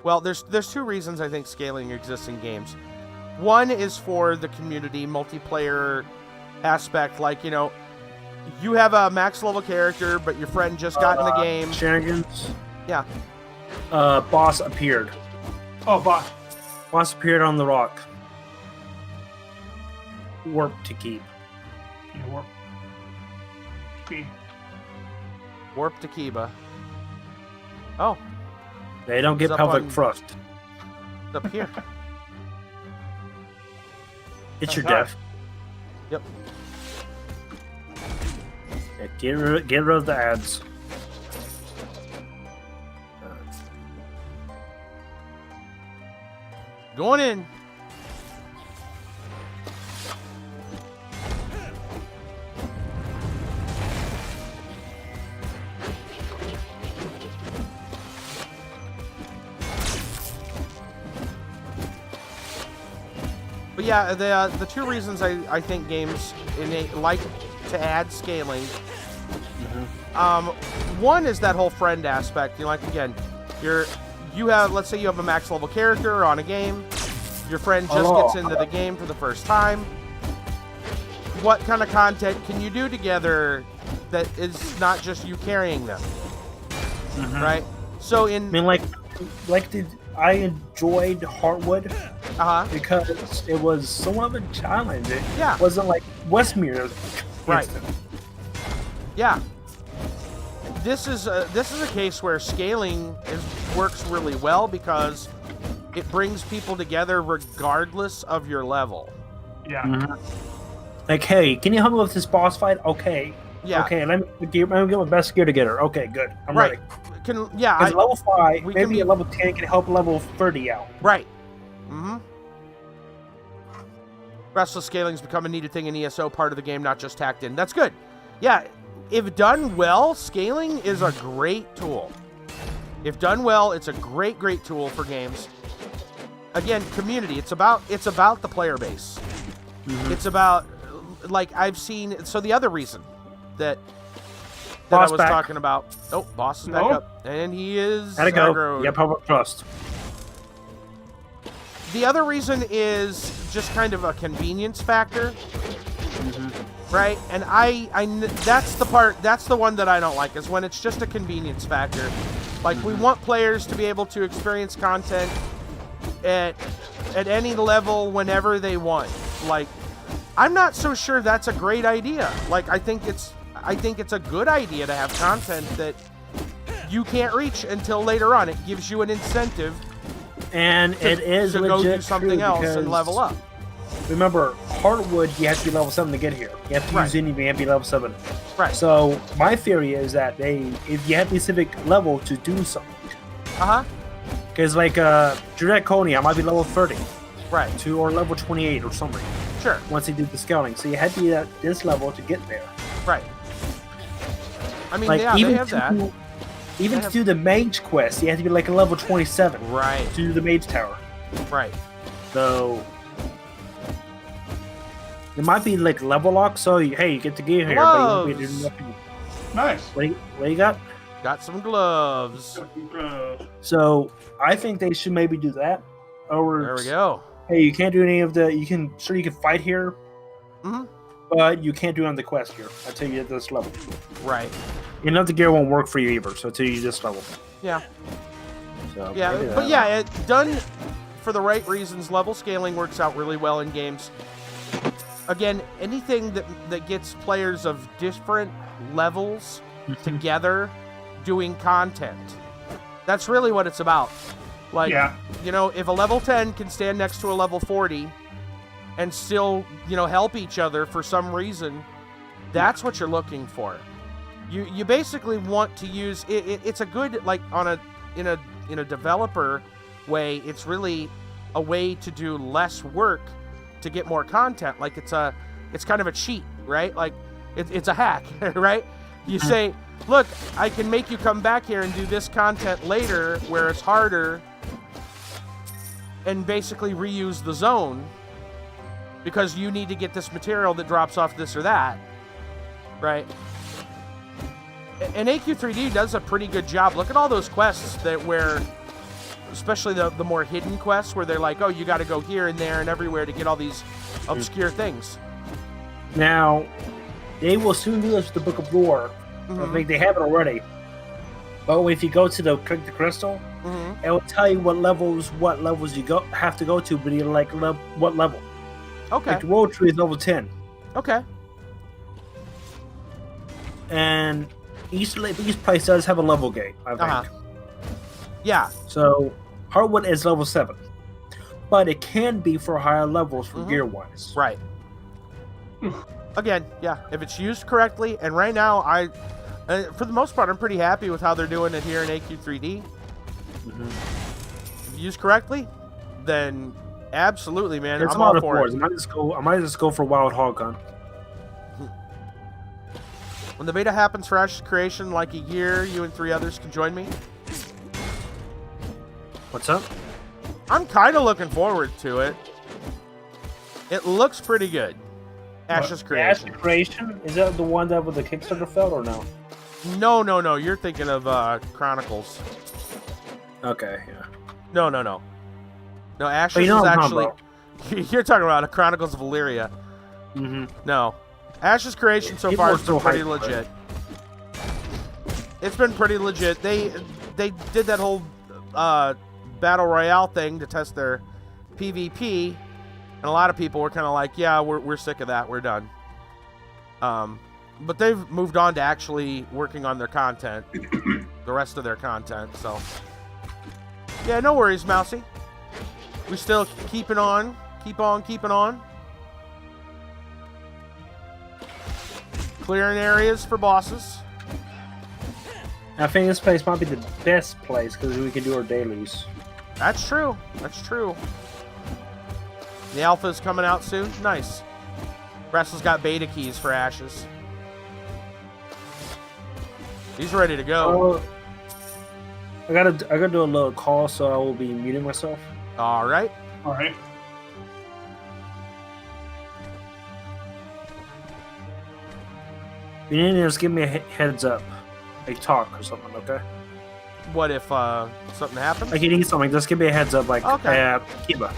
Well, there's two reasons I think scaling exists in games. One is for the community multiplayer aspect, like you have a max level character, but your friend just got in the game. Shenanigans. Yeah. Boss appeared. Oh, boss. Boss appeared on the rock. Warp to keep. Yeah, warp. Speed. Warp to Kiba. Oh. They don't get It's up pelvic on- thrust. It's up here. It's your That's death. Yep. Yeah, get rid of the ads. Going in. But yeah, the two reasons I think games like to add scaling. One is that whole friend aspect. Like again, let's say you have a max level character on a game. Your friend just gets into the game for the first time. What kind of content can you do together that is not just you carrying them? Right? So I in mean, I enjoyed Heartwood because it was somewhat of a challenge. It wasn't like Westmere. Right. Yeah. This is a case where scaling works really well because it brings people together regardless of your level. Yeah. Mm-hmm. Like, hey, can you help me with this boss fight? Okay. Yeah. Okay, let me get my best gear together. Okay, good. I'm ready. Because level 5, maybe a level 10 can help level 30 out. Right. Mm-hmm. Restless scaling's become a needed thing in ESO, part of the game, not just tacked in. That's good. Yeah, if done well, scaling is a great tool. If done well, it's a great tool for games. Again, community. It's about the player base. Mm-hmm. It's about, like, I've seen. So the other reason that I was talking about. Oh, boss is back up, and he is. How'd it go? Yeah, public trust. The other reason is just kind of a convenience factor, right? And that's the one that I don't like, is when it's just a convenience factor. Like, we want players to be able to experience content at any level whenever they want. Like, I'm not so sure that's a great idea. Like, I think it's a good idea to have content that you can't reach until later on. It gives you an incentive. And it is to go do something else and level up. Remember, Heartwood, you have to be level 7 to get here. You have to use anything, you have to be level 7. Right. So my theory is that if you have a specific level to do something. Because like Draconia might be level 30. Right. Or level 28 or something. Sure. Once you do the scouting. So you had to be at this level to get there. Right. I mean, like, they have that. Even to do the mage quest, you have to be like a level 27. Right. To do the mage tower. Right. So it might be like level lock, so hey, you get to get here, but you won't be doing nothing. Nice. What you got? Got some gloves. So I think they should maybe do that. Or there we go. Hey, you can't do any of the. You can fight here. Mm-hmm. But you can't do it on the quest here until you get this level. Right. You know the gear won't work for you either, so until you this level. Yeah. So yeah, but yeah, done for the right reasons, level scaling works out really well in games. Again, anything that gets players of different levels together doing content. That's really what it's about. Like, you know, if a level 10 can stand next to a level 40 and still, you know, help each other for some reason, that's what you're looking for. You basically want to use it's a good, like, in a developer way, it's really a way to do less work to get more content. Like, it's kind of a cheat, right? Like, it's a hack, right? You say, look, I can make you come back here and do this content later where it's harder, and basically reuse the zone because you need to get this material that drops off this or that, right? And AQ3D does a pretty good job. Look at all those quests where, especially the more hidden quests, where they're like, oh, you got to go here and there and everywhere to get all these obscure things. Now, they will soon do this with the Book of Lore. I think they have it already. But if you go to the crystal, it will tell you what levels you have to go to, but you're like what level. Okay. Like the World Tree is level 10. Okay. And each place does have a level gate, I think. Yeah. So Heartwood is level 7. But it can be for higher levels for gear-wise. Right. Again, yeah, if it's used correctly, and right now, for the most part, I'm pretty happy with how they're doing it here in AQ3D. If used correctly, then absolutely, man, I'm all for it. I might just go for Wild Hog Hunt. When the beta happens for Ash's Creation, like a year, you and 3 others can join me. What's up? I'm kind of looking forward to it. It looks pretty good. Ash's Creation. Ash's Creation? Is that the one that with the Kickstarter failed or no? No. You're thinking of Chronicles. Okay, yeah. No. No, Ash's is actually... You're talking about a Chronicles of Illyria. No. Ash's Creation so far has been pretty legit. It's been pretty legit. they did that whole battle royale thing to test their PvP, and a lot of people were kind of like, yeah, we're sick of that, we're done. But they've moved on to actually working on their content, the rest of their content. So yeah, no worries, Mousy. We still keep on keeping on. Clearing areas for bosses. I think this place might be the best place because we can do our dailies. That's true. That's true. The alpha is coming out soon. Nice. Russell's got beta keys for Ashes. He's ready to go. I gotta do a little call, so I will be muting myself. All right. All right. You need to just give me a heads up, like talk or something, okay? What if something happens? Like you need something, just give me a heads up, like okay. Kiba.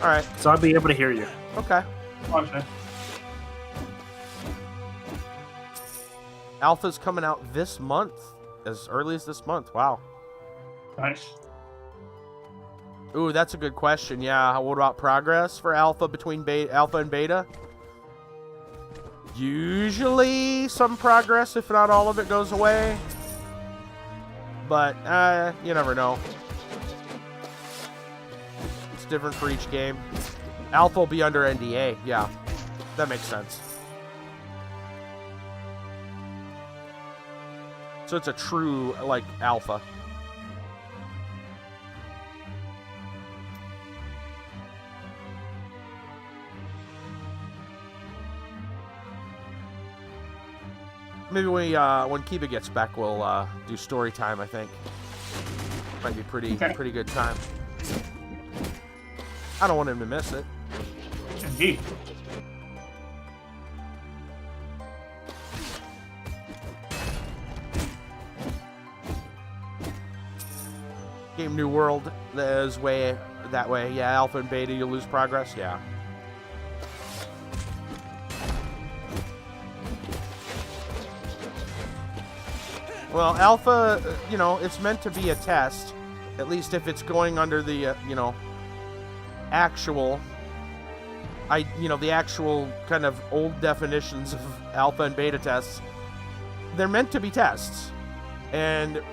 All right. So I'll be able to hear you. Okay. Okay. Alpha's coming out this month, as early as this month. Wow. Nice. Ooh, that's a good question. Yeah. What about progress for Alpha between Alpha and Beta? Usually some progress, if not all of it, goes away. But you never know. It's different for each game. Alpha will be under NDA. Yeah, that makes sense. So it's a true, like, alpha. Maybe when Kiba gets back, we'll do story time, I think. Might be pretty good time. I don't want him to miss it. Indeed. Game New World is that way. Yeah, Alpha and Beta, you lose progress. Yeah. Well, Alpha, it's meant to be a test. At least if it's going under the, actual, the actual kind of old definitions of Alpha and Beta tests. They're meant to be tests. And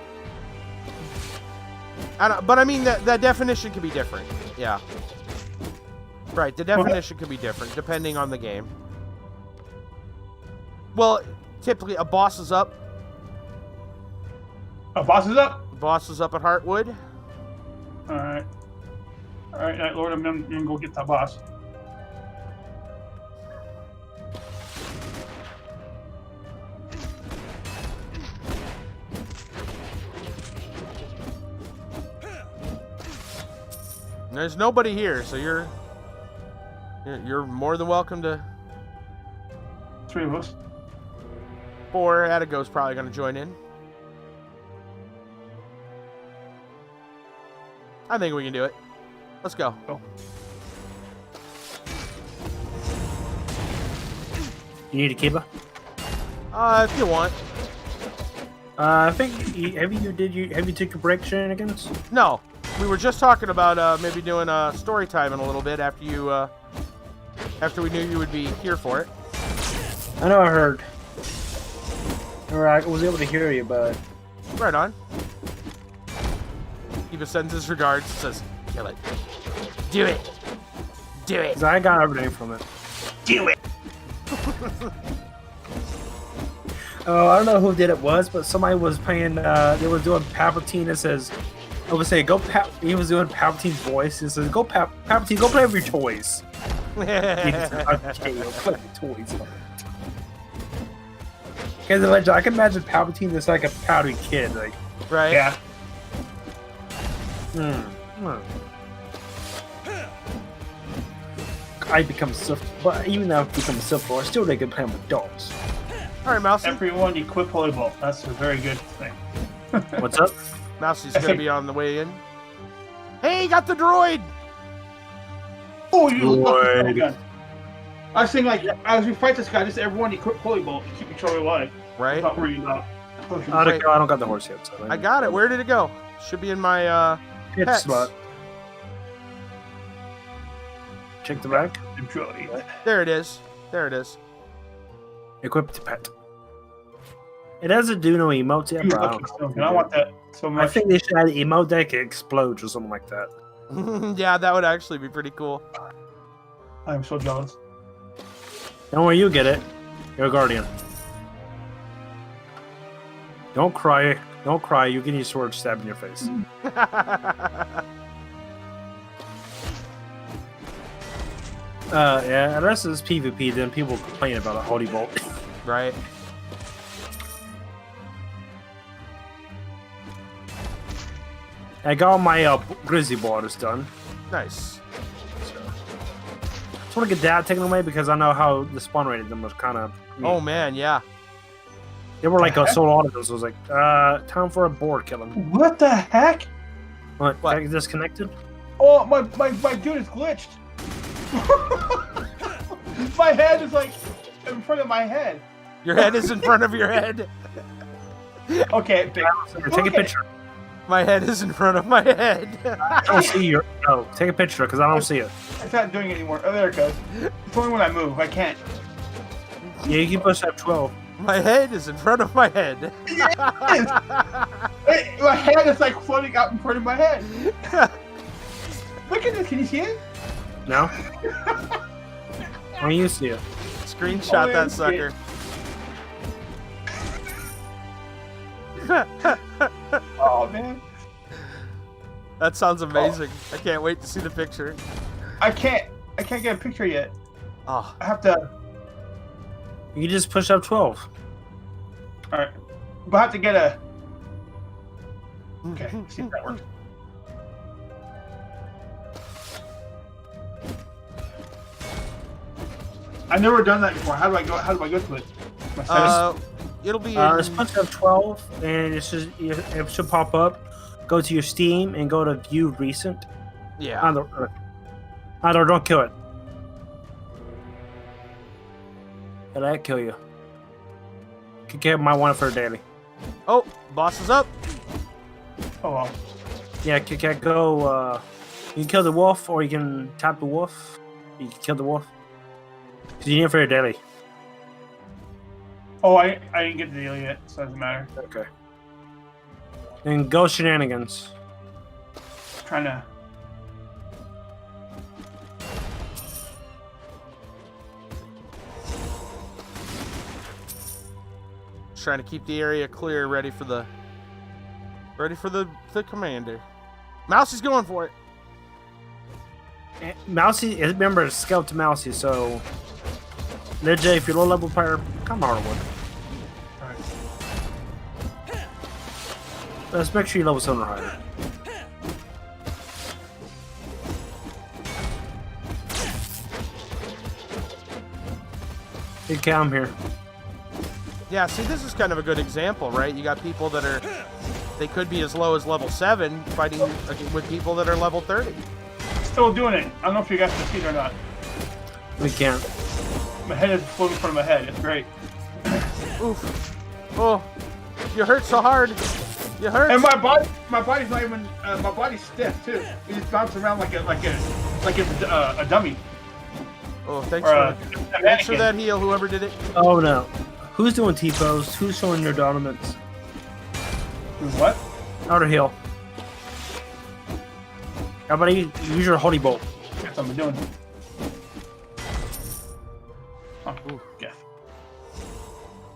but I mean that definition can be different. Yeah. Right, the definition can be different depending on the game. Well, typically a boss is up. A boss is up? Boss is up at Heartwood. Alright. Alright, Night Lord, I'm gonna go get that boss. There's nobody here, so you're more than welcome to. 3 of us. 4. Atago's probably going to join in. I think we can do it. Let's go. Go. You need a Kiba? If you want. I think have you taken a break, Shenanigans? No. We were just talking about maybe doing a story time in a little bit after we knew you would be here for it. I know I heard. Or I was able to hear you, but... Right on. Eva sends his regards, says, kill it. Do it. Do it. 'Cause I got everything from it. Do it! Oh, I don't know who did it was, but somebody was playing, they were doing Palpatine. It says, I would say, he was doing Palpatine's voice. He says, Palpatine, go play with your toys. He says, okay, go play with your toys. Because I can imagine Palpatine is like a pouty kid, like. Right? Yeah. I become Sith, but even though I become a Sith Lord, I still they can play with dolls. Alright, Mousy. Everyone equip Holy Bolt. That's a very good thing. What's up? Mousy's gonna be on the way in. Hey, got the droid! Oh, you Droid. lucky gun. I was saying, like, as we fight this guy, just everyone equip Holy Bolt to keep each other alive. Right? Not worrying about Potion. I Wait. don't got the horse yet. So I got it. Where did it go? Should be in my Pitch pets. slot. Check the back. Enjoy. There it is. There it is. Equip the pet. It doesn't do no emotes yet, but I want that so much. I think they should add an emote that explodes or something like that. Yeah, that would actually be pretty cool. I'm so jealous. Don't worry, you get it. You're a guardian. Don't cry. Don't cry. You get your sword stabbed in your face. Yeah, the rest of this PvP, then people complain about a holy bolt. Right. I got my grizzly borders done. Nice. So. Just want to get that taken away because I know how the spawn rate of them was kind of. Oh man, yeah. They were like a solo autos. So I was like, time for a board killing. What the heck? What? What? Got disconnected? Oh, my dude is glitched. My head is like in front of my head. Your head is in front of your head. Okay, big. Take a picture. My head is in front of my head. I don't see your. No, take a picture because I don't see it. It's not doing it anymore. Oh, there it goes. It's only when I move. I can't. Yeah, you can push F12. My head is in front of my head. My head is like floating out in front of my head. Look at this. Can you see it? No? When you see it. Screenshot that sucker. Oh man, That sounds amazing. I can't wait to see the picture. I can't get a picture yet. Oh, I have to. You can just push F12. All right, but I have to get a. Okay, see if that works. I've never done that before. How do I go to it? My settings? It'll be. It's push F12 and it should pop up. Go to your Steam and go to View Recent. Yeah. Either don't kill it. Did I kill you? Could get my one for daily. Oh, boss is up. Oh well. Yeah, Kit Kat, go. You can kill the wolf, or you can tap the wolf. You can kill the wolf. Because you need it for your daily. Oh, I didn't get the deal yet, so it doesn't matter. Okay. And go shenanigans. Trying to. Trying to keep the area clear, ready for the commander. Mousie's going for it. Mousy, remember, it's Skeleton Mousy, so. Legend, if you're low level player, come Hardwood. Alright. Let's make sure you level 7 or higher. Okay, I'm here. Yeah, see, this is kind of a good example, right? You got people that they could be as low as level 7 fighting with people that are level 30. Still doing it. I don't know if you guys can see it or not. We can't. My head is floating in front of my head. It's great. Oof. Oh, you hurt so hard. You hurt. And my body's not even. My body's stiff too. It just bounces around like it's a dummy. Oh, thanks Or thanks for that heal, whoever did it. Oh no. Who's doing T-pose? Who's showing their dominance? What? Outer heal. Everybody, use your holy bolt. That's what I'm doing. Oh, yeah.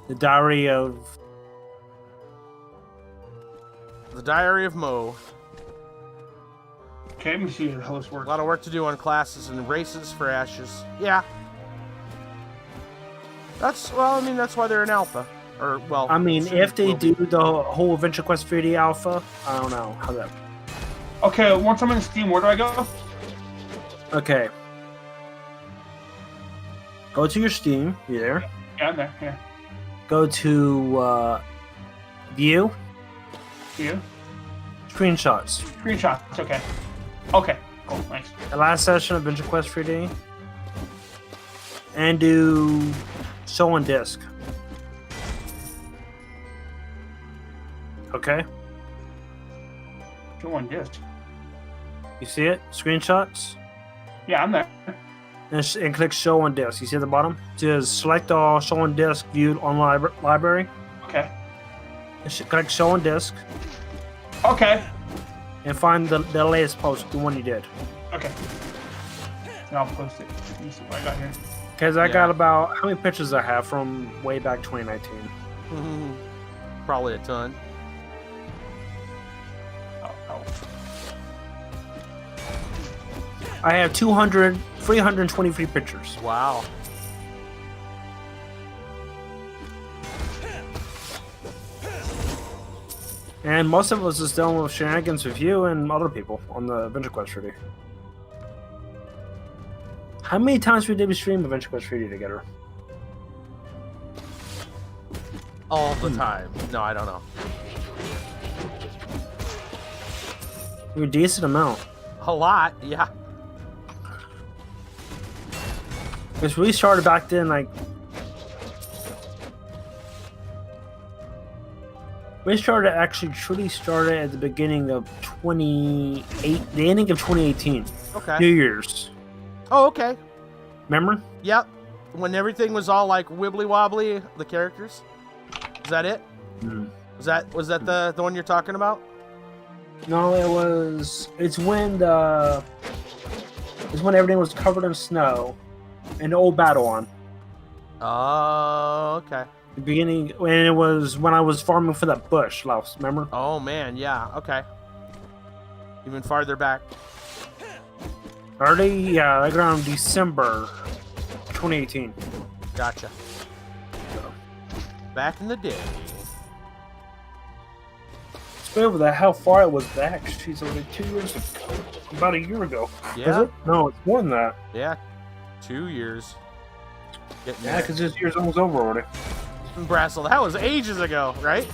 The Diary of... The Diary of Mo. Okay, let me see how this A works. lot of work to do on classes and races for Ashes. Yeah. That's why they're in alpha. Or, well... I mean, soon if they will be. do the whole Adventure Quest 3D alpha, I don't know how that... Okay, once I'm in Steam, where do I go? Okay. Go to your Steam. You there? Yeah, I'm there. Yeah. Go to View. You? Screenshots. Screenshots. Okay. Okay. Cool. Thanks. The last session of Adventure Quest 3D. And do Show on Disk. Okay, Show on disc. you see it? Screenshots. Yeah, I'm there. And click show on disk. You see at the bottom? Just select all, show on disk, viewed on library. Okay. And click show on disk. Okay. And find the latest post, the one you did. Okay. And I'll post it. Let me see what I got here. Because I got about, how many pictures I have from way back 2019? Probably a ton. Oh. I have 323 pictures. Wow. And most of us is done with shenanigans with you and other people on the Adventure Quest 3D. How many times did we stream Adventure Quest 3D together? All the time. No, I don't know. A decent amount. A lot, yeah. Because we started back then, like... We started, actually, truly started at the beginning of the ending of 2018. Okay. New Year's. Oh, okay. Remember? Yep. When everything was all like wibbly wobbly, the characters. Is that it? Mm. Was that the one you're talking about? No, it's when everything was covered in snow and the old battle on. Oh, okay. The beginning, and it was when I was farming for that bush, Laos, remember? Oh man, yeah, okay. Even farther back. Like around December 2018. Gotcha. Back in the day. It's over that how far it was back. She's only 2 years ago. About a year ago. Yeah. Is it? No, it's more than that. Yeah. 2 years. Getting Yeah, there. because this year's almost over already. Brassel, that was ages ago, right?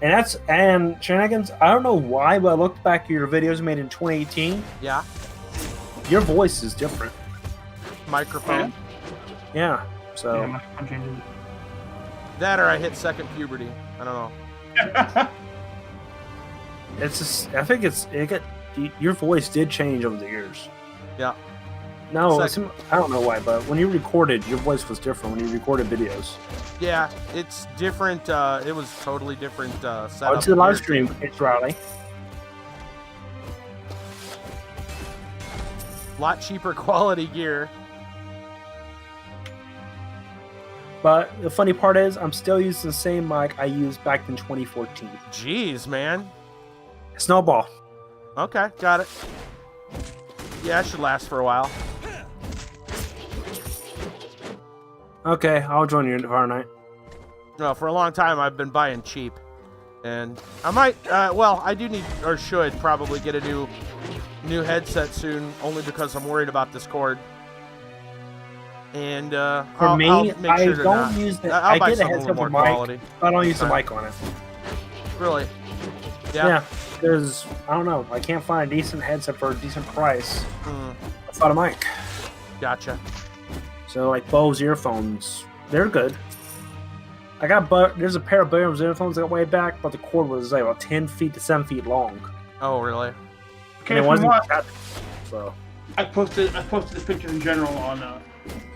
And shenanigans, I don't know why, but I looked back at your videos made in 2018. Yeah. Your voice is different. Microphone. Yeah. So Yeah, I'm changing it. That or I hit second puberty. I don't know. it's just, I think your voice did change over the years. Yeah. No, It's I don't know why, but when you recorded, your voice was different when you recorded videos. Yeah, it's different. It was totally different setup. Oh, to the live stream, it's Riley. Lot cheaper quality gear. But the funny part is, I'm still using the same mic I used back in 2014. Jeez, man. Snowball. Okay, got it. Yeah, it should last for a while. Okay, I'll join you tomorrow night. No, for a long time I've been buying cheap. And I might, I do need, or should probably get a new headset soon, only because I'm worried about this cord. And For me, I'll make I sure to don't not- use the. I'll I buy get a something headset with with more mic. quality. I don't use the Alright. mic on it. Really? Yeah, because I don't know. I can't find a decent headset for a decent price Hmm, without a mic. gotcha. So like Bose earphones, they're good. I got there's a pair of Bose earphones that got way back, but the cord was like about 10 feet to 7 feet long, Oh, really? Okay, and it if wasn't you want, static. So I posted the pictures in general on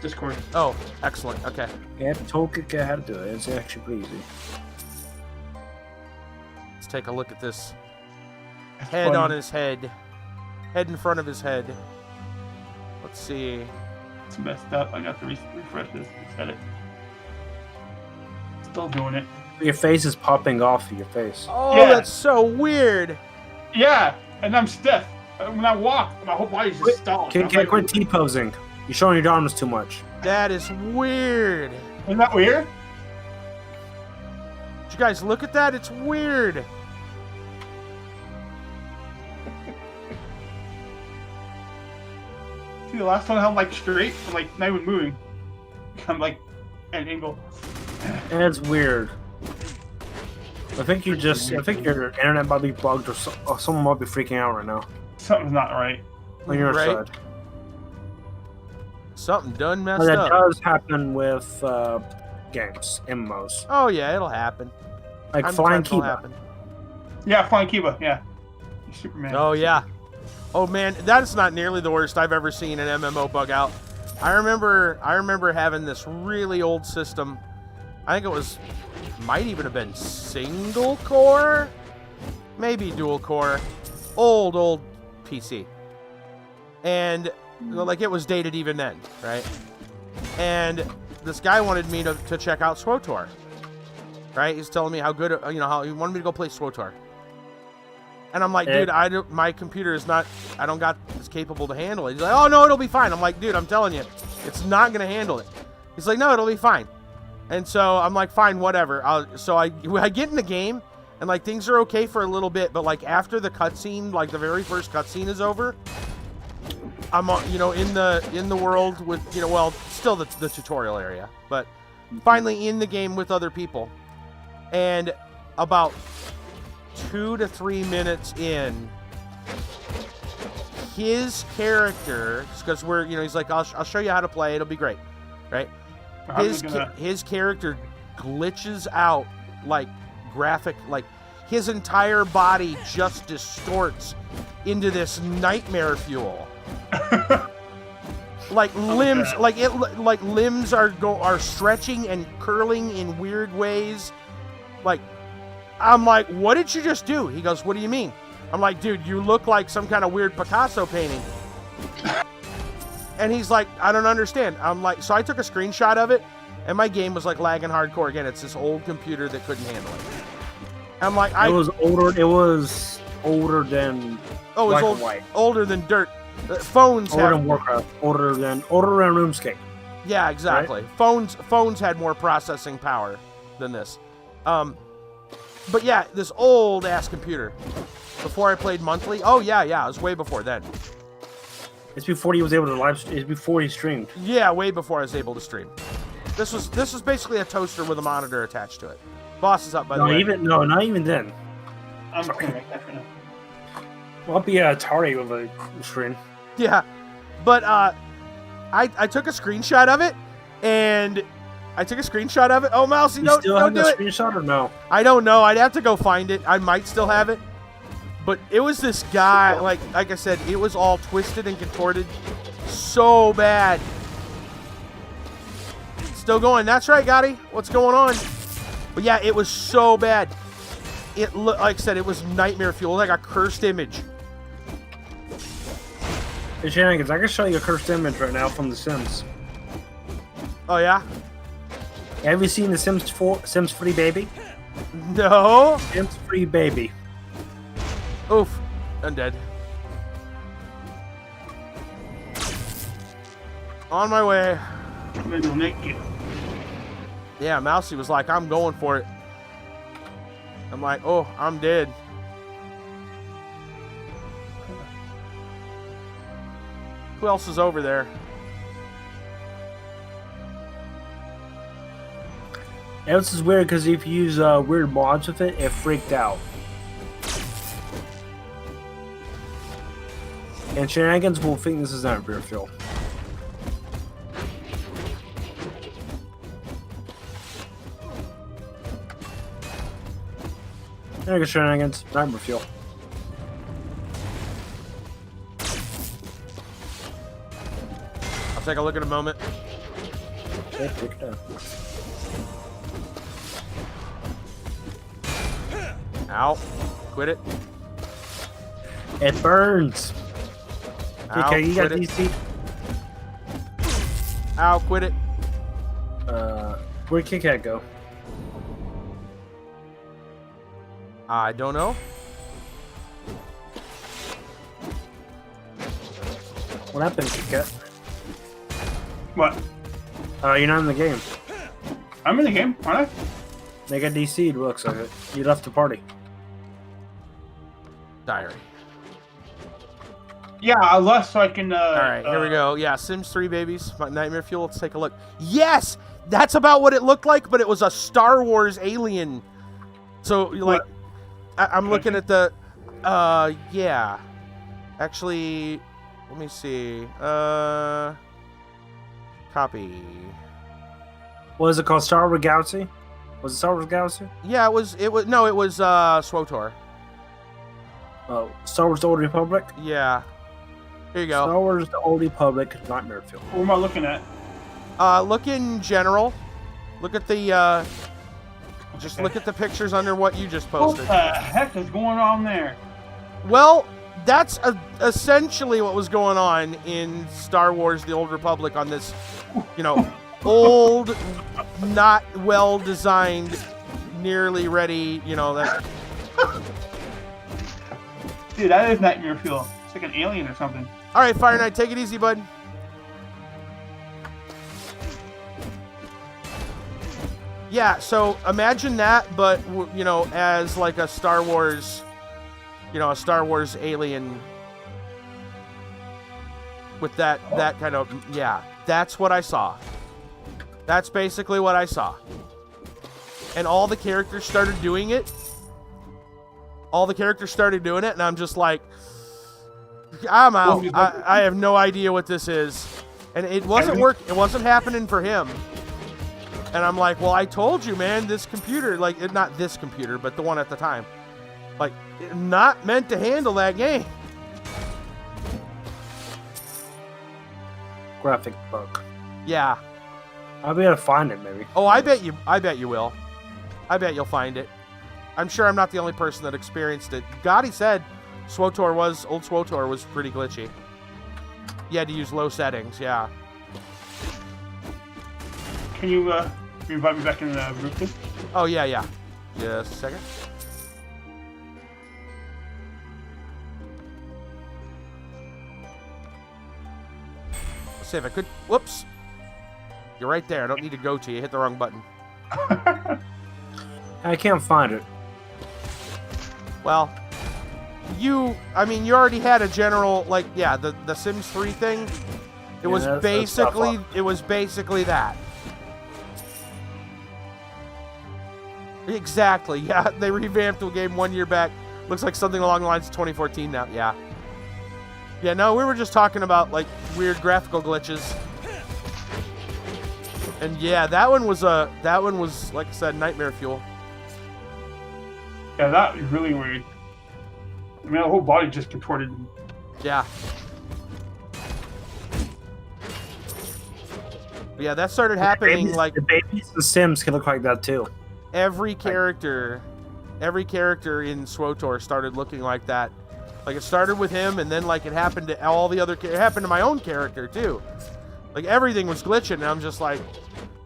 Discord. Oh, excellent. Okay. yeah, I told Kika how to do it. It's actually pretty easy. Let's take a look at this. It's Head fun. on his head. Head in front of his head. Let's see. It's messed up. I got to refresh this. Set it. Still doing it. Your face is popping off of your face. Oh, Yeah. that's so weird. Yeah, and I'm stiff. When I walk, my whole body's just stalled. Kika, quit T-posing. You're showing your arms too much. That is weird. Isn't that weird? Did you guys look at that? It's weird. See, the last one I'm like straight, I'm like not even moving. I'm like at an angle. That's weird. I think your internet might be bugged, or someone might be freaking out right now Something's not right. on your Right? side. Something done But messed that up. does happen with games, MMOs. Oh yeah, it'll happen. Like time flying to time it'll Kiba. happen. Yeah, flying Kiba. Yeah. Superman. Oh yeah. Oh man, that's not nearly the worst I've ever seen an MMO bug out. I remember having this really old system. I think might even have been single core, maybe dual core, old PC, and like it was dated even then, right? And this guy wanted me to check out SWTOR, right? He's telling me how good, how he wanted me to go play SWTOR. And I'm like, dude, my computer is not, I don't got this capable to handle it. He's like, oh no, it'll be fine. I'm like, dude, I'm telling you, it's not gonna handle it. He's like, no, it'll be fine. And so I'm like, fine, whatever. So I get in the game, and like things are okay for a little bit, but like after the cutscene, like the very first cutscene is over, I'm in the world with still the tutorial area, but finally in the game with other people, and about 2 to 3 minutes in, his character, because he's like, I'll show you how to play, it'll be great, right? His character glitches out like graphic, like his entire body just distorts into this nightmare fuel. Like limbs, like limbs are stretching and curling in weird ways. Like, I'm like, what did you just do? He goes, what do you mean? I'm like, dude, you look like some kind of weird Picasso painting. And he's like, I don't understand. I'm like, so I took a screenshot of it, and my game was like lagging hardcore again. It's this old computer that couldn't handle it. I'm like, it was older. It was older than older than dirt. Phones older than Warcraft, older than RuneScape. Yeah, exactly. Right? Phones had more processing power than this. But yeah, this old ass computer. Before I played monthly. Oh yeah, it was way before then. It's before he was able to it's before he streamed. Yeah, way before I was able to stream. This was basically a toaster with a monitor attached to it. Boss is up, by the way. Not even then. I'm gonna make that for now. Well, I'll be Atari with a stream. Yeah, but I took a screenshot of it, and Oh, Mousy, don't do it. Still have the screenshot or no? I don't know. I'd have to go find it. I might still have it. But it was this guy, like I said, it was all twisted and contorted so bad. Still going. That's right, Gotti. What's going on? But yeah, it was so bad. It looked, like I said, it was nightmare fuel, like a cursed image. Hey, Shenanigans, I can show you a cursed image right now from The Sims. Oh, yeah? Have you seen the Sims 3 Baby? No. Sims 3 Baby. Oof. Undead. On my way. I'm gonna go make you. Yeah, Mousy was like, I'm going for it. I'm like, oh, I'm dead. Who else is over there? Yeah, this is weird because if you use weird mods with it, it freaked out. And Shenanigans will think this is not beer fuel. There you go, Shenanigans. Nightmare fuel. I'll take a look in a moment. Okay, take it down. Ow. Quit it. It burns. Ow, Okay, you got quit it. DC. Ow, quit it. Where'd Kit Kat go? I don't know. What happened, Kit Kat? What? You're not in the game. I'm in the game, aren't I? They got DC'd, looks like it. You left the party. Diary. Yeah, I left so I can. All right, here we go. Yeah, Sims 3 babies. Nightmare fuel. Let's take a look. Yes, that's about what it looked like, but it was a Star Wars alien. So like, I'm looking at the. Yeah. Actually, let me see. Copy. What is it called? Star Wars Galaxy? Was it Star Wars Galaxy? Yeah, it was SWTOR. Oh, Star Wars: The Old Republic. Yeah. Here you go. Star Wars: The Old Republic, Nightmare Fuel. What am I looking at? Look in general. Look at the just look at the pictures under what you just What posted. the heck is going on there? Well, that's essentially what was going on in Star Wars: The Old Republic on this, old, not well designed, nearly ready, that. Dude, that is nightmare fuel. It's like an alien or something. All right, Fire Knight, take it easy, bud. Yeah, so imagine that, but as like a Star Wars, a Star Wars alien with that kind of, yeah, that's what I saw. That's basically what I saw. And all the characters started doing it. And I'm just like, I'm out. I have no idea what this is. And it wasn't It wasn't happening for him. And I'm like, well, I told you, man, this computer, like, not this computer, but the one at the time, like, not meant to handle that game. Graphic bug. Yeah. I'll be able to find it, maybe. Oh, I bet you will. I bet you'll find it. I'm sure I'm not the only person that experienced it. Gotti said old SWTOR was pretty glitchy. You had to use low settings, yeah. Can you invite me back in the group, please? Oh, yeah. Just a second. Let's see if I could. Whoops. You're right there. I don't need to go to you. Hit the wrong button. I can't find it. Well, you already had a general, like, yeah, the Sims 3 thing. It was basically that. Exactly, yeah. They revamped the game 1 year back. Looks like something along the lines of 2014 now, yeah. Yeah, no, we were just talking about, like, weird graphical glitches. And yeah, that one was, like I said, nightmare fuel. Yeah, that is really weird. I mean, the whole body just contorted. Yeah. But yeah, that started happening, the babies in Sims can look like that too. Every character in SWTOR started looking like that. Like, it started with him, and then, like, it happened to all the other... It happened to my own character, too. Like, everything was glitching, and I'm just like,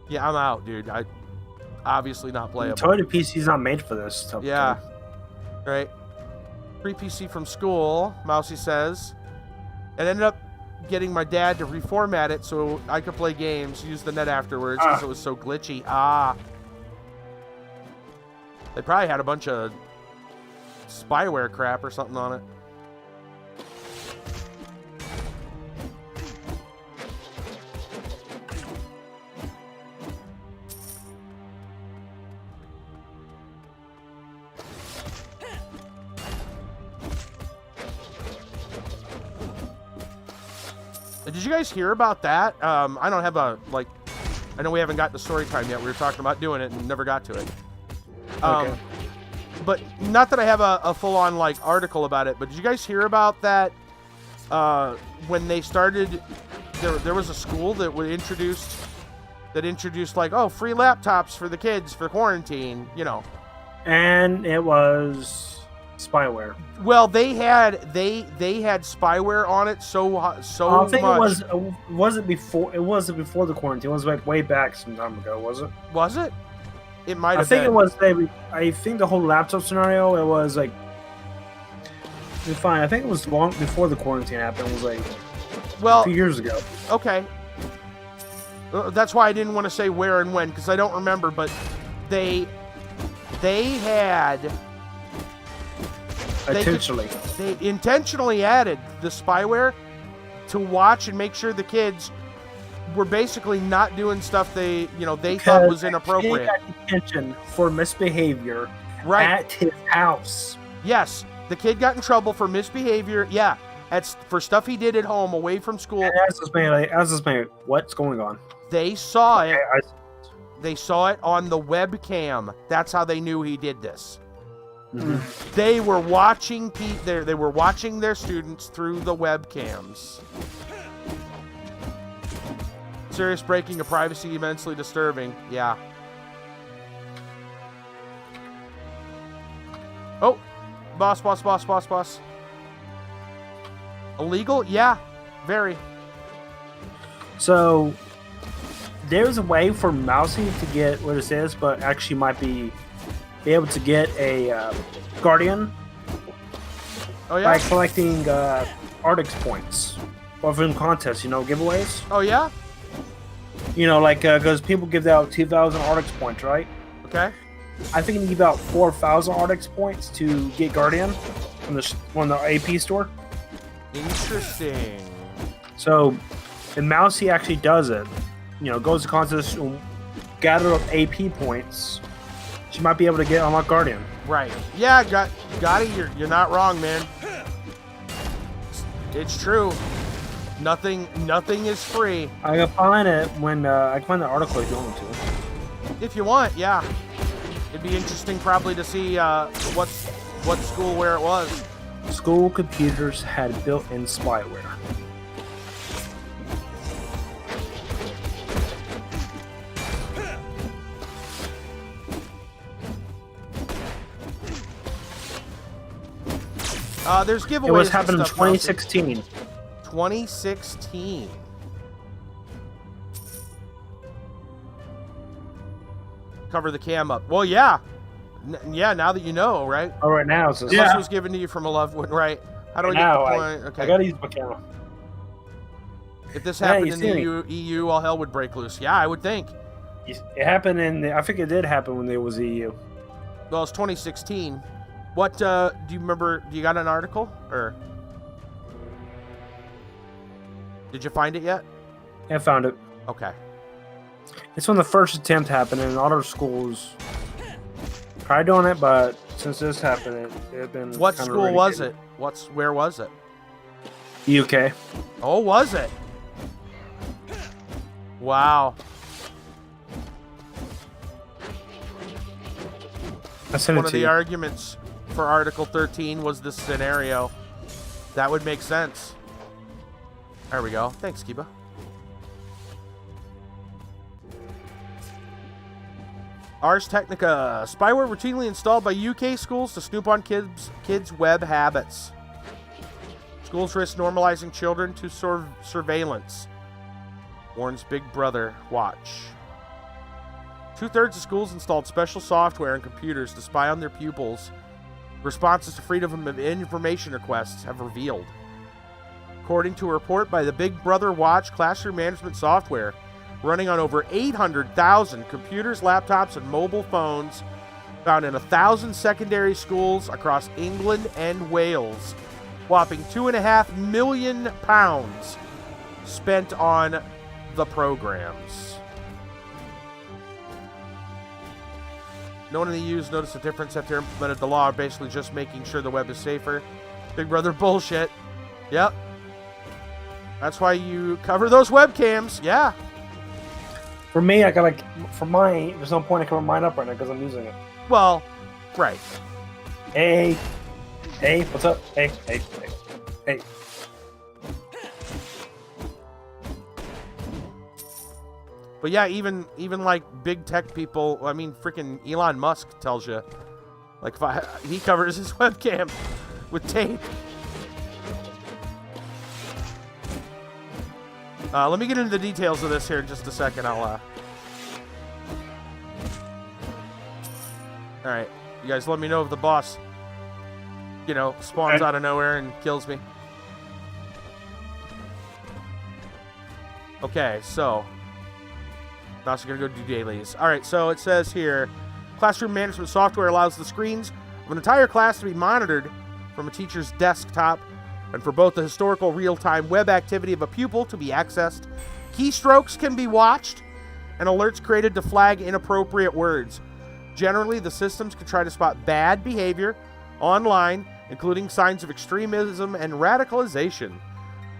yeah, I'm out, dude. I obviously not playable. Totally PC's not made for this stuff. Yeah. Right. Free PC from school, Mousy says. And ended up getting my dad to reformat it so I could play games, use the net afterwards, because it was so glitchy. They probably had a bunch of spyware crap or something on it. Did you guys hear about that? I don't have I know we haven't got the story time yet. We were talking about doing it and never got to it. Okay. But not that I have a full-on, like, article about it, but did you guys hear about that? When they started, there was a school that introduced, like, oh, free laptops for the kids for quarantine, And it was spyware. Well, they had spyware on it so I think much. it wasn't before the quarantine. It was like way back some time ago, was it? Was it? It might have I think been. it was. I think the whole laptop scenario. It was like. Fine. I think it was long before the quarantine happened. It was like. Well, a few years ago. Okay. That's why I didn't want to say where and when, because I don't remember. But they had. They intentionally added the spyware to watch and make sure the kids were basically not doing stuff they thought was inappropriate. He got detention for misbehavior at his house. Yes, the kid got in trouble for misbehavior. Yeah, for stuff he did at home away from school. And I was just like, what's going on? They saw it. They saw it on the webcam. That's how they knew he did this. Mhm. They were watching they were watching their students through the webcams. Serious breaking of privacy, immensely disturbing. Yeah. Oh, boss. Illegal? Yeah, very. So there's a way for Mousy to get what it is, but actually might be able to get a Guardian Oh yeah. by collecting Arctic points or from contests, giveaways. Oh yeah. Because people give out 2,000 Arctic points, right? Okay. I think you give out 4,000 Arctic points to get Guardian from the AP store. Interesting. So, if Mousy actually does it, goes to contest, gather up AP points, she might be able to get unlock Guardian. Right. Yeah, got it. You're not wrong, man. It's true. Nothing is free. I can find it when I can find the article if you want me to. If you want, yeah. It'd be interesting probably to see what school where it was. School computers had built-in spyware. There's giveaways. It was happened in and stuff, Mousy. 2016. 2016. Cover the cam up. Well, yeah. Yeah, now that you know, right? Oh, right now it's just... This was given to you from a loved one, right? How do I get now, the point? Okay. I gotta use my camera. If this Yeah, happened you in see the EU, all hell would break loose. Yeah, I would think. It happened I think it did happen when there was EU. Well, it's 2016. What, do you remember, do you got an article? Or did you find it yet? Yeah, I found it. Okay. It's when the first attempt happened, and other schools tried doing it, but since this happened, it had been. What kinda school was eradicated. it? Where was it? UK. Oh, was it? Wow. I sent One it of to the you. arguments for Article 13 was this scenario. That would make sense. There we go. Thanks, Kiba. Ars Technica. Spyware routinely installed by UK schools to snoop on kids' web habits. Schools risk normalizing children to surveillance. Warns Big Brother Watch. 2/3 of schools installed special software and computers to spy on their pupils. Responses to Freedom of Information requests have revealed. According to a report by the Big Brother Watch classroom management software, running on over 800,000 computers, laptops, and mobile phones found in 1,000 secondary schools across England and Wales. Whopping £2.5 million spent on the programs. No one in the EU's noticed a difference after implemented the law, basically just making sure the web is safer. Big Brother bullshit. Yep. That's why you cover those webcams. Yeah. For me, I got for mine, there's no point in covering mine up right now because I'm using it. Well, right. Hey, what's up? Hey. But yeah, even like big tech people, I mean, freaking Elon Musk tells you, like, he covers his webcam with tape. Let me get into the details of this here in just a second. All right, you guys, let me know if the boss, spawns out of nowhere and kills me. Okay, so. I'm also going to go do dailies. All right, so it says here, classroom management software allows the screens of an entire class to be monitored from a teacher's desktop, and for both the historical real-time web activity of a pupil to be accessed. Keystrokes can be watched, and alerts created to flag inappropriate words. Generally, the systems can try to spot bad behavior online, including signs of extremism and radicalization.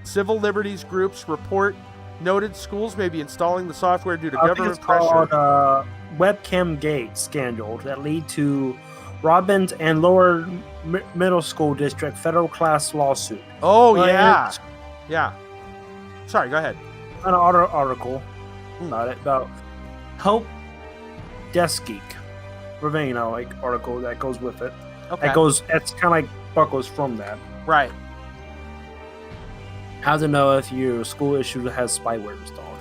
Civil liberties groups report noted schools may be installing the software due to I think government it's pressure. called webcam gate scandal that lead to Robbins and Lower Middle School District federal class lawsuit. Oh, Well, yeah. it's Yeah. Sorry, go ahead. an article about it, about Help Desk Geek. Like article that goes with it. Okay. It's kind of like buckles from that. Right. How to know if your school issue has spyware installed.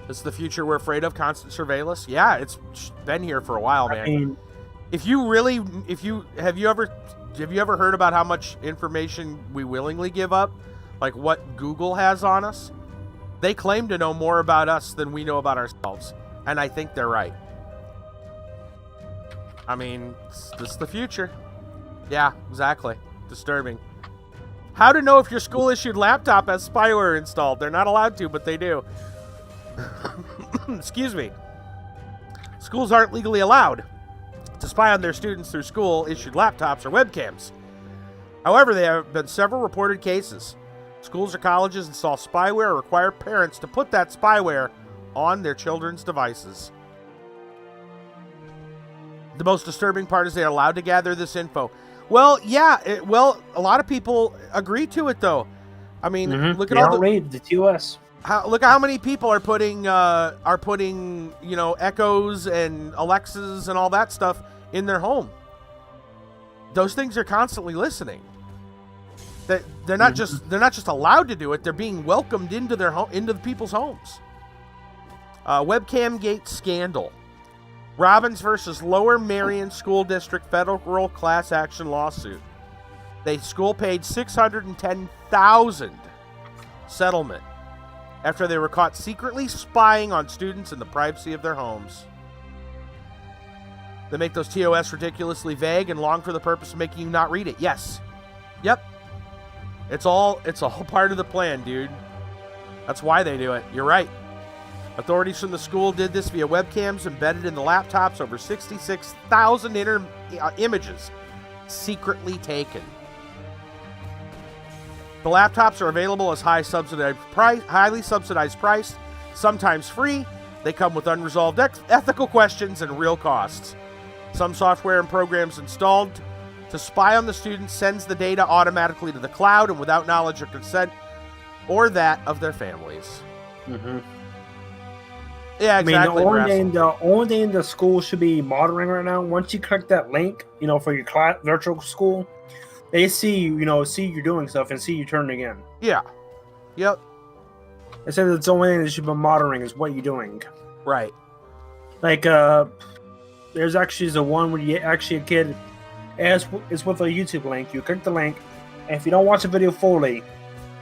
It's the future we're afraid of, constant surveillance. Yeah, it's been here for a while, man. I mean, Have you ever heard about how much information we willingly give up? Like what Google has on us? They claim to know more about us than we know about ourselves. And I think they're right. I mean, this is the future. Yeah, exactly. Disturbing. How to know if your school-issued laptop has spyware installed? They're not allowed to, but they do. Excuse me. Schools aren't legally allowed to spy on their students through school-issued laptops or webcams. However, there have been several reported cases. Schools or colleges install spyware or require parents to put that spyware on their children's devices. The most disturbing part is they are allowed to gather this info. Well, yeah, a lot of people agree to it, though. I mean, look at all the read the TOS. look at how many people are putting Echoes and Alexas and all that stuff in their home. Those things are constantly listening. They're not just allowed to do it. They're being welcomed into their into the people's homes. Webcam gate scandal. Robbins versus Lower Marion School District federal class action lawsuit. The school paid $610,000 settlement after they were caught secretly spying on students in the privacy of their homes. They make those TOS ridiculously vague and long for the purpose of making you not read it. Yes. Yep. It's all part of the plan, dude. That's why they do it. You're right. Authorities from the school did this via webcams embedded in the laptops. Over 66,000 images secretly taken. The laptops are available as highly subsidized price, sometimes free. They come with unresolved ethical questions and real costs. Some software and programs installed to spy on the students sends the data automatically to the cloud and without knowledge or consent or that of their families. Mm-hmm. Yeah, exactly. I mean, the only thing the school should be monitoring right now, once you click that link, for your virtual school, they see you're doing stuff and see you turning in. Yeah. Yep. I said that's the only thing they should be monitoring is what you're doing. Right. Like, there's actually the one where a kid is with a YouTube link. You click the link, and if you don't watch the video fully,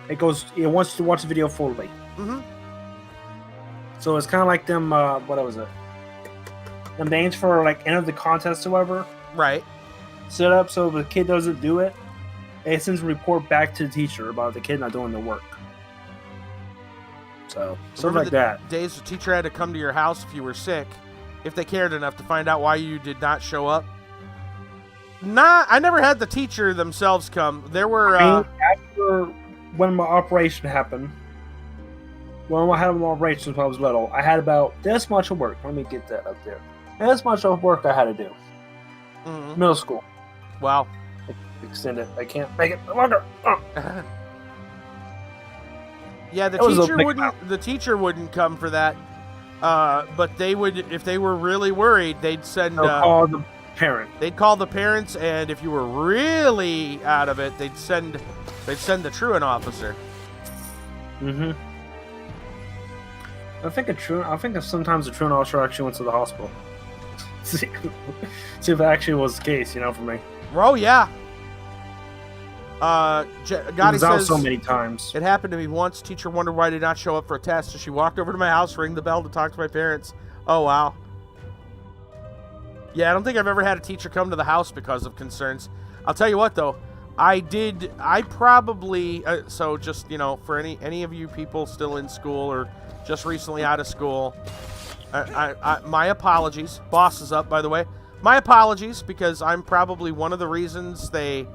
it wants you to watch the video fully. Mm-hmm. So it's kind of like them, what was it? Them names for, like, end of the contest or whatever. Right. Set up so if the kid doesn't do it, it sends a report back to the teacher about the kid not doing the work. So, something like that. Days the teacher had to come to your house if you were sick, if they cared enough to find out why you did not show up. Nah, I never had the teacher themselves come. There were... after when my operation happened, when I had my operation when I was little, I had about this much of work. Let me get that up there. This much of work I had to do. Mm-hmm. Middle school. Wow. Extend it. I can't make it longer. Yeah, the teacher wouldn't come for that. But they would, if they were really worried, they'd send... call the parent. They'd call the parents, and if you were really out of it, they'd send the truant officer. Mm-hmm. I think sometimes the truant officer actually went to the hospital. See if it actually was the case, for me. Oh, yeah. Gotti says, so many times. It happened to me once. Teacher wondered why I did not show up for a test, so she walked over to my house, rang the bell to talk to my parents. Oh, wow. Yeah, I don't think I've ever had a teacher come to the house because of concerns. I'll tell you what, though. I probably... so just, for any of you people still in school or just recently out of school, my apologies. Boss is up, by the way. My apologies, because I'm probably one of the reasons they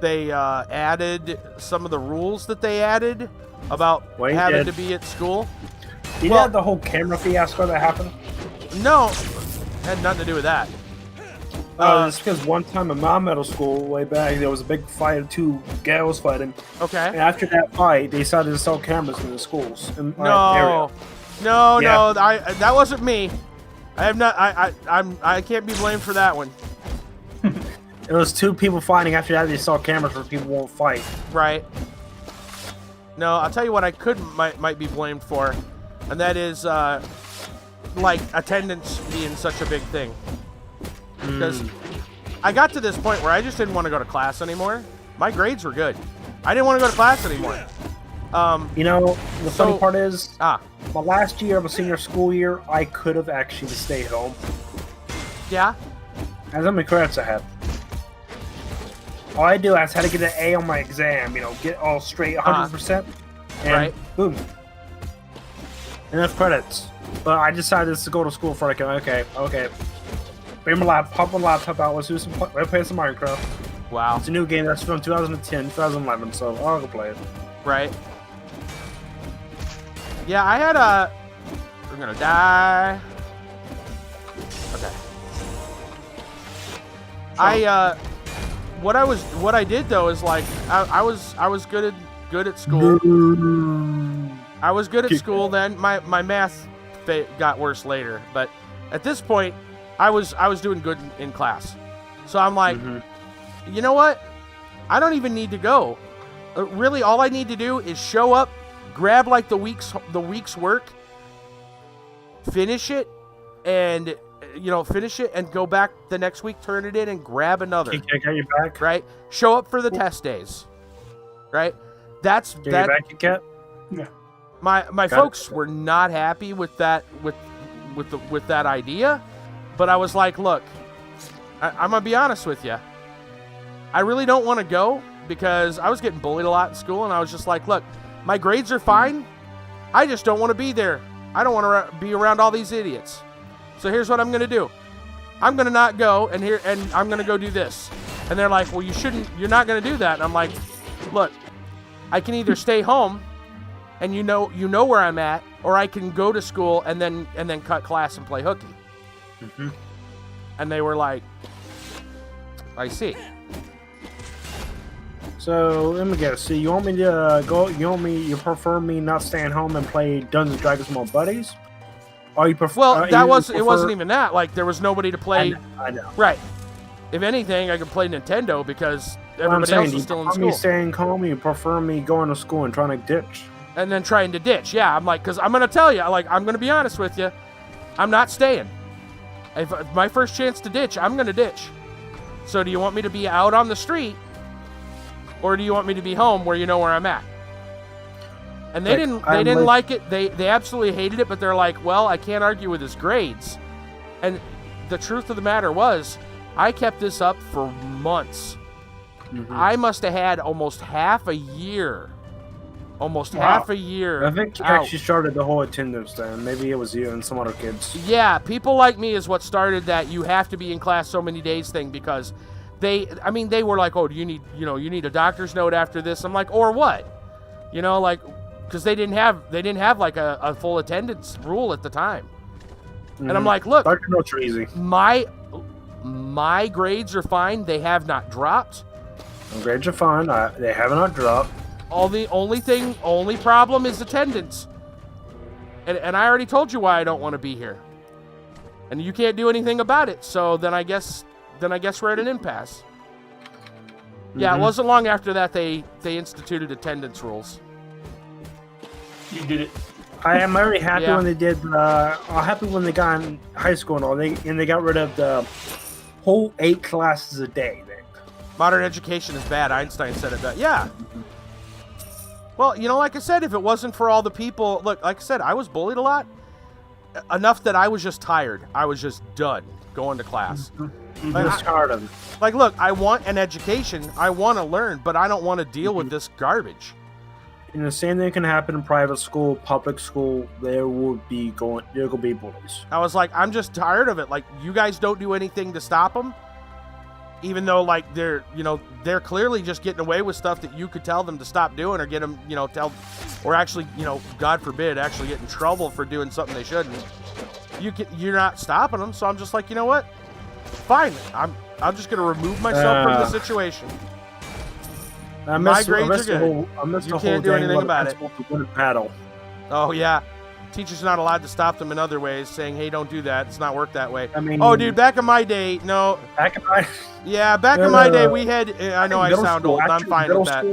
they added some of the rules that they added about Well, he having did. to be at school. You Well- had the whole camera fiasco that happened. No, had nothing to do with that. It's because one time in my middle school, way back, there was a big fight of two gals fighting. And Okay. after that fight, they decided to sell cameras in the schools in my area. No, Yeah. that wasn't me. I have not. I can't be blamed for that one. It was two people fighting. After that, they saw cameras where people won't fight. Right. No, I'll tell you what I might be blamed for, and that is like attendance being such a big thing. Because I got to this point where I just didn't want to go to class anymore. My grades were good. I didn't want to go to class anymore. You know, the funny So- part is, Ah, my last year of a senior school year, I could have actually stayed home. yeah. As how many credits I had. All I do is had to get an A on my exam, you know, get all straight 100%, and Right. boom. Enough credits. But I decided to go to school for like, okay. Bring my laptop, pop my laptop out, let's play some Minecraft. Wow. It's a new game that's from 2010, 2011, so I'll go play it. Right. Yeah, I had a. We're gonna die. Okay. What I did though is like I was good at school. I was good at school then. My math got worse later, but at this point, I was doing good in class. So I'm like, you know what? I don't even need to go. Really, all I need to do is show up, grab like the week's work, finish it, and finish it and go back the next week, turn it in, and grab another. Can I get you back? Right? Show up for the test days. Right? That's Get that. you back, you cat? Yeah. My folks were not happy with that with that idea, but I was like, look, I'm gonna be honest with you. I really don't want to go because I was getting bullied a lot in school, and I was just like, look, my grades are fine. I just don't want to be there. I don't want to be around all these idiots. So here's what I'm gonna do. I'm gonna not go, and I'm gonna go do this. And they're like, well, you're not gonna do that. And I'm like, look, I can either stay home, and you know where I'm at, or I can go to school and then cut class and play hooky. And they were like, I see. So let me guess. So you want me to go? You prefer me not staying home and play Dungeons and Dragons with my buddies? Or you prefer? Well, it wasn't even that. Like there was nobody to play. I know. Right. If anything, I could play Nintendo because What I'm everybody saying, else you is still in prefer me school. staying home? You prefer me going to school and trying to ditch? And then trying to ditch. Yeah, I'm like, because I'm gonna tell you, I'm gonna be honest with you, I'm not staying. If my first chance to ditch, I'm gonna ditch. So do you want me to be out on the street, or do you want me to be home where you know where I'm at? And they didn't like it. They absolutely hated it. But they're like, well, I can't argue with his grades. And the truth of the matter was, I kept this up for months. I must have had almost half a year. Half a year. I think you out. actually started the whole attendance thing. Maybe it was you and some other kids. Yeah, people like me is what started that you have to be in class so many days thing, because they were like, oh, do you need a doctor's note after this? I'm like, or what? Because they didn't have like a full attendance rule at the time. And I'm like, look, Doctor notes are easy. my grades are fine. They have not dropped. My grades are fine. They have not dropped. The only problem is attendance. And I already told you why I don't want to be here. And you can't do anything about it. So then I guess we're at an impasse. Yeah, it wasn't long after that they instituted attendance rules. You did it. I am very happy Yeah. when they did. I'm happy when they got in high school and all. They got rid of the whole 8 classes a day thing. Modern education is bad. Einstein said it best. Yeah. Well, like I said, if it wasn't for all the people, look, like I said, I was bullied a lot. Enough that I was just tired. I was just done going to class. I'm just tired of it. Like, look, I want an education. I want to learn, but I don't want to deal with this garbage. And the same thing can happen in private school, public school. There will be bullies. I was like, I'm just tired of it. Like, you guys don't do anything to stop them. even though like they're clearly just getting away with stuff that you could tell them to stop doing, or get them, or actually, God forbid, actually get in trouble for doing something they shouldn't. You're not stopping them, so I'm just like, you know what? Fine, I'm just gonna remove myself from the situation. My grades are good. You can't do anything about it. Battle. Oh yeah, teachers are not allowed to stop them in other ways, saying, "Hey, don't do that. It's not worked that way." I mean, oh, dude, back in my day, no. Back in my in my day, we had. I know I sound old. I'm fine with that.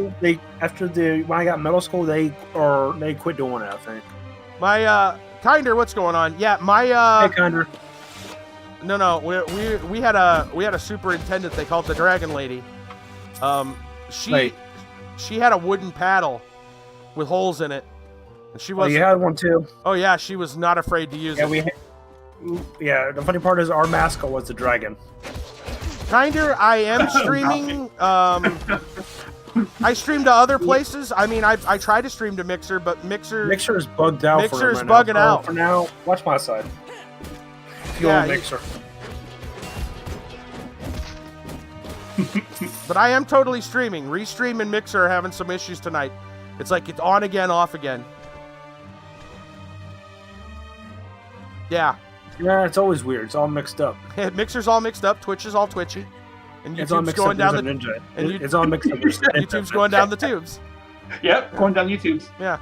When I got middle school, they quit doing it. I think. My Kinder, what's going on? Yeah, my Hey, Kinder. No, we had a superintendent. They called the Dragon Lady. She had a wooden paddle with holes in it, and she was. Oh, you had one too. Oh yeah, she was not afraid to use it. The funny part is our mascot was the dragon. Kinder, I am streaming. I stream to other places. I mean, I try to stream to Mixer, but Mixer is bugged out. Mixer's bugging out for now. Watch my side. Mixer. But I am totally streaming. Restream and Mixer are having some issues tonight. It's like it's on again, off again. Yeah. Yeah, it's always weird. It's all mixed up. Mixer's all mixed up. Twitch is all twitchy. And YouTube's going down the ninja. It's all mixed up. YouTube's going down the tubes. Yep, going down YouTube's. Yeah.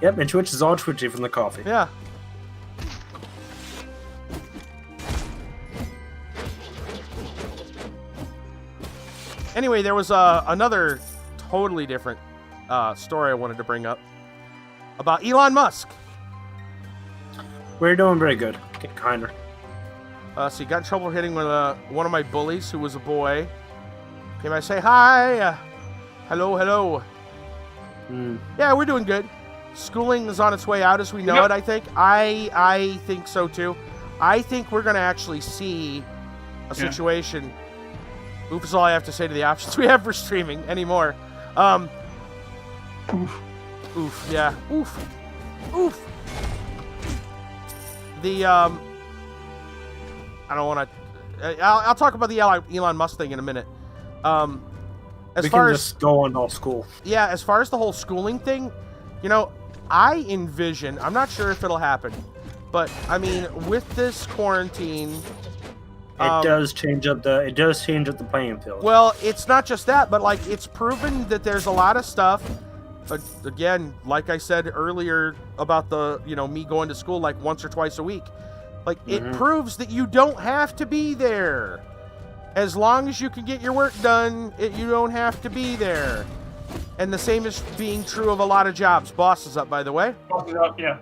Yep, and Twitch is all twitchy from the coffee. Yeah. Anyway, there was another totally different story I wanted to bring up about Elon Musk. We're doing very good. Kinder. So he got in trouble hitting with one of my bullies, who was a boy. Came I say hi, hello. Yeah, we're doing good. Schooling is on its way out as we know it. I think. I think so too. I think we're gonna actually see a situation. Oof is all I have to say to the options we have for streaming anymore. Oof. Yeah. Oof. The I don't want to. I'll talk about the Elon Musk thing in a minute. We can just go on all school. Yeah, as far as the whole schooling thing, I envision. I'm not sure if it'll happen, but I mean, with this quarantine, it does change up the playing field. Well, it's not just that, but like it's proven that there's a lot of stuff. Again, like I said earlier about the me going to school like once or twice a week. Like, it proves that you don't have to be there. As long as you can get your work done, you don't have to be there. And the same is being true of a lot of jobs. Boss is up, by the way. Boss is up, yeah.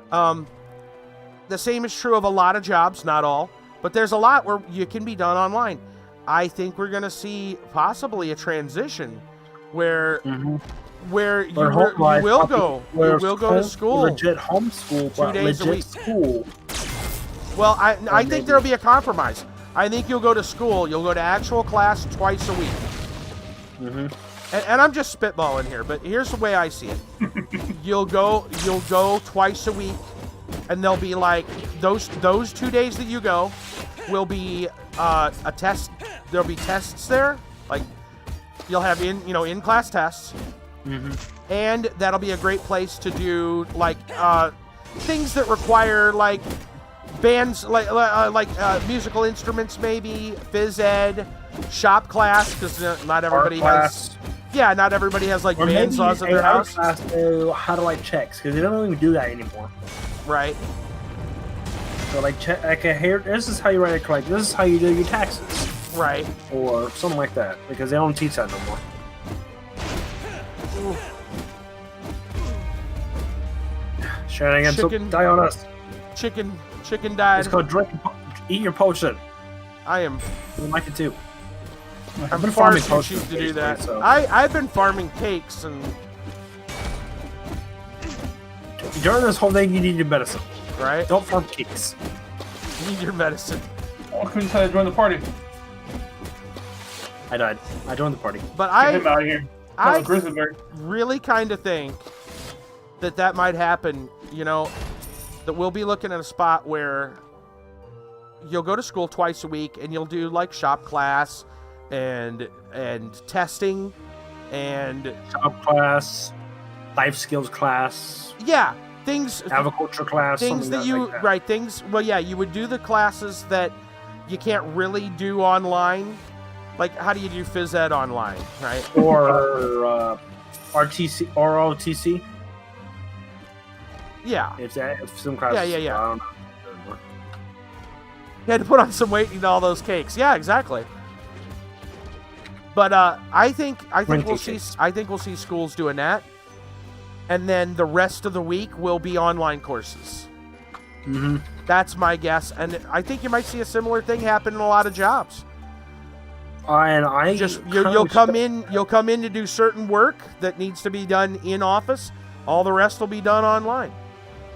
The same is true of a lot of jobs, not all. But there's a lot where you can be done online. I think we're going to see possibly a transition where you will go to school. Legit homeschool, 2 days a week. School. Well, I think there'll be a compromise. I think you'll go to school. You'll go to actual class twice a week. And I'm just spitballing here, but here's the way I see it. You'll go twice a week, and there'll be like those 2 days that you go will be a test. There'll be tests there, like you'll have in-class tests, and that'll be a great place to do like things that require like bands, like musical instruments, maybe phys ed, shop class, because not everybody has. Yeah, not everybody has like bandsaws in their house. Class, how to write checks, because they don't even do that anymore. Right. So here, this is how you write a collect. This is how you do your taxes. Right. Or something like that, because they don't teach that no more. Shenanigans, Chicken. Die on us. Chicken died. It's called eat your potion. I am. I like it too. I'm far too cheap to do that. So. I've been farming cakes and. During this whole thing, you need your medicine. Right. Don't farm cakes. You need your medicine. I couldn't tell you to join the party. I died. I joined the party. Get But I him out of here. Really kind of think that might happen. That we'll be looking at a spot where you'll go to school twice a week and you'll do like shop class and testing and job class, life skills class, things, agriculture class, things that you like that. right things. Well, you would do the classes that you can't really do online. Like, how do you do phys ed online, right? Or RTC or OTC. Yeah. If some classes. Yeah. I don't know. You had to put on some weight and eat all those cakes. Yeah, exactly. But I think we'll see schools doing that, and then the rest of the week will be online courses. Mm-hmm. That's my guess, and I think you might see a similar thing happen in a lot of jobs. And I Just you'll come in to do certain work that needs to be done in office. All the rest will be done online.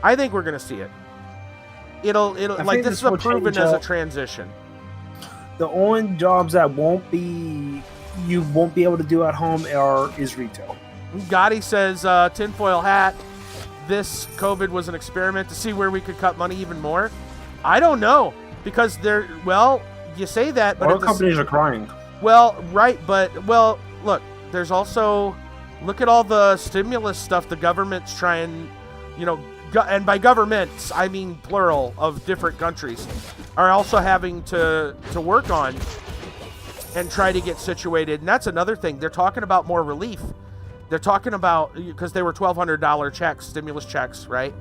I think we're gonna see it. It'll like this is proven as a transition. The only jobs that you won't be able to do at home is retail. Gotti says, tinfoil hat, this COVID was an experiment to see where we could cut money even more. I don't know, because you say that, but Oil companies are crying. Well, right, but, look, there's also, look at all the stimulus stuff the government's trying, and by governments, I mean plural of different countries, are also having to work on and try to get situated. And that's another thing. They're talking about more relief. They're talking about, because they were $1,200 checks, stimulus checks, right?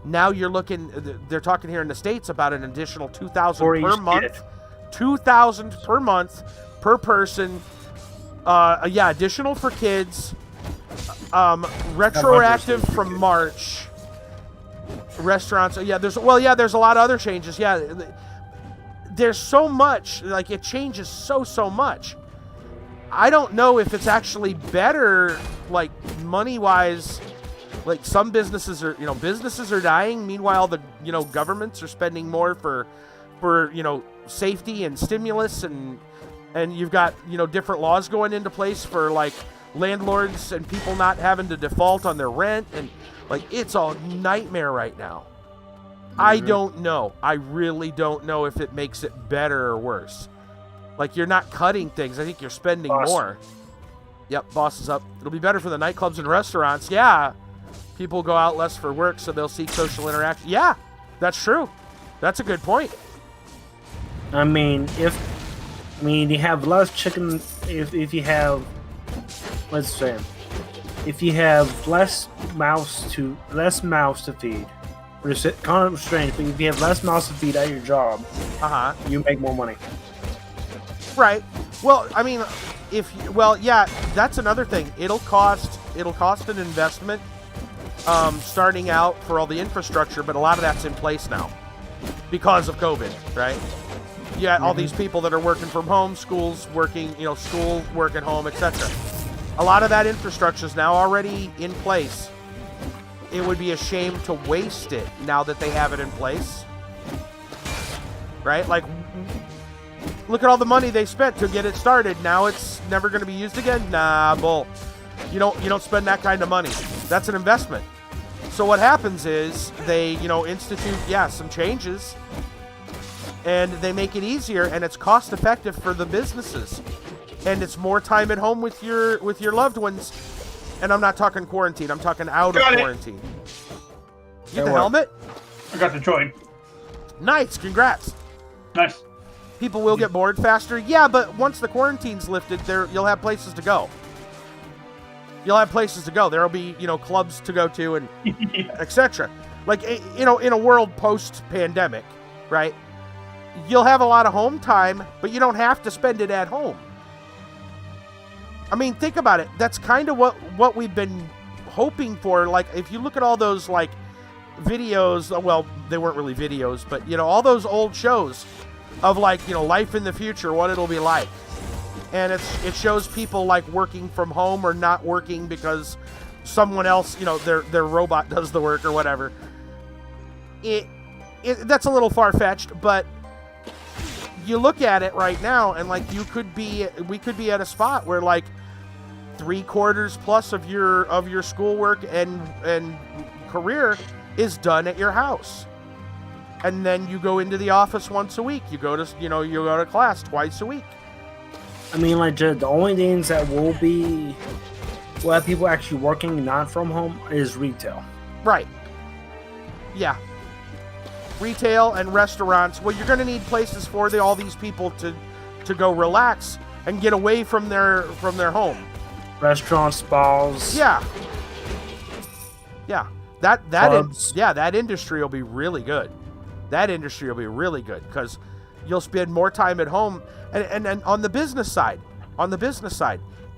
Now they're talking here in the States about an additional $2,000 per month. $2,000 per month per person. Additional for kids. Retroactive from March. Restaurants. There's a lot of other changes. There's so much, like, it changes so much. I don't know if it's actually better, like, money-wise. Like, some businesses are dying. Meanwhile, the, governments are spending more for safety and stimulus, and you've got, different laws going into place for, like, landlords and people not having to default on their rent, and, like, it's a nightmare right now. I don't know. I really don't know if it makes it better or worse. Like, you're not cutting things. I think you're spending more. Yep, boss is up. It'll be better for the nightclubs and restaurants. Yeah. People go out less for work, so they'll seek social interaction. Yeah, that's true. That's a good point. I mean, you have less chicken. If you have, let's say, if you have less mouths to feed. It's kind of strange, but if you have less mouths to feed at your job, you make more money. Right. Well, I mean, that's another thing. It'll cost an investment, starting out for all the infrastructure, but a lot of that's in place now because of COVID, right? All these people that are working from home, schools working, school work at home, etc. A lot of that infrastructure is now already in place. It would be a shame to waste it now that they have it in place. Right? Like, look at all the money they spent to get it started. Now it's never going to be used again? Nah, bull. You don't spend that kind of money. That's an investment. So what happens is they, institute, some changes, and they make it easier, and it's cost effective for the businesses. And it's more time at home with your loved ones. And I'm not talking quarantine. I'm talking out of quarantine. You get the helmet? I got the droid. Nice. Congrats. Nice. People will get bored faster. Yeah, but once the quarantine's lifted, you'll have places to go. There'll be, clubs to go to and etc. Like, in a world post-pandemic, right? You'll have a lot of home time, but you don't have to spend it at home. I mean, think about it. That's kind of what we've been hoping for. Like, if you look at all those, like, videos, well, they weren't really videos, but, all those old shows of, like, life in the future, what it'll be like. And it shows people, like, working from home or not working because someone else, their robot does the work or whatever. That's a little far-fetched, but you look at it right now, and, like, we could be at a spot where, like, 3/4 plus of your schoolwork and career is done at your house, and then you go into the office once a week. You go to class twice a week. I mean, like, the only things that will have people actually working not from home is retail. Right. Yeah. Retail and restaurants. Well, you're going to need places for all these people to go relax and get away from their home. Restaurants, spas. Yeah. Yeah. That industry will be really good. That industry will be really good because you'll spend more time at home. And on the business side,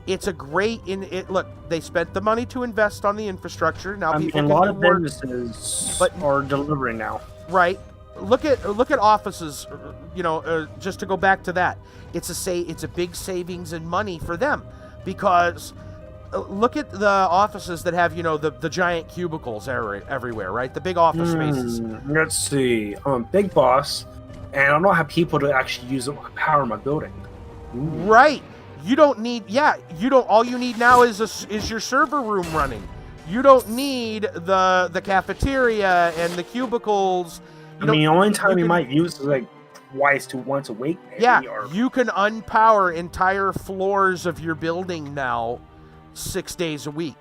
it's a great look, they spent the money to invest on the infrastructure. Now people a can lot do of work, businesses are delivering now. Right. Look at offices, just to go back to that. It's a big savings in money for them because look at the offices that have, the giant cubicles everywhere, right? The big office spaces. Let's see. Big boss, and I don't have people to actually use them to power my building. Right. You don't need, all you need now is your server room running. You don't need the cafeteria and the cubicles. The only time you might use is like twice to once a week. Maybe, you can unpower entire floors of your building now 6 days a week.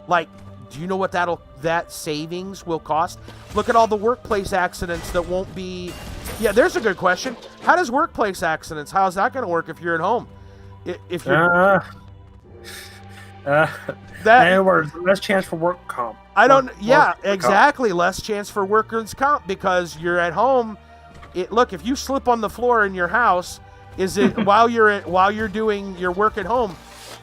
Like, do you know what that savings will cost? Look at all the workplace accidents that won't be... Yeah, there's a good question. How does workplace accidents, how's that going to work if you're at home? If you're... in other words, less chance for work comp. Exactly. Less chance for workers' comp because you're at home. Look, if you slip on the floor in your house, is it while you're doing your work at home?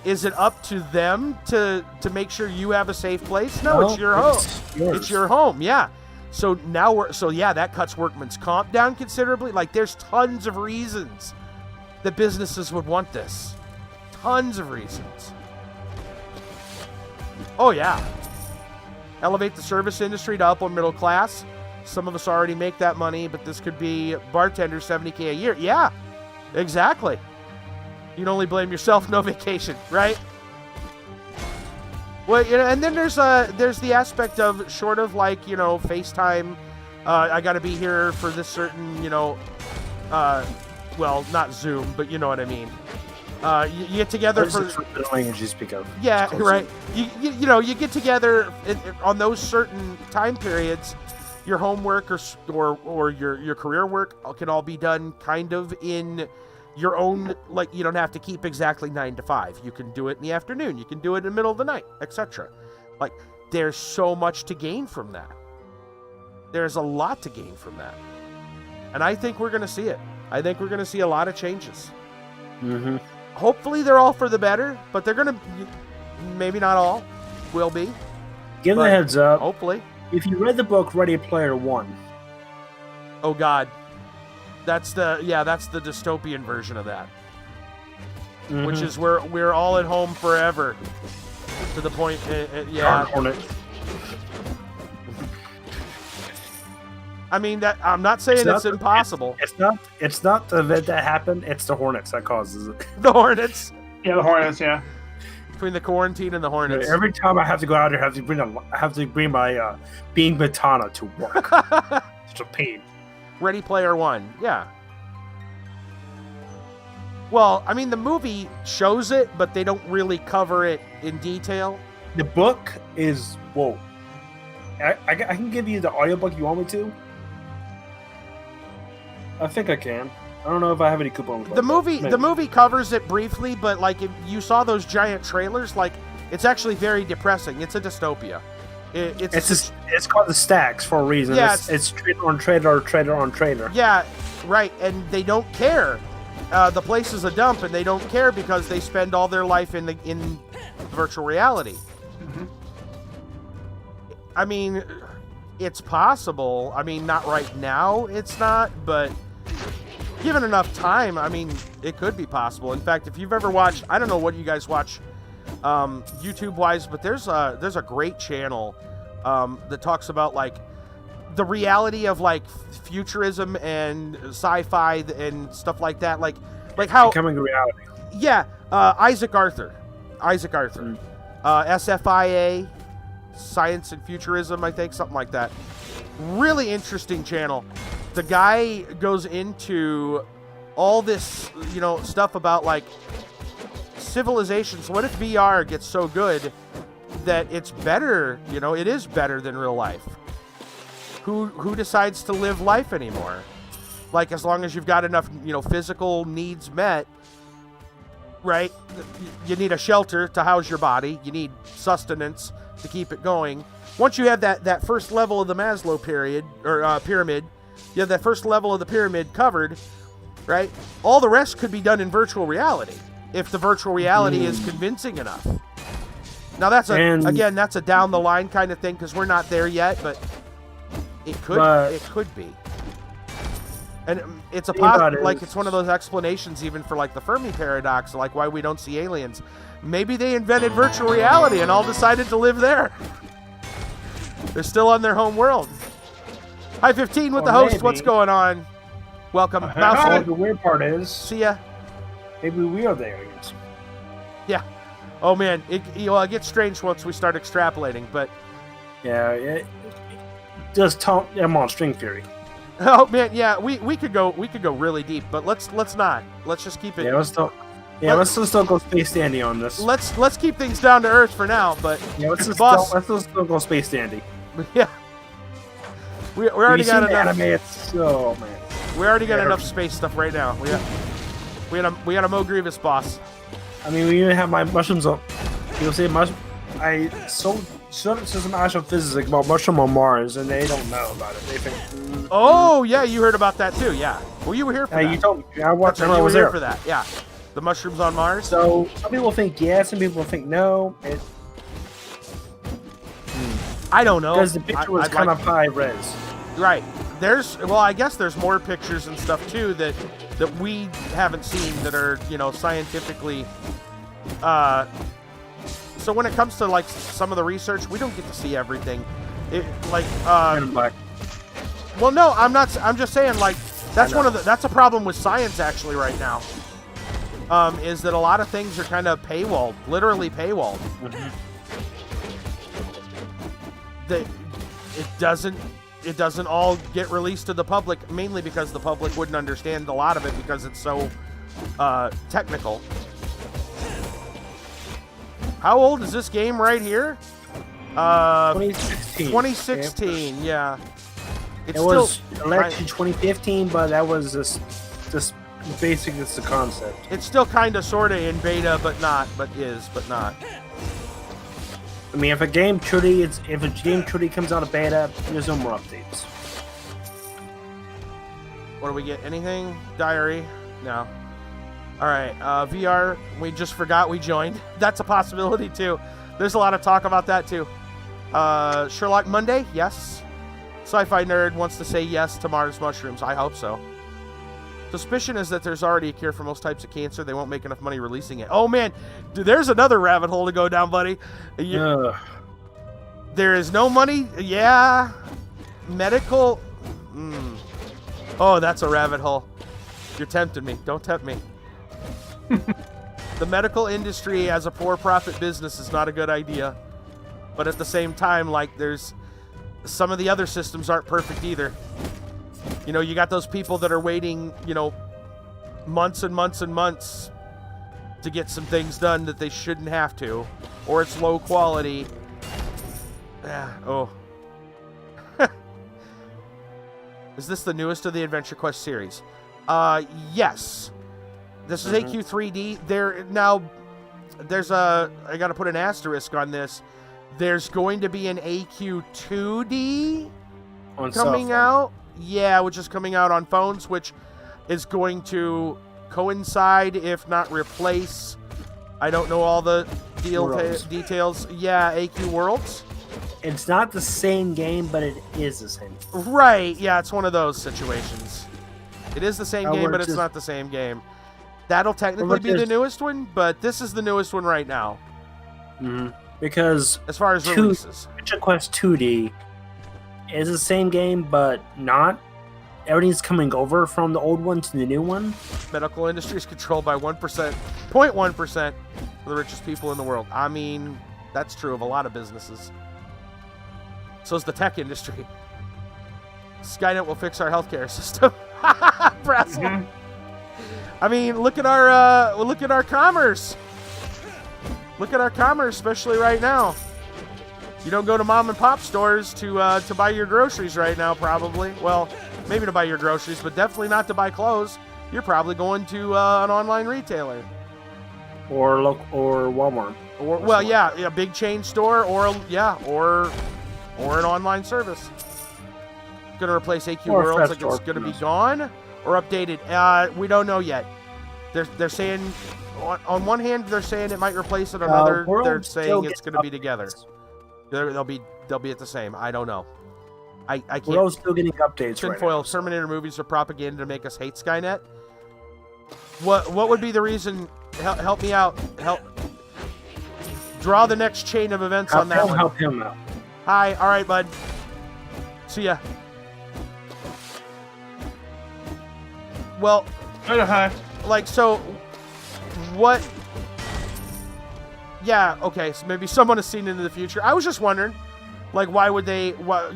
Is it up to them to make sure you have a safe place? No, it's your home. It's your home. Yeah. So now that cuts workman's comp down considerably. Like, there's tons of reasons that businesses would want this. Tons of reasons. Oh, yeah. Elevate the service industry to upper middle class. Some of us already make that money, but this could be bartenders, $70K a year. Yeah, exactly. You'd only blame yourself, no vacation, right? Well, and then there's the aspect of short of like, FaceTime. I got to be here for this certain, well, not Zoom, but you know what I mean. You get together for the language you speak of. Yeah, right. You get together on those certain time periods. Your homework or your career work can all be done kind of in your own, like, you don't have to keep exactly 9 to 5. You can do it in the afternoon. You can do it in the middle of the night, etc. Like, there's so much to gain from that. There's a lot to gain from that. And I think we're going to see it. I think we're going to see a lot of changes. Mm-hmm. Hopefully they're all for the better, but they're going to, maybe not all, will be. Give them a heads up. Hopefully. If you read the book Ready Player One. Oh, God. That's the dystopian version of that. Mm-hmm. Which is where we're all at home forever. To the point, yeah. Hornet. I mean, that I'm not saying it's impossible. It's not the event that happened. It's the Hornets that causes it. The Hornets. Yeah, the Hornets. Yeah. Between the quarantine and the Hornets. Every time I have to go out there, I have to bring my being katana to work. It's a pain. Ready Player One. Yeah. Well, I mean, the movie shows it, but they don't really cover it in detail. The book is whoa. I can give you the audiobook you want me to. I think I can. I don't know if I have any coupons. The movie covers it briefly, but like if you saw those giant trailers, like it's actually very depressing. It's a dystopia. It's called the Stacks for a reason. Yeah, it's trader on trader. Yeah, right. And they don't care. The place is a dump, and they don't care because they spend all their life in virtual reality. Mm-hmm. I mean, it's possible. I mean, not right now. It's not, but given enough time, I mean, it could be possible. In fact, if you've ever watched, I don't know what you guys watch YouTube-wise, but there's a great channel that talks about like the reality of like futurism and sci-fi and stuff like that, like how becoming a reality. Yeah, Isaac Arthur, SFIA, Science and Futurism, I think, something like that. Really interesting channel. The guy goes into all this, stuff about like civilizations. What if VR gets so good that it's better, it is better than real life? Who decides to live life anymore? Like, as long as you've got enough, physical needs met, right? You need a shelter to house your body. You need sustenance to keep it going. Once you have that first level of the Maslow pyramid, you have that first level of the pyramid covered, right? All the rest could be done in virtual reality if the virtual reality is convincing enough. Now that's a down the line kind of thing because we're not there yet, but it could be. And it's it's one of those explanations even for like the Fermi paradox, like why we don't see aliens. Maybe they invented virtual reality and all decided to live there. They're still on their home world. Hi 15 with the host. Maybe. What's going on? Welcome. The weird part is, see ya. Maybe we are the aliens. Yeah. Oh man, it gets strange once we start extrapolating, but yeah, just I'm on string theory. Oh man, yeah, we could go really deep, but let's not. Let's just keep it. Yeah, let's just still go space dandy on this. Let's keep things down to earth for now, but yeah, let's still go space dandy. Yeah. We already got enough anime. It's so man. We already got enough space stuff right now. We got a Mo Grievous boss. I mean, we even have my mushrooms up. You'll say I showed some astrophysics about mushroom on Mars, and they don't know about it. They think. Oh yeah, you heard about that too. Yeah. Well, you were here for that. You told me. I watched. I was there for that. Yeah. The mushrooms on Mars. So some people think yes, some people think no. I don't know. Because the picture was kind of high res. Right. I guess there's more pictures and stuff too that we haven't seen that are, scientifically. So when it comes to like some of the research, we don't get to see everything. Well, no, I'm not. I'm just saying like that's a problem with science actually right now. Is that a lot of things are kind of paywalled, literally paywalled. Mm-hmm. It doesn't all get released to the public, mainly because the public wouldn't understand a lot of it because it's so technical. How old is this game right here? 2016. 2016, yeah. It was elected 2015, but that was just basically it's the concept. It's still kind of sort of in beta, but not. I mean, if a game truly comes out of beta, there's no more updates. What do we get? Anything? Diary? No. All right. VR. We just forgot we joined. That's a possibility too. There's a lot of talk about that too. Sherlock Monday? Yes. Sci-Fi Nerd wants to say yes to Mars mushrooms. I hope so. Suspicion is that there's already a cure for most types of cancer. They won't make enough money releasing it. Oh man, there's another rabbit hole to go down, buddy. There is no money. Yeah. Medical. Oh, that's a rabbit hole. You're tempting me. Don't tempt me. The medical industry as a for-profit business is not a good idea. But at the same time, like, there's some of the other systems aren't perfect either. You got those people that are waiting, months and months and months to get some things done that they shouldn't have to, or it's low quality. Is this the newest of the Adventure Quest series? Yes. This is AQ3D. I got to put an asterisk on this. There's going to be an AQ2D coming out. Yeah, which is coming out on phones, which is going to coincide, if not replace. I don't know all the details. Yeah, AQ Worlds. It's not the same game, but it is the same. Right, yeah, it's one of those situations. It is the same game, but it's not the same game. That'll technically be the newest one, but this is the newest one right now. Because as far as releases, Adventure Quest 2D is the same game, but not. Everything's coming over from the old one to the new one. Medical industry is controlled by 0.1% of the richest people in the world. I mean, that's true of a lot of businesses. So is the tech industry. Skynet will fix our healthcare system. I mean, look at our commerce. Look at our commerce, especially right now. You don't go to mom and pop stores to buy your groceries right now, probably. Well, maybe to buy your groceries, but definitely not to buy clothes. You're probably going to an online retailer. Or Walmart. Or well, yeah, a big chain store, or an online service. Gonna replace AQ Or a Worlds, fast like it's store, gonna be yes. gone or updated. We don't know yet. They're saying on one hand they're saying it might replace it. On another Worlds they're still saying get it's gonna be updates. together. They'll be at the same. I don't know. I can't. We're all still getting updates right Tinfoil now. Terminator movies are propaganda to make us hate Skynet. What would be the reason? Help me out. Help. Draw the next chain of events on that one. Help him out. Hi. All right, bud. See ya. Well, Hi. like, so, what? Yeah, okay, so maybe someone has seen into the future. I was just wondering, like, why would they, what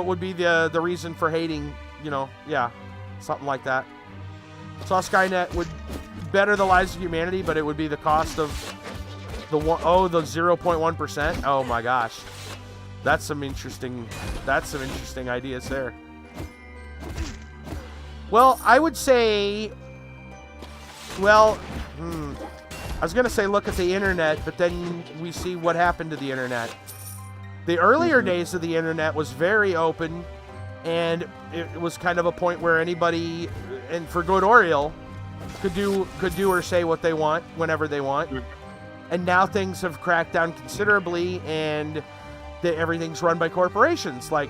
would be the reason for hating, yeah, something like that. So Skynet would better the lives of humanity, but it would be the cost of the 0.1%. Oh my gosh. That's some interesting ideas there. Well, I would say, I was going to say look at the internet, but then we see what happened to the internet. The earlier days of the internet was very open, and it was kind of a point where anybody, and for good or ill, could do or say what they want whenever they want. And now things have cracked down considerably, and everything's run by corporations. Like,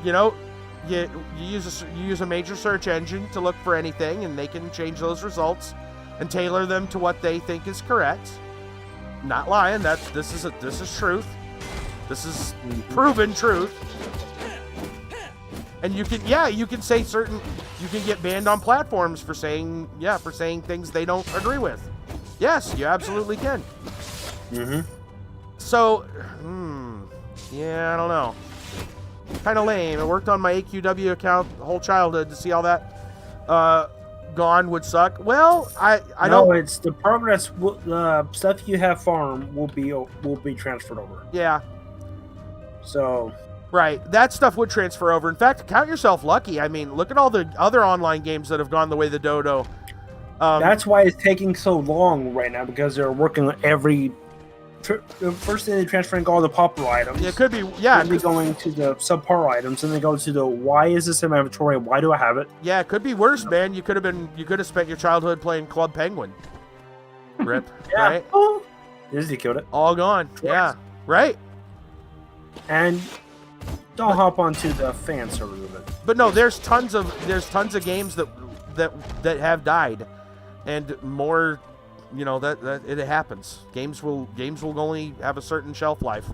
you use a major search engine to look for anything, and they can change those results and tailor them to what they think is correct. Not lying. This is truth. This is proven truth. And you can say you can get banned on platforms for saying things they don't agree with. Yes, you absolutely can. Mm-hmm. So, yeah, I don't know. Kind of lame. I worked on my AQW account the whole childhood. To see all that gone would suck. Well, I don't. No, it's the progress. The stuff you have farmed will be transferred over. Yeah. So. Right. That stuff would transfer over. In fact, count yourself lucky. I mean, look at all the other online games that have gone the way the dodo. That's why it's taking so long right now, because they're working on every. First thing, they're transferring all the popular items. It could be, yeah. Then they're going to the subpar items, and they go to the why is this in my inventory? Why do I have it? Yeah, it could be worse, man. You could have spent your childhood playing Club Penguin. Rip. Yeah. Right? Oh, Disney killed it. All gone. Yeah. Right. And don't hop onto the fan servers of it. But no, there's tons of games that have died, and more. That it happens. Games will only have a certain shelf life.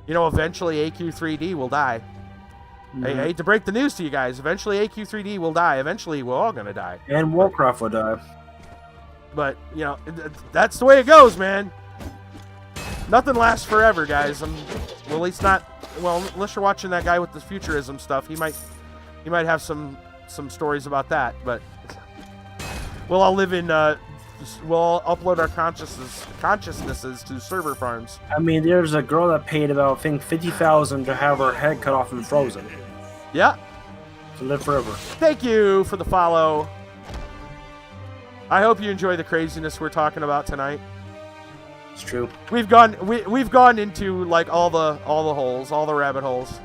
Eventually AQ3D will die. Mm-hmm. I hate to break the news to you guys. Eventually AQ3D will die. Eventually we're all gonna die. And Warcraft will die. But that's the way it goes, man. Nothing lasts forever, guys. At least not. Well, unless you're watching that guy with the futurism stuff, he might have some stories about that. But we'll all live in. We'll upload our consciousnesses to server farms. I mean, there's a girl that paid about, I think, $50,000 to have her head cut off and frozen. Yeah. To live forever. Thank you for the follow. I hope you enjoy the craziness we're talking about tonight. It's true. We've gone into like all the holes, all the rabbit holes.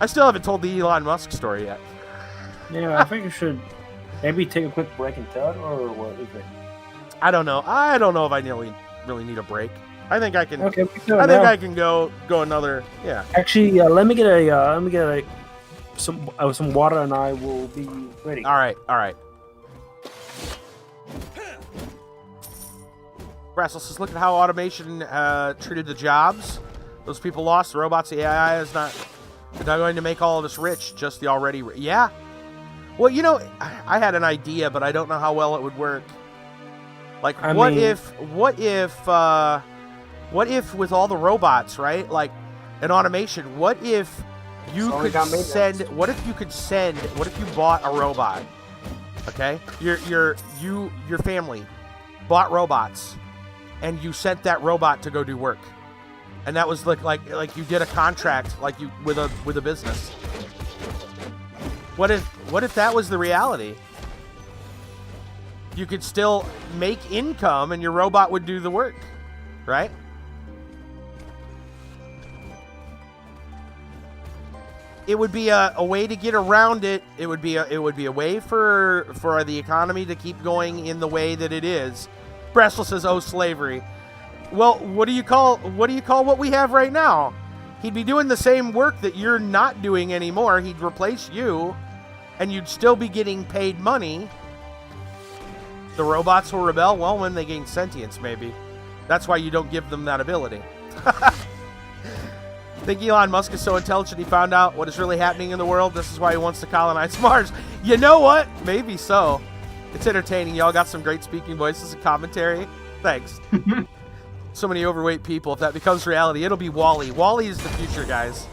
I still haven't told the Elon Musk story yet. Yeah, I think you should maybe take a quick break and tell it, or what do you think? I don't know. I don't know if I really need a break. I think I can. Okay, we can do it I think now. I can go another. Yeah. Actually, let me get some water, and I will be ready. All right. Brassel says, "Look at how automation treated the jobs. Those people lost. The robots, the AI is not going to make all of us rich. Just the already yeah." Well, I had an idea, but I don't know how well it would work. Like, what if with all the robots, right? Like, an automation, what if You So we could got maintenance. send. What if you bought a robot? Okay, your family bought robots, and you sent that robot to go do work, and that was like you did a contract like you with a business. What if that was the reality? You could still make income, and your robot would do the work, right? It would be a way to get around it. It would be a way for the economy to keep going in the way that it is. Bressel says, "Oh, slavery." Well, what do you call what we have right now? He'd be doing the same work that you're not doing anymore. He'd replace you, and you'd still be getting paid money. The robots will rebel. Well, when they gain sentience, maybe. That's why you don't give them that ability. I think Elon Musk is so intelligent he found out what is really happening in the world. This is why he wants to colonize Mars. You know what? Maybe so. It's entertaining. Y'all got some great speaking voices and commentary. Thanks. So many overweight people. If that becomes reality, it'll be Wall-E. Wall-E is the future, guys.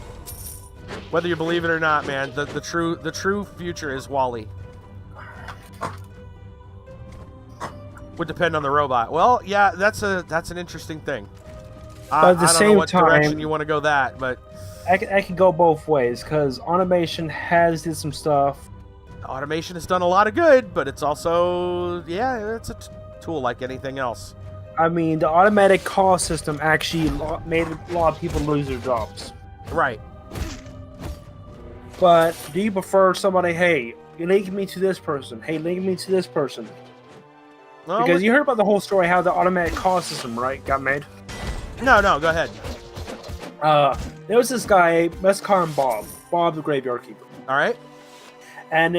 Whether you believe it or not, man, the true future is Wall-E. Would depend on the robot. Well, yeah, that's an interesting thing. But at the I don't same know what time, direction you want to go that, but I could go both ways because automation has did some stuff. automation has done a lot of good, but it's also, yeah, it's a tool like anything else. I mean, the automatic call system actually made a lot of people lose their jobs. Right. But do you prefer somebody, hey, you link me to this person, hey, link me to this person? Well, Because you heard about the whole story how the automatic call system, right, got made? No, go ahead. There was this guy, let's call him Bob the graveyard keeper, All right. and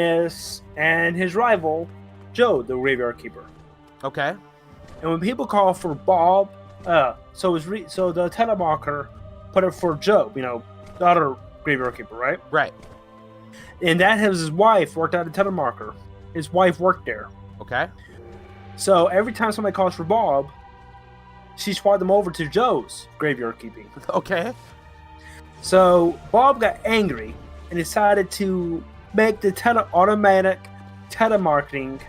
his rival, Joe the graveyard keeper. Okay. And when people call for Bob, so the telemarketer put it for Joe, the other graveyard keeper, right? Right. And that his wife worked at a telemarketer. His wife worked there. Okay. So every time somebody calls for Bob, she swapped them over to Joe's graveyard keeping. Okay. So Bob got angry and decided to make the automatic telemarketing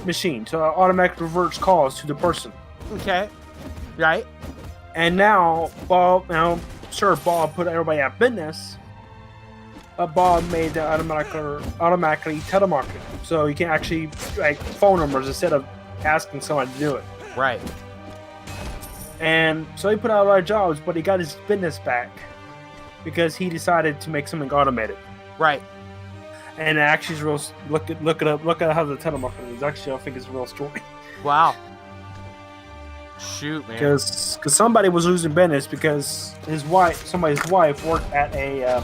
machine, so it automatically reverts calls to the person. Okay. Right. And now Bob put everybody out of business, but Bob made the automatically telemarketing, so you can actually like phone numbers instead of asking someone to do it. Right. And so he put out a lot of jobs, but he got his business back because he decided to make something automated. Right. And it actually is real. Look it up. Look at how the telemarketing is. Actually, I think it's a real story. Wow. Shoot, man. Because somebody was losing business because somebody's wife worked at a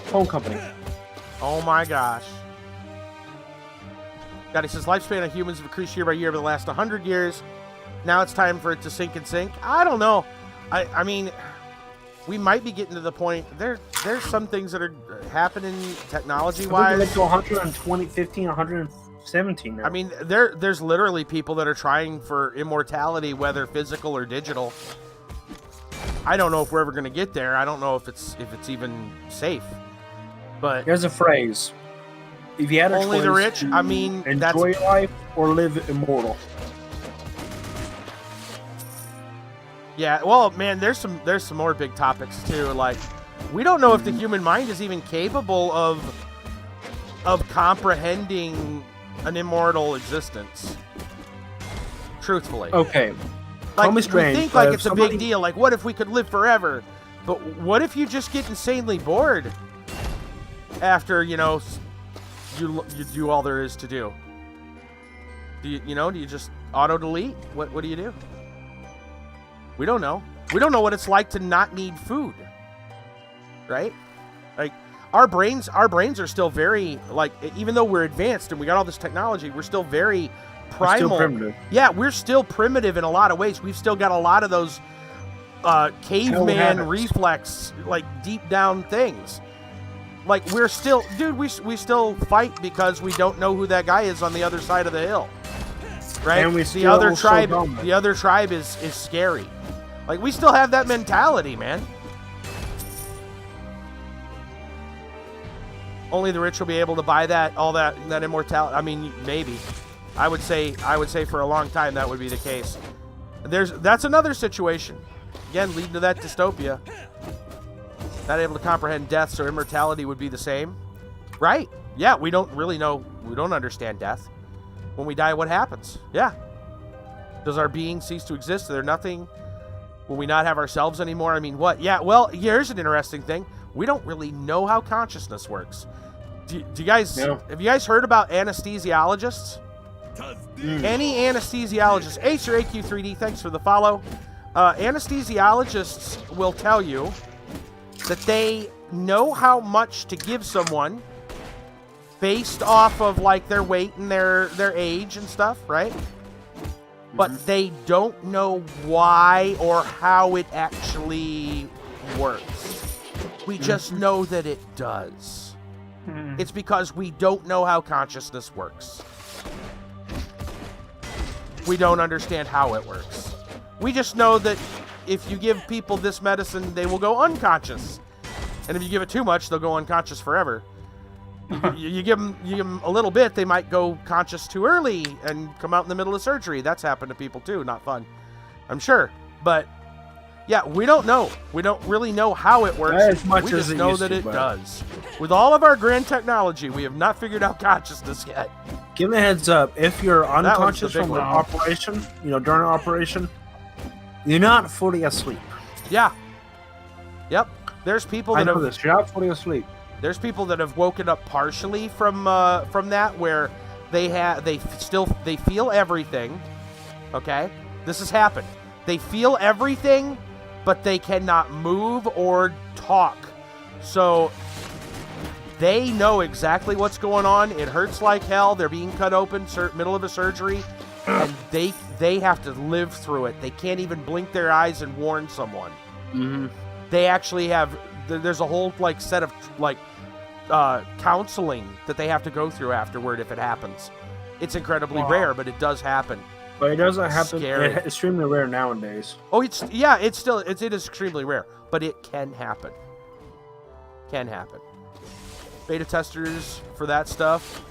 phone company. Oh my gosh. God, he says lifespan of humans have increased year by year over the last 100 years. Now it's time for it to sink and sink. I don't know. I mean, we might be getting to the point. There's some things that are happening technology-wise. Like to 120, 15, 117 now. I mean, there's literally people that are trying for immortality, whether physical or digital. I don't know if we're ever going to get there. I don't know if it's even safe. But there's a phrase: if you had a only choice the rich. to I mean, enjoy your life or live immortal. Yeah, well, man, there's some more big topics too. Like, we don't know if the human mind is even capable of comprehending an immortal existence. Truthfully. Okay. Like, we strange, think like but it's a big deal. Like, what if we could live forever? But what if you just get insanely bored after, you do all there is to do? Do you just auto delete? What do you do? We don't know. We don't know what it's like to not need food. Right? Like, our brains are still very, like, even though we're advanced and we got all this technology, we're still very primal. Still primitive. Yeah, we're still primitive in a lot of ways. We've still got a lot of those caveman reflex, like, deep down things. Like, we're still, dude, we still fight because we don't know who that guy is on the other side of the hill. Right? And The other tribe is scary. Like, we still have that mentality, man. only the rich will be able to buy that immortality. I mean, maybe. I would say for a long time that would be the case. That's another situation. Again, leading to that dystopia. Not able to comprehend death, so immortality would be the same. Right. Yeah, we don't really know. We don't understand death. When we die, what happens? Yeah. Does our being cease to exist? Is there nothing? Will we not have ourselves anymore? I mean, what? Yeah, well, here's an interesting thing. We don't really know how consciousness works. Do you guys... No. Have you guys heard about anesthesiologists? Any anesthesiologist... Ace or AQ3D, thanks for the follow. Anesthesiologists will tell you that they know how much to give someone based off of, like, their weight and their age and stuff, right? But they don't know why or how it actually works. We just know that it does. It's because we don't know how consciousness works. We don't understand how it works. We just know that if you give people this medicine, they will go unconscious. And if you give it too much, they'll go unconscious forever. You give them a little bit, they might go conscious too early and come out in the middle of surgery. That's happened to people too. Not fun, I'm sure. But yeah, we don't know. We don't really know how it works. As much we as just it know used that to, it but- does. With all of our grand technology, we have not figured out consciousness yet. Give me a heads up. If you're one's the unconscious big from one. an operation, during an operation, you're not fully asleep. Yeah. Yep. There's people I that know have this. You're not fully asleep. There's people that have woken up partially from that, where they feel everything. Okay, this has happened. They feel everything, but they cannot move or talk. So they know exactly what's going on. It hurts like hell. They're being cut open, middle of a surgery, and they have to live through it. They can't even blink their eyes and warn someone. Mm-hmm. They actually have. There's a whole set of counseling that they have to go through afterward if it happens. It's incredibly rare, but it does happen. But it doesn't happen. Scary. It's extremely rare nowadays. Oh, it is extremely rare, but it can happen. Can happen. Beta testers for that stuff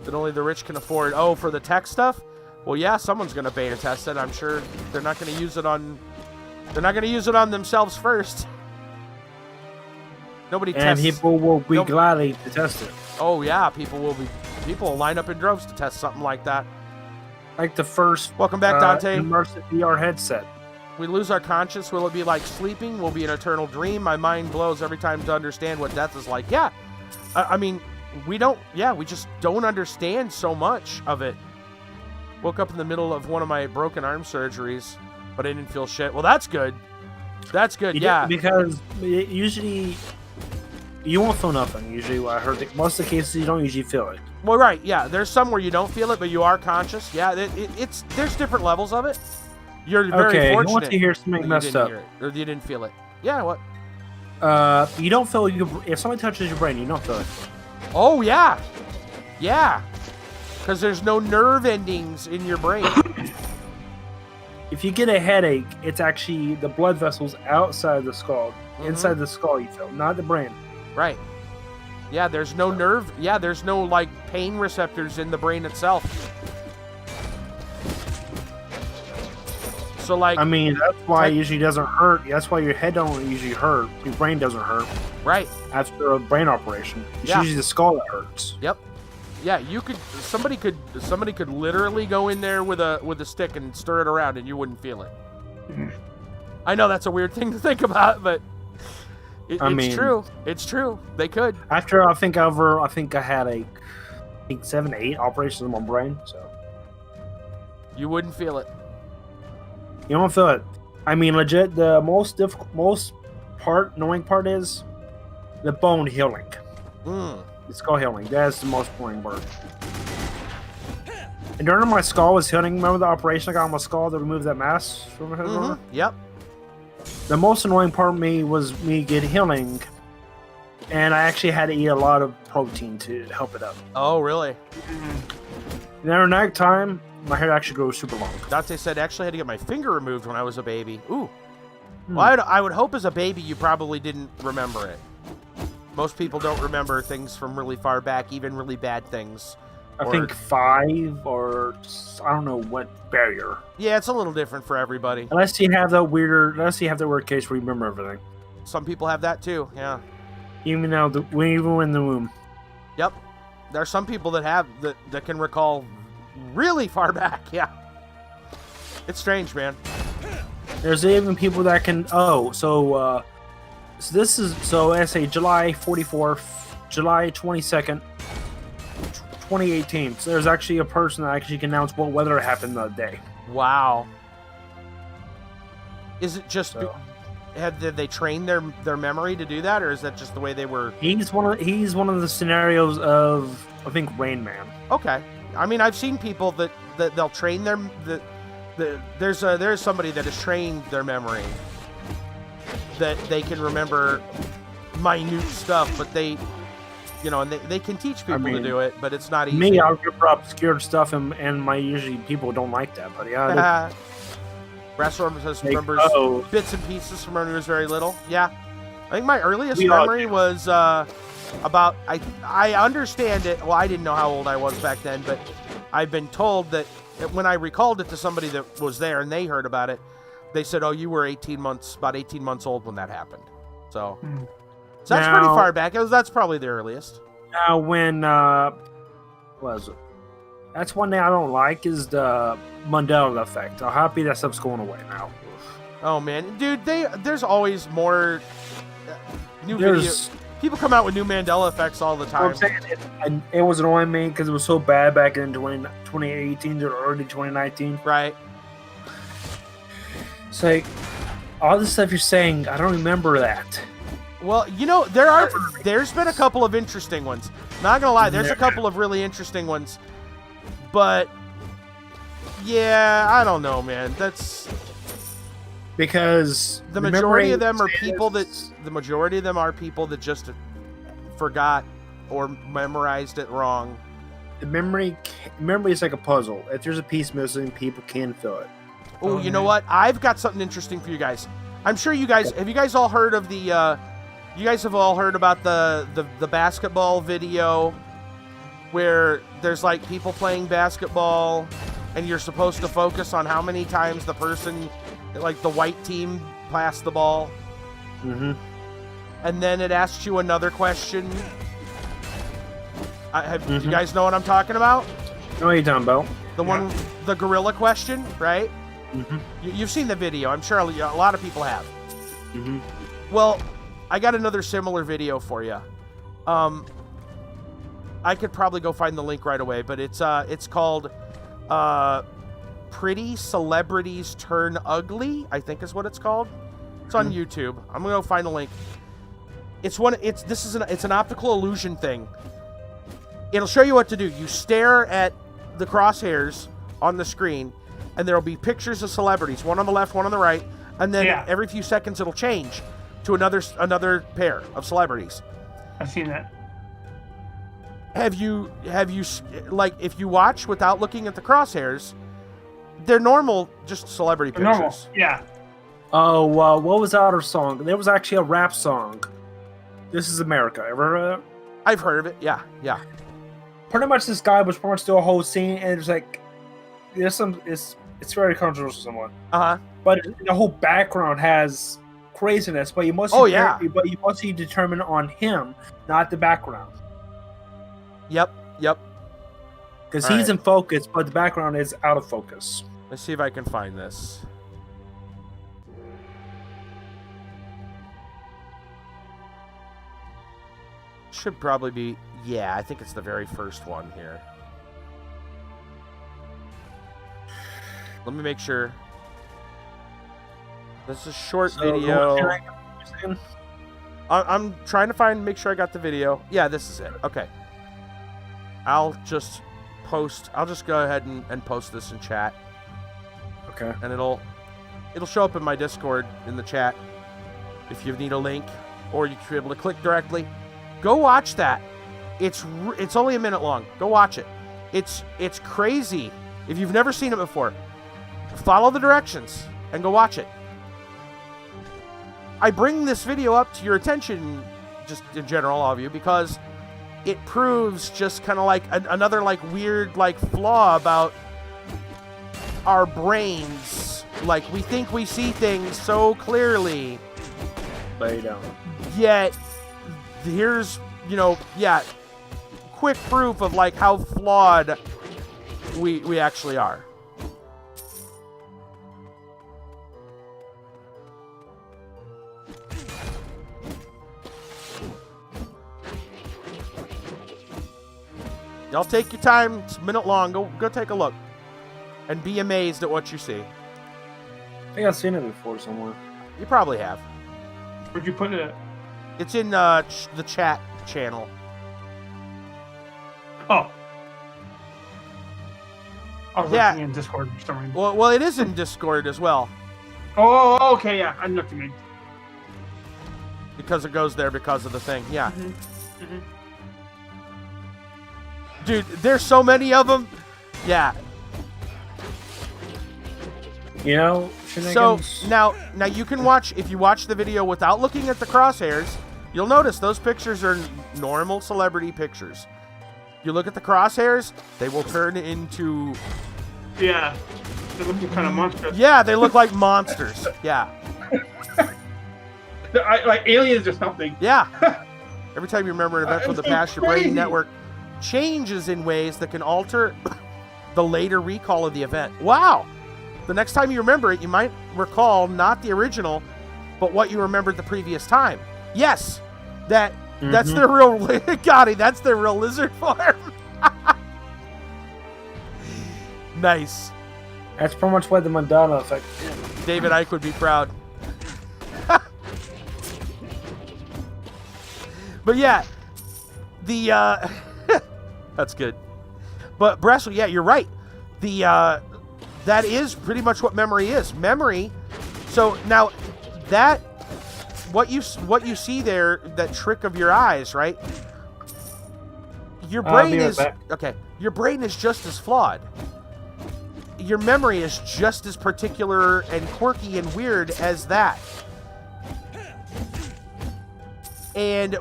that only the rich can afford. Oh, for the tech stuff? Well, yeah, someone's going to beta test it. I'm sure they're not going to use it on. They're not going to use it on themselves first. Nobody And tests. people will be gladly to test it. Oh yeah, people will line up in droves to test something like that. Like the first Welcome back, Dante. immersive VR headset. We lose our conscience. Will it be like sleeping? Will it be an eternal dream? My mind blows every time to understand what death is like. Yeah, I mean, we just don't understand so much of it. Woke up in the middle of one of my broken arm surgeries, but I didn't feel shit. Well, that's good. That's good. Yeah. Because usually you won't feel nothing. Usually, I heard that most of the cases you don't usually feel it. Well, right. Yeah. There's some where you don't feel it, but you are conscious. Yeah. There's different levels of it. You're very fortunate. I want to hear something messed up. Or you didn't feel it. Yeah. What? You don't feel if somebody touches your brain, you don't feel it. Oh yeah. Yeah. Because there's no nerve endings in your brain. If you get a headache, it's actually the blood vessels outside the skull. Mhm. Inside the skull you feel, not the brain. Right. Yeah, there's no nerve. Yeah, there's no pain receptors in the brain itself. So I mean, that's why it usually doesn't hurt. That's why your head don't usually hurt. Your brain doesn't hurt right. after a brain operation. It's Yeah. usually the skull that hurts. Yep. Yeah, somebody could literally go in there with a stick and stir it around and you wouldn't feel it. I know that's a weird thing to think about, but it's true. It's true. They could. After I think I had 7 to 8 operations on my brain, so You wouldn't feel it. you don't feel it. I mean, legit, the most annoying part is the bone healing. The skull healing. That's the most boring part. And during my skull was healing, remember the operation I got on my skull to remove that mass from my head? Mm-hmm. Yep. The most annoying part of me was me getting healing, and I actually had to eat a lot of protein to help it up. Oh, really? And every night time, my hair actually grows super long. Dante said, actually I had to get my finger removed when I was a baby. Ooh. Well, I would hope as a baby you probably didn't remember it. Most people don't remember things from really far back, even really bad things. I think 5 or I don't know what barrier. Yeah, it's a little different for everybody. Unless you have that weird case where you remember everything. Some people have that too. Yeah. Even in the womb. Yep. There are some people that have that can recall really far back. Yeah. It's strange, man. There's even people that can. So this is I say July 44th, July 22nd, 2018. So there's actually a person that actually can announce what weather happened that day. Wow. Is it just? Did they train their memory to do that, or is that just the way they were? He's one of the scenarios of I think Rain Man. Okay. I mean, I've seen people that they'll train there's somebody that has trained their memory that they can remember minute stuff, but they and they can teach people to do it, but it's not easy. Me, I remember obscure stuff, and my usually people don't like that, but yeah. Restaurant remembers bits and pieces from when he was very little. Yeah. I think my earliest memory was about I understand it. Well, I didn't know how old I was back then, but I've been told that when I recalled it to somebody that was there and they heard about it, they said, "Oh, you were about 18 months old when that happened." So that's pretty far back. That's probably the earliest. Now, when was it? That's one thing I don't like is the Mandela effect. I'm happy that stuff's going away now. Oh man, dude, there's always more new videos. People come out with new Mandela effects all the time. It was annoying me because it was so bad back in 2018 or early 2019. Right. It's like all the stuff you're saying, I don't remember that. Well, there's been a couple of interesting ones. Not gonna lie, there's a couple of really interesting ones. But yeah, I don't know, man. That's because the majority of them are people that just forgot or memorized it wrong. The memory is like a puzzle. If there's a piece missing, people can fill it. Oh, you know what? I've got something interesting for you guys. I'm sure you guys have you all heard of the you guys have all heard about the basketball video where there's like people playing basketball and you're supposed to focus on how many times the person, like the white team, passed the ball. Mm-hmm. And then it asks you another question. You guys know what I'm talking about? I know what you're talking about. The gorilla question, right? Mm-hmm. You've seen the video. I'm sure a lot of people have. Mm-hmm. Well, I got another similar video for you. I could probably go find the link right away, but it's called Pretty Celebrities Turn Ugly, I think is what it's called. It's on YouTube. I'm gonna go find the link. It's an optical illusion thing. It'll show you what to do. You stare at the crosshairs on the screen, and there'll be pictures of celebrities, one on the left, one on the right, and then every few seconds it'll change to another pair of celebrities. I've seen that. Have you like if you watch without looking at the crosshairs, they're normal, just celebrity pictures. Normal, yeah. Oh, what was the other song? There was actually a rap song. This is America. Ever heard of it? I've heard of it. Yeah. Pretty much, this guy was pretty much doing a whole scene, and it's like it's very controversial, somewhat. But the whole background has craziness, but you mostly determine on him, not the background. Yep. Because he's in focus, but the background is out of focus. Let's see if I can find this. Should probably be... Yeah, I think it's the very first one here. Let me make sure. This is a short video. I'm trying to make sure I got the video. Yeah, this is it. Okay. I'll just go ahead and post this in chat. Okay. And it'll show up in my Discord in the chat if you need a link, or you can be able to click directly. Go watch that. It's only a minute long. Go watch it. It's crazy. If you've never seen it before, follow the directions and go watch it. I bring this video up to your attention just in general, all of you, because it proves just kind of like another like weird like flaw about our brains. Like, we think we see things so clearly, but you don't. Yet here's, you know, quick proof of like how flawed we actually are. Y'all take your time. It's a minute long. Go take a look and be amazed at what you see. I think I've seen it before somewhere. You probably have. Where'd you put it? It's in the chat channel. Oh. I was looking in Discord for some reason. Well, it is in Discord as well. Oh, okay, yeah. I know what you mean. Because it goes there because of the thing. Yeah. Mm-hmm. Mm-hmm. Dude, there's so many of them. Yeah. You know, so now you can watch, if you watch the video without looking at the crosshairs, you'll notice those pictures are normal celebrity pictures. You look at the crosshairs, they will turn into... Yeah, they look kind of monstrous. Yeah, they look like monsters. Yeah. Like aliens or something. Yeah. Every time you remember an event from the past, your brain network changes in ways that can alter the later recall of the event. Wow. The next time you remember it, you might recall not the original, but what you remembered the previous time. Yes, that's their real... Gotti, that's their real lizard form. Nice. That's pretty much why the Mandela effect. David Icke would be proud. But yeah, the that's good. But Bressel, yeah, you're right. The that is pretty much what memory is. Memory. So now that what you see there, that trick of your eyes, right? Your brain is okay. Your brain is just as flawed. Your memory is just as particular and quirky and weird as that. And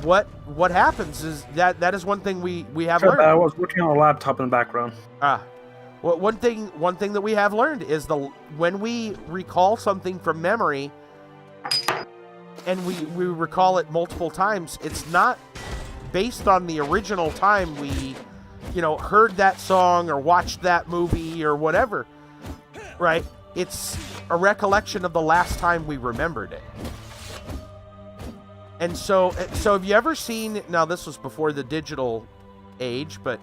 what happens is that is one thing we have learned. I was working on a laptop in the background. Well, one thing that we have learned is when we recall something from memory and we recall it multiple times, it's not based on the original time we, heard that song or watched that movie or whatever, right? It's a recollection of the last time we remembered it. And so have you ever seen, now this was before the digital age, but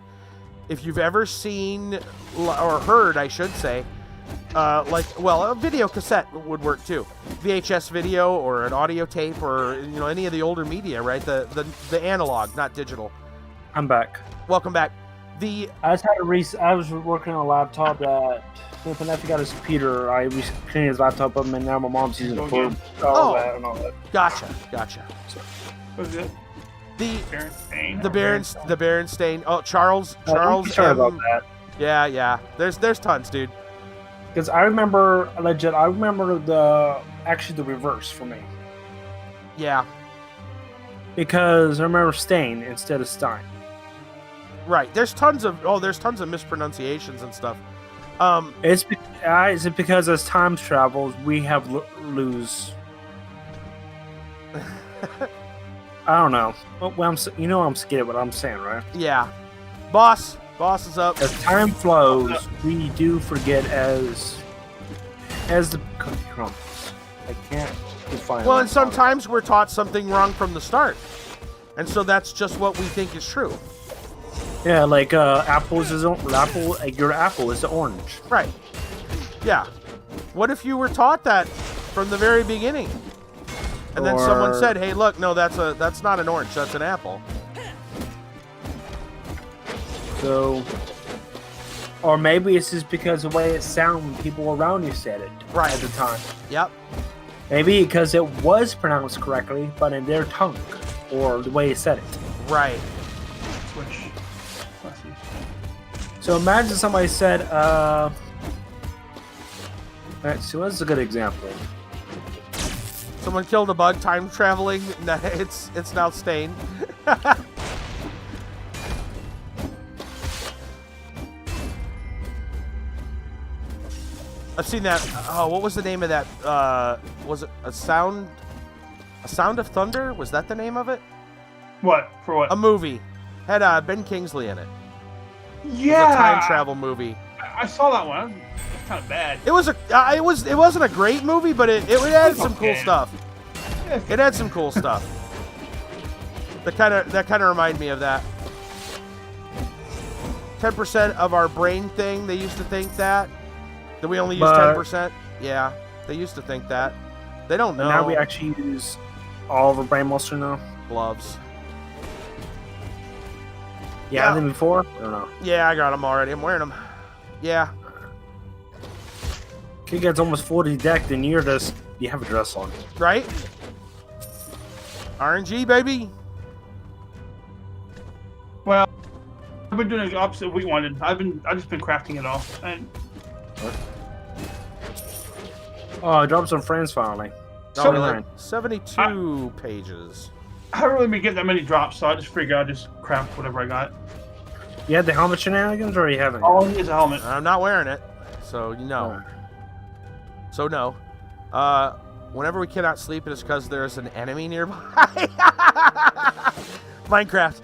if you've ever seen, or heard, I should say, a video cassette would work too. VHS video or an audio tape or, any of the older media, right? The analog, not digital. I'm back. Welcome back. I was working on a laptop that when my nephew got his computer, I cleaned his laptop up, and now my mom's using it for all that. Gotcha. What is it? The Berenstain. Oh, Charles. Sorry about that. Yeah. There's tons, dude. Because I remember the reverse for me. Yeah. Because I remember Stain instead of Stein. Right. There's tons of mispronunciations and stuff. Is it because as time travels we have lose? I don't know. Well, I'm scared what I'm saying, right? Yeah. Boss is up. As time flows, we do forget as the cookie crumbles. I can't define. Well, and sometimes we're taught something wrong from the start, and so that's just what we think is true. Yeah, like your apple is the orange. Right. Yeah. What if you were taught that from the very beginning? And then someone said, "Hey, look, no, that's not an orange, that's an apple." So, or maybe it's just because of the way it sounded when people around you said it at the time. Yep. Maybe because it was pronounced correctly, but in their tongue, or the way it said it. Right. So imagine somebody said, alright, so what's a good example? Someone killed a bug time traveling. It's now stained. I've seen that. Oh, what was the name of that? Was it a sound of thunder? Was that the name of it? What? For what? A movie. Had Ben Kingsley in it. Yeah. It was a time travel movie. I saw that one. It's kind of bad. It wasn't a great movie, but it had some cool stuff. It had some cool stuff. That kind of remind me of that. 10% of our brain thing. They used to think that we only use 10%. Yeah, they used to think that. They don't know. Now we actually use all of our brain muscle now. Gloves. Yeah, than before? I don't know. Yeah, I got them already. I'm wearing them. Yeah. Kid gets almost 40 decked and you have a dress on. Right? RNG, baby. Well, I've been doing the opposite of what we wanted. I've just been crafting it all. And oh, I dropped some friends finally. So- Really? 72 pages. I haven't really been getting that many drops, so I just figured I'd just craft whatever I got. You had the helmet shenanigans or you haven't? All I need is a helmet. I'm not wearing it, so you know. So no. Whenever we cannot sleep, it is because there's an enemy nearby. Minecraft.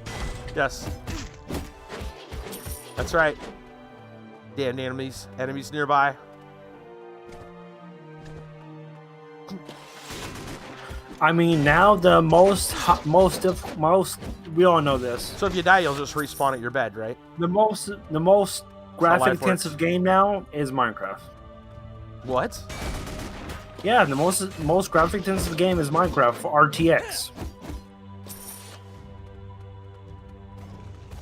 Yes. That's right. Damn enemies. Enemies nearby. I mean, now the most we all know this. So if you die, you'll just respawn at your bed, right? The most graphic intensive game now is Minecraft. What? Yeah, the most graphic intensive game is Minecraft for RTX.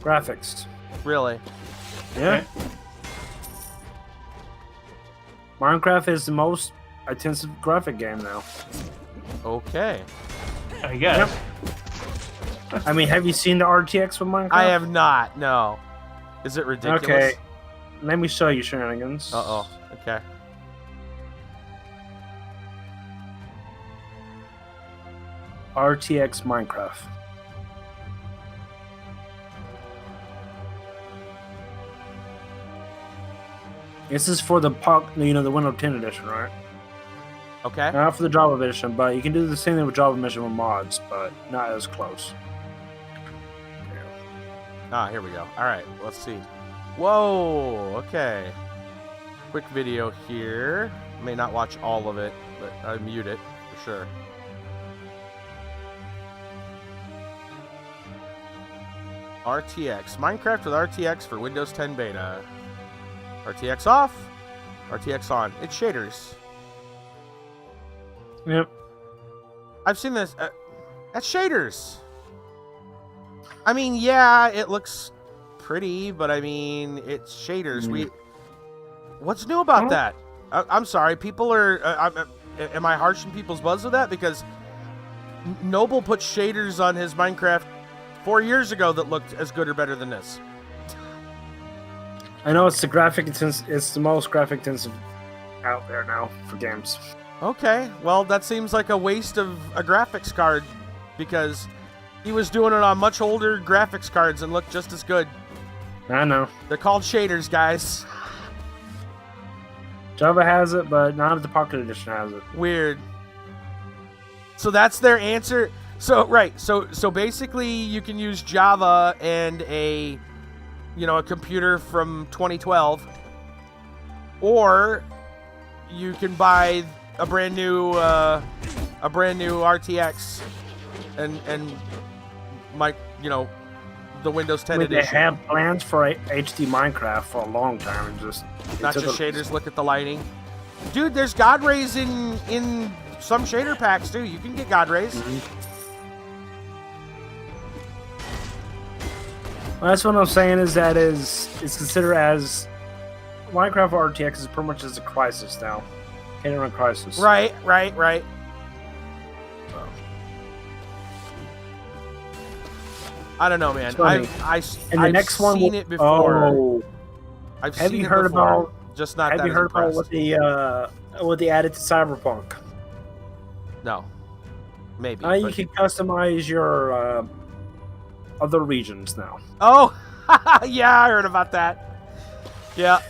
Graphics. Really? Yeah. Minecraft is the most intensive graphic game now. Okay. I guess. I mean, have you seen the RTX with Minecraft? I have not. No. Is it ridiculous? Okay. Let me show you shenanigans. Uh-oh. Okay. RTX Minecraft. This is for the the Windows 10 edition, right? Okay. Not for the Java edition, but you can do the same thing with Java edition with mods, but not as close. Ah, here we go. All right, let's see. Whoa, okay. Quick video here. May not watch all of it, but I mute it for sure. RTX. Minecraft with RTX for Windows 10 beta. RTX off, RTX on. It's shaders. Yep. I've seen this. That's shaders. I mean, yeah, it looks pretty, but I mean, it's shaders. What's new about that? I'm sorry, people are. Am I harshing people's buzz with that? Because Noble put shaders on his Minecraft 4 years ago that looked as good or better than this. I know it's the most graphic intensive out there now for games. Okay, well, that seems like a waste of a graphics card because he was doing it on much older graphics cards and looked just as good. I know. They're called shaders, guys. Java has it, but not the Pocket Edition has it. Weird. So that's their answer. So right. So basically, you can use Java and a computer from 2012, or you can buy a brand new RTX and the Windows 10 edition. They have plans for HD Minecraft for a long time, and just not just shaders. Look at the lighting, dude. There's God rays in some shader packs too. You can get God rays. Mm-hmm. Well, that's what I'm saying is that it's considered as Minecraft RTX is pretty much as a Crisis now. Can't run Crisis. Right. I don't know, man. I've seen it before. Oh, Have you heard about? Just not. Have that you heard about impressed. what they added to Cyberpunk? No. Maybe. You but- can customize your other regions now. Oh, yeah, I heard about that. Yeah,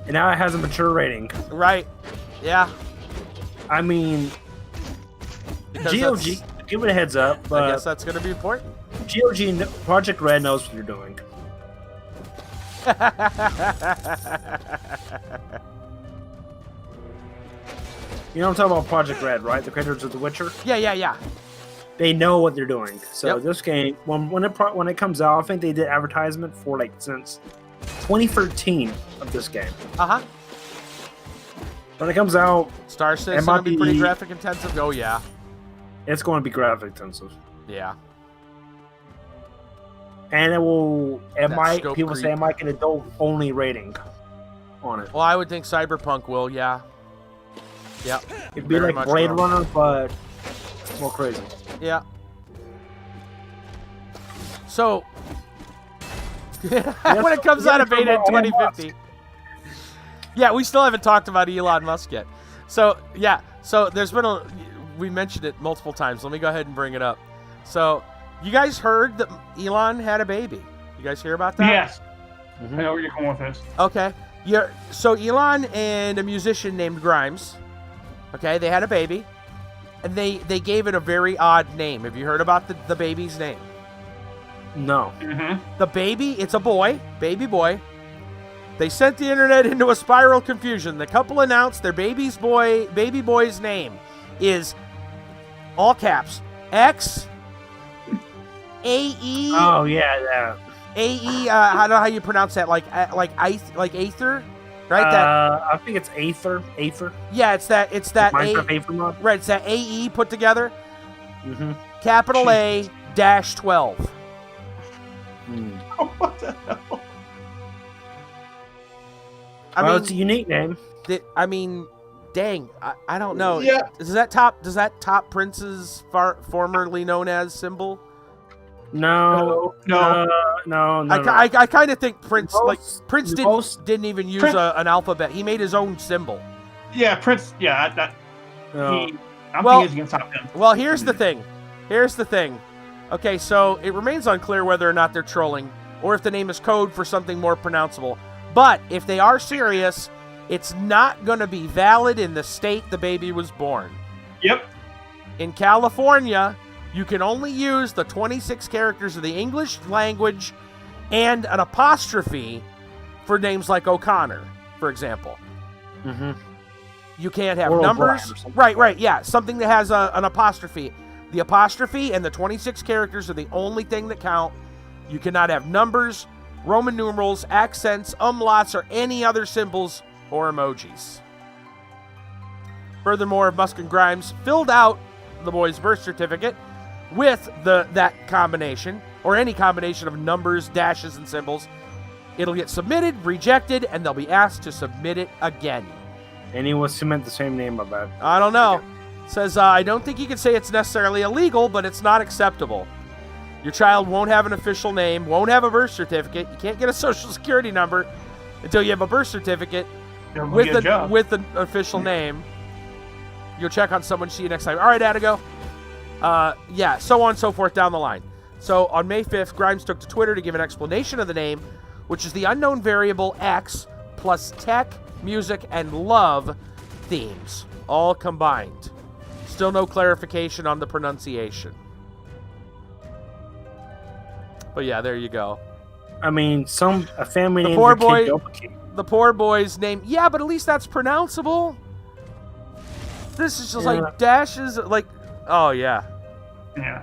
And now it has a mature rating. right. Yeah. I mean, Because GOG, that's- give it a heads up, I but guess that's going to be important. GOG, Project Red knows what you're doing. You know what I'm talking about, Project Red, right? The creators of The Witcher? Yeah. They know what they're doing. So Yep. this game, when it comes out, I think they did advertisement for like since 2013 of this game. Uh-huh. When it comes out, Star Citizen might will be pretty be- graphic intensive. Oh, yeah. it's going to be graphic intensive, Yeah. and That scope people say it might get adult only rating on it. Well, I would think Cyberpunk will, yeah. Yeah. It'd be very like much Blade will. Runner, but more crazy. Yeah. So, when it comes out of beta in 2050. Yeah, we still haven't talked about Elon Musk yet. So, yeah. So, there's been we mentioned it multiple times. Let me go ahead and bring it up. So, you guys heard that Elon had a baby. You guys hear about that? Yes. Mhm. I know where you're going with this. Okay. Yeah. So Elon and a musician named Grimes, okay, they had a baby, and they gave it a very odd name. Have you heard about the baby's name? No. Mm-hmm. The baby, it's a boy, baby boy. They sent the internet into a spiral confusion. The couple announced their baby boy's name is all caps X A E Oh yeah. AE. I don't know how you pronounce that. Like Aether, right? I think it's Aether. Yeah, it's that Minecraft Aether mod. right. It's that AE put together. Mm-hmm. Capital A dash 12. What the hell? It's a unique name. I mean, dang, I don't know. Yeah. Does that top Prince's formerly known as symbol? No. I kind of think Prince Prince Most- didn't even use Prince- an alphabet. He made his own symbol. Yeah, Prince. Yeah, No. I'm Well- thinking he's gonna top him. Well, here's the thing. Okay, so it remains unclear whether or not they're trolling, or if the name is code for something more pronounceable. But if they are serious, it's not going to be valid in the state the baby was born. Yep. In California, you can only use the 26 characters of the English language and an apostrophe for names like O'Connor, for example. Mm-hmm. You can't have Or O'Brien numbers. or something. Right, yeah. Something that has an apostrophe. The apostrophe and the 26 characters are the only thing that count. You cannot have numbers, Roman numerals, accents, umlauts, or any other symbols or emojis. Furthermore, if Musk and Grimes filled out the boy's birth certificate with that combination, or any combination of numbers, dashes, and symbols, it'll get submitted, rejected, and they'll be asked to submit it again. And he was cement the same name, I bet. I don't know. Says, I don't think you can say it's necessarily illegal, but it's not acceptable. Your child won't have an official name, won't have a birth certificate. You can't get a social security number until you have a birth certificate They'll with get a job. with an official name. You'll check on someone, see you next time. All right, Adigo. Yeah, so on and so forth down the line. So on May 5th, Grimes took to Twitter to give an explanation of the name, which is the unknown variable X plus tech, music, and love themes, all combined. Still no clarification on the pronunciation. But yeah, there you go. I mean, a family The named poor their kid boy- Dopamine. The poor boy's name. Yeah, but at least that's pronounceable. This is just Yeah. like dashes, like, oh yeah. Yeah.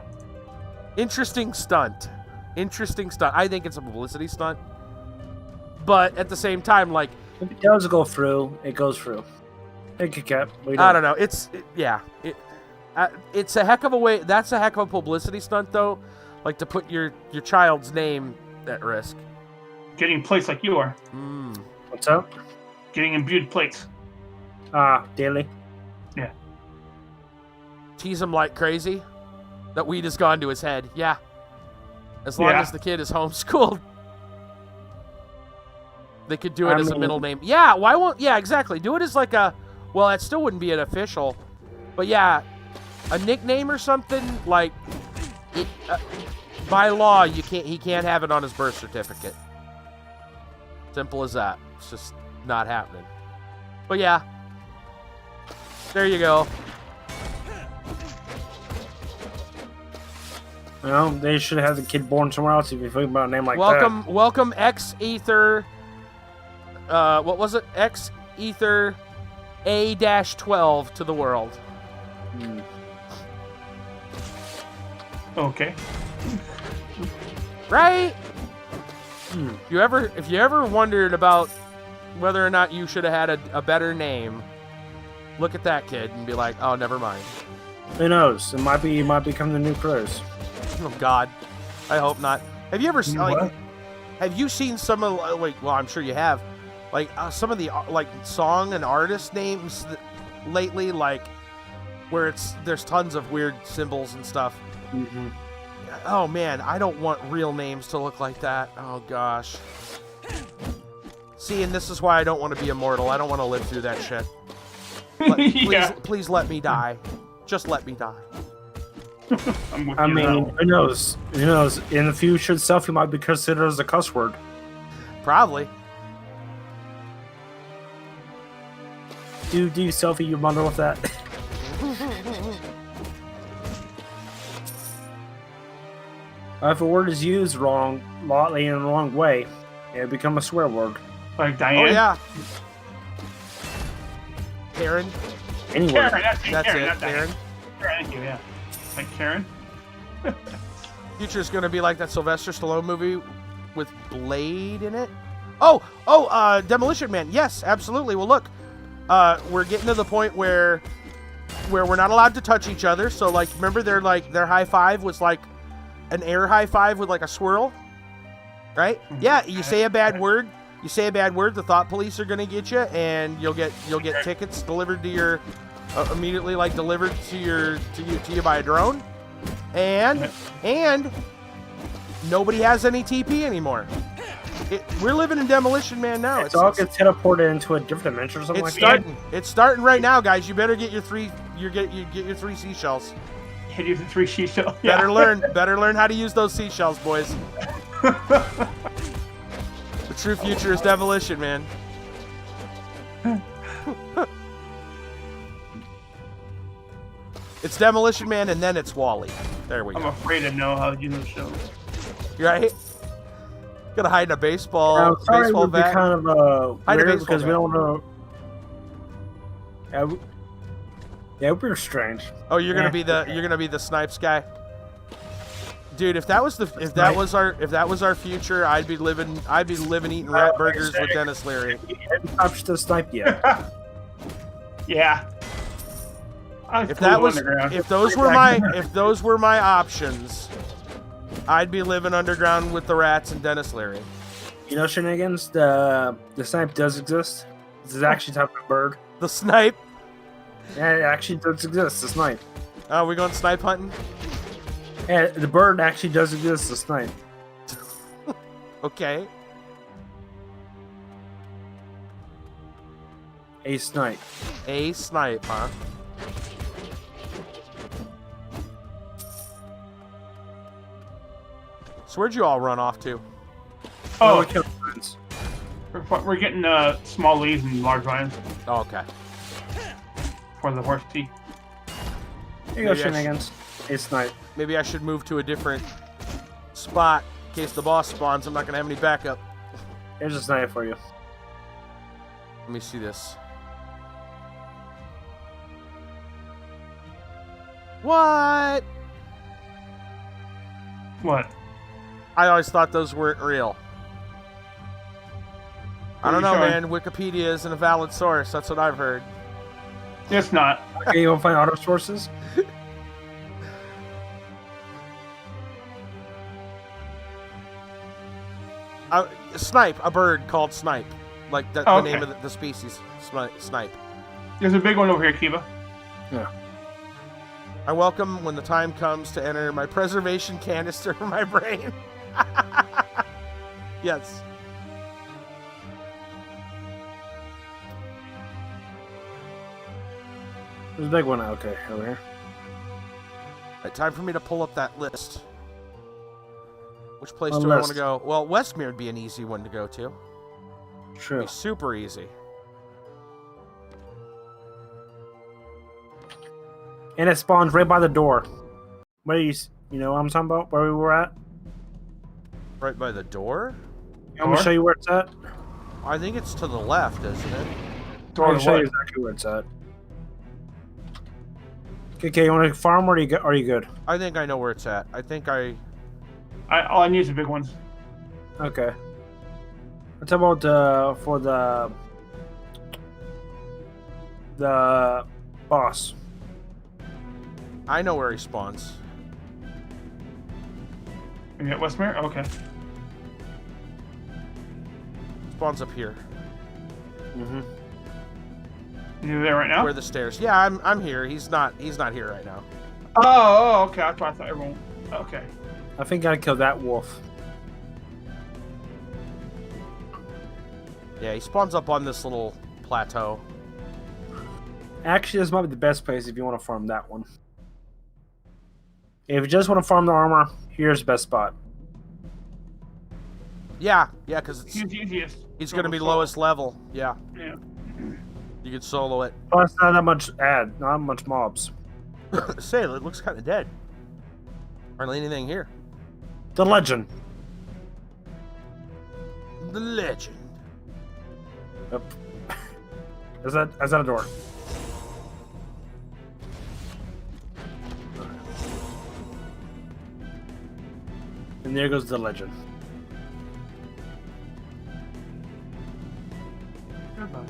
Interesting stunt. I think it's a publicity stunt. But at the same time, like, If it does go through, it goes through. Thank you, Cap. I don't know. It's a heck of a way. That's a heck of a publicity stunt, though. Like to put your child's name at risk. Getting plates like you are. What's up? Getting imbued plates. Daily. Yeah. Tease him like crazy. That weed has gone to his head. Yeah. As long Yeah. as the kid is homeschooled. They could do it I as a mean- middle name. Yeah, why won't... Yeah, exactly. Do it as like a... Well, that still wouldn't be an official. But yeah, a nickname or something, like, by law, he can't have it on his birth certificate. Simple as that. It's just not happening. But yeah. There you go. Well, they should have the kid born somewhere else if you think about a name like Welcome X-Ether. What was it? X-Ether A-12 to the world. Okay. Right? If you ever wondered about whether or not you should have had a better name, look at that kid and be like, oh, never mind. Who knows? It might become the new Crows. Oh God, I hope not. Have you ever have you seen some of well, I'm sure you have, like some of the song and artist names lately, like where there's tons of weird symbols and stuff. Mm-hmm. Oh man, I don't want real names to look like that. Oh gosh. See, and this is why I don't want to be immortal. I don't want to live through that shit. Please let me die. Just let me die. I mean, who knows? Who knows? In the future, selfie might be considered as a cuss word. Probably. Do selfie your mother with that? If a word is used lightly in the wrong way, it'll become a swear word. Like Diane? Oh yeah. Karen. Anyway, Karen, that's Karen, it. not Diane. Karen. Thank you, yeah. Like Karen? Future's gonna be like that Sylvester Stallone movie with Blade in it. Demolition Man. Yes, absolutely. Well, look, we're getting to the point where we're not allowed to touch each other. So, like, remember their high five was like an air high five with like a swirl, right? Yeah. You say a bad word. The thought police are gonna get you, and you'll get tickets delivered to your immediately, like delivered to you by a drone, and nobody has any TP anymore. We're living in Demolition Man now. It's all gets teleported into a different dimension or something like that. that. It's starting right now, guys. You better get your three. You get your 3 seashells. Hit you with 3 seashells. Better learn how to use those seashells, boys. The true future is Demolition Man. It's Demolition Man, and then it's Wally. There we go. I'm afraid to know how to use those shows. You right? Gotta hide in a baseball. Sorry, baseball would be bat. kind of weird because bat. we don't know. Yeah, we're strange. Oh, you're gonna be the snipes guy, dude. If that was our future, I'd be living eating rat burgers with Dennis Leary. Touched the snipe yet? Yeah. If those were my options, I'd be living underground with the rats and Dennis Leary. You know, shenanigans. The snipe does exist. This is actually a type of bird. The snipe. Yeah, it actually does exist. The snipe. Oh, we going snipe hunting? Yeah, the bird actually does exist. The snipe. Okay. A snipe. A snipe, huh? So where'd you all run off to? Oh, we're getting small leaves and large vines Oh, okay. for the horse tea. Here you go, shenanigans. A snipe. Maybe I should move to a different spot in case the boss spawns. I'm not gonna have any backup. Here's a snipe for you. Let me see this. What? What? I always thought those weren't real. I don't know, man. Wikipedia isn't a valid source. That's what I've heard. It's not. Okay, you want to find auto sources? Snipe, a bird called snipe. Like the name of the species. Snipe. There's a big one over here, Kiva. Yeah. I welcome when the time comes to enter my preservation canister for my brain. Yes. There's a big one. Okay, over here. Right, time for me to pull up that list. Which place A do I want list. to go? Well, Westmere would be an easy one to go to. True. Be super easy. And it spawns right by the door. Where you know what I'm talking about? Where we were at? Right by the door? I'm gonna show you where it's at. I think it's to the left, isn't it? I'm Door gonna to show you what? exactly where it's at. Okay, you want to farm or are you good? I think I know where it's at. I think All I need is the big ones. Okay. Let's talk about for the boss. I know where he spawns. You at Westmere? Okay. Spawns up here. Mm-hmm. You there right now? Where the stairs. Yeah, I'm here. He's not here right now. Oh, okay. I thought everyone. Okay. I think I killed that wolf. Yeah, he spawns up on this little plateau. Actually, this might be the best place if you want to farm that one. If you just want to farm the armor, here's the best spot. Yeah, because He's the easiest. he's going to be lowest level. Yeah, Yeah. you could solo it. Plus, not that much not much mobs. Say, it looks kind of dead. Hardly anything here. The legend. The legend. Yep. Is that a door? And there goes the legend. Goodbye.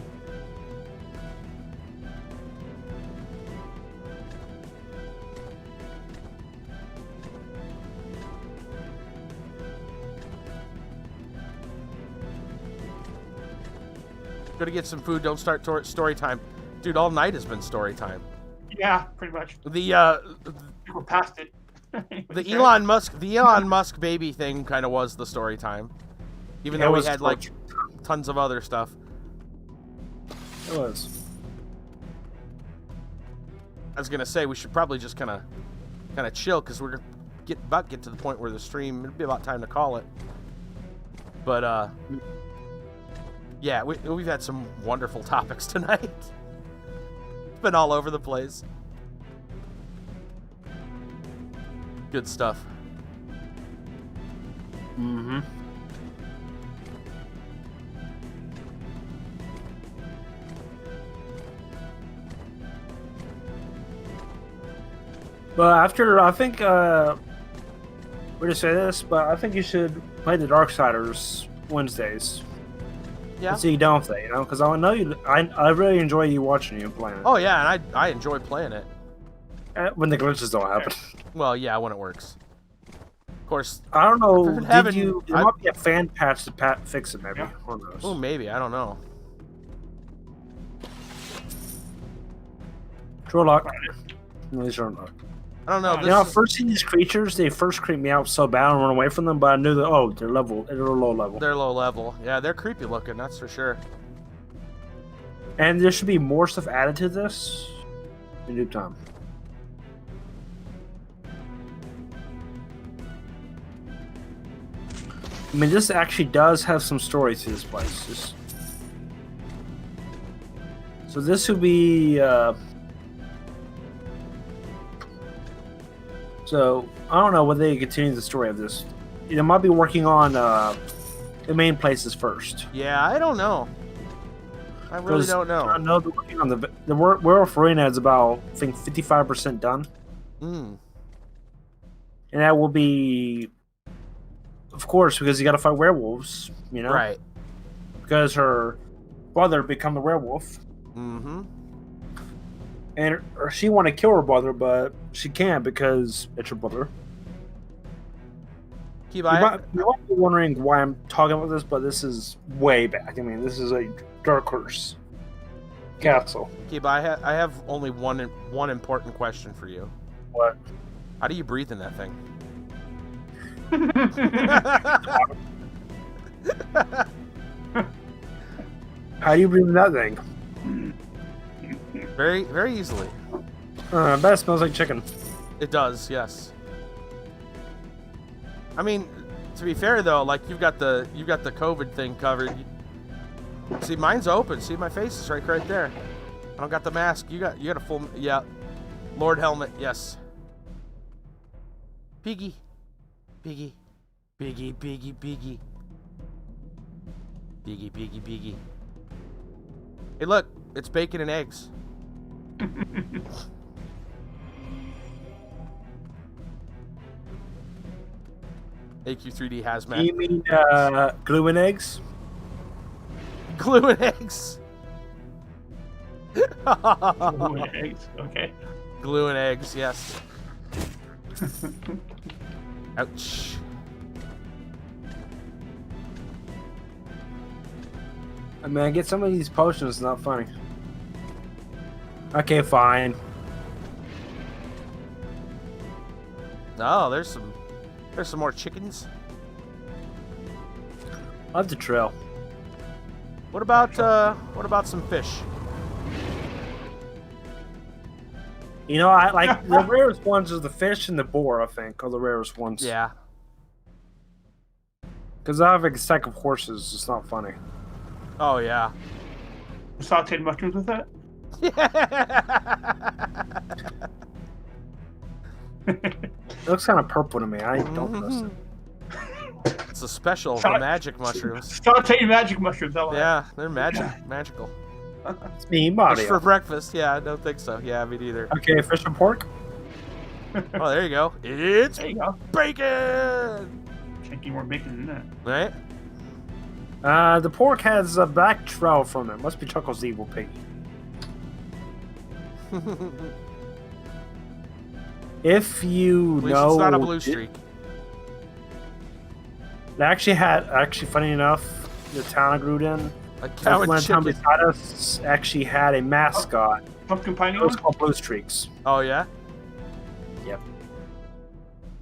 Go to get some food. Don't start story time. Dude, all night has been story time. Yeah, pretty much. The We're past it. the Elon Musk baby thing kind of was the story time. Even Yeah, though it we was had like tons of other stuff. It was. I was gonna say we should probably just kind of chill because we're gonna get to the point where the stream it'd be about time to call it. But yeah, we've had some wonderful topics tonight. It's been all over the place. Good stuff. Mm-hmm. But after, I think, we're to say this, but I think you should play the Darksiders Wednesdays. Yeah. And see you done with it, because I know you. I really enjoy you watching you playing it. Oh yeah, and I enjoy playing it. When the glitches don't happen. Well, yeah, when it works. Of course. I don't know. I've been having- There might be a fan patch to fix it, maybe. Yeah. Who knows? Oh, maybe I don't know. Sherlock. No, Sherlock. I don't know. This You know, is- first seeing these creatures, they first creep me out so bad and run away from them, but I knew that, they're low level. they're low level. Yeah, they're creepy looking. That's for sure. And there should be more stuff added to this in due time. I mean, this actually does have some story to this place. So this would be... So, I don't know whether they continue the story of this. They might be working on the main places first. Yeah, I don't know. I really don't know. I know they're working on the Werewolf Arena is about, I think, 55% done. Mm. And that will be, of course, because you got to fight werewolves, Right. Because her brother become the werewolf, Mm-hmm. and she want to kill her brother, but she can't because it's her brother. Keep You eye. might be wondering why I'm talking about this, but this is way back. I mean, this is a Dark Horse castle. Keep eye. I have only one important question for you. What? How do you breathe in that thing? How do you breathe in that thing? Very, very easily. I bet it smells like chicken. It does, yes. I mean, to be fair though, like you've got the COVID thing covered. See, mine's open. See, my face is right there. I don't got the mask. You got a full, yeah. Lord helmet, yes. Piggy, piggy, piggy, piggy, piggy, piggy, piggy, piggy. Hey, look, it's bacon and eggs. AQ3D hazmat. You mean glue and eggs? Glue and eggs. Glue and eggs. Okay. Glue and eggs, yes. Ouch. I mean, I get some of these potions. It's not funny. Okay, fine. Oh, there's some more chickens. I love the trail. What about some fish? You know, I like the rarest ones are the fish and the boar. I think are the rarest ones. Yeah. Because I have a stack of horses. It's not funny. Oh yeah. Sauteed mushrooms with that? It looks kind of purple to me. I don't trust it. It's a special for magic mushrooms. Sauteed magic mushrooms. I like. Yeah, they're magical. It's me, Just Mario. for breakfast? Yeah, I don't think so. Yeah, me neither. Okay, fish and pork. Oh, there you go. It's There you go. bacon. Can't get more bacon than that. Right? The pork has a black trail from it. Must be Chuckle's evil piggy. If you At least know, it's not a blue streak. They actually funny enough, the town I grew in, A cow and one town chicken. beside us actually had a mascot. Pumpkin pie It was noodles? called Blue Streaks. Oh yeah. Yep.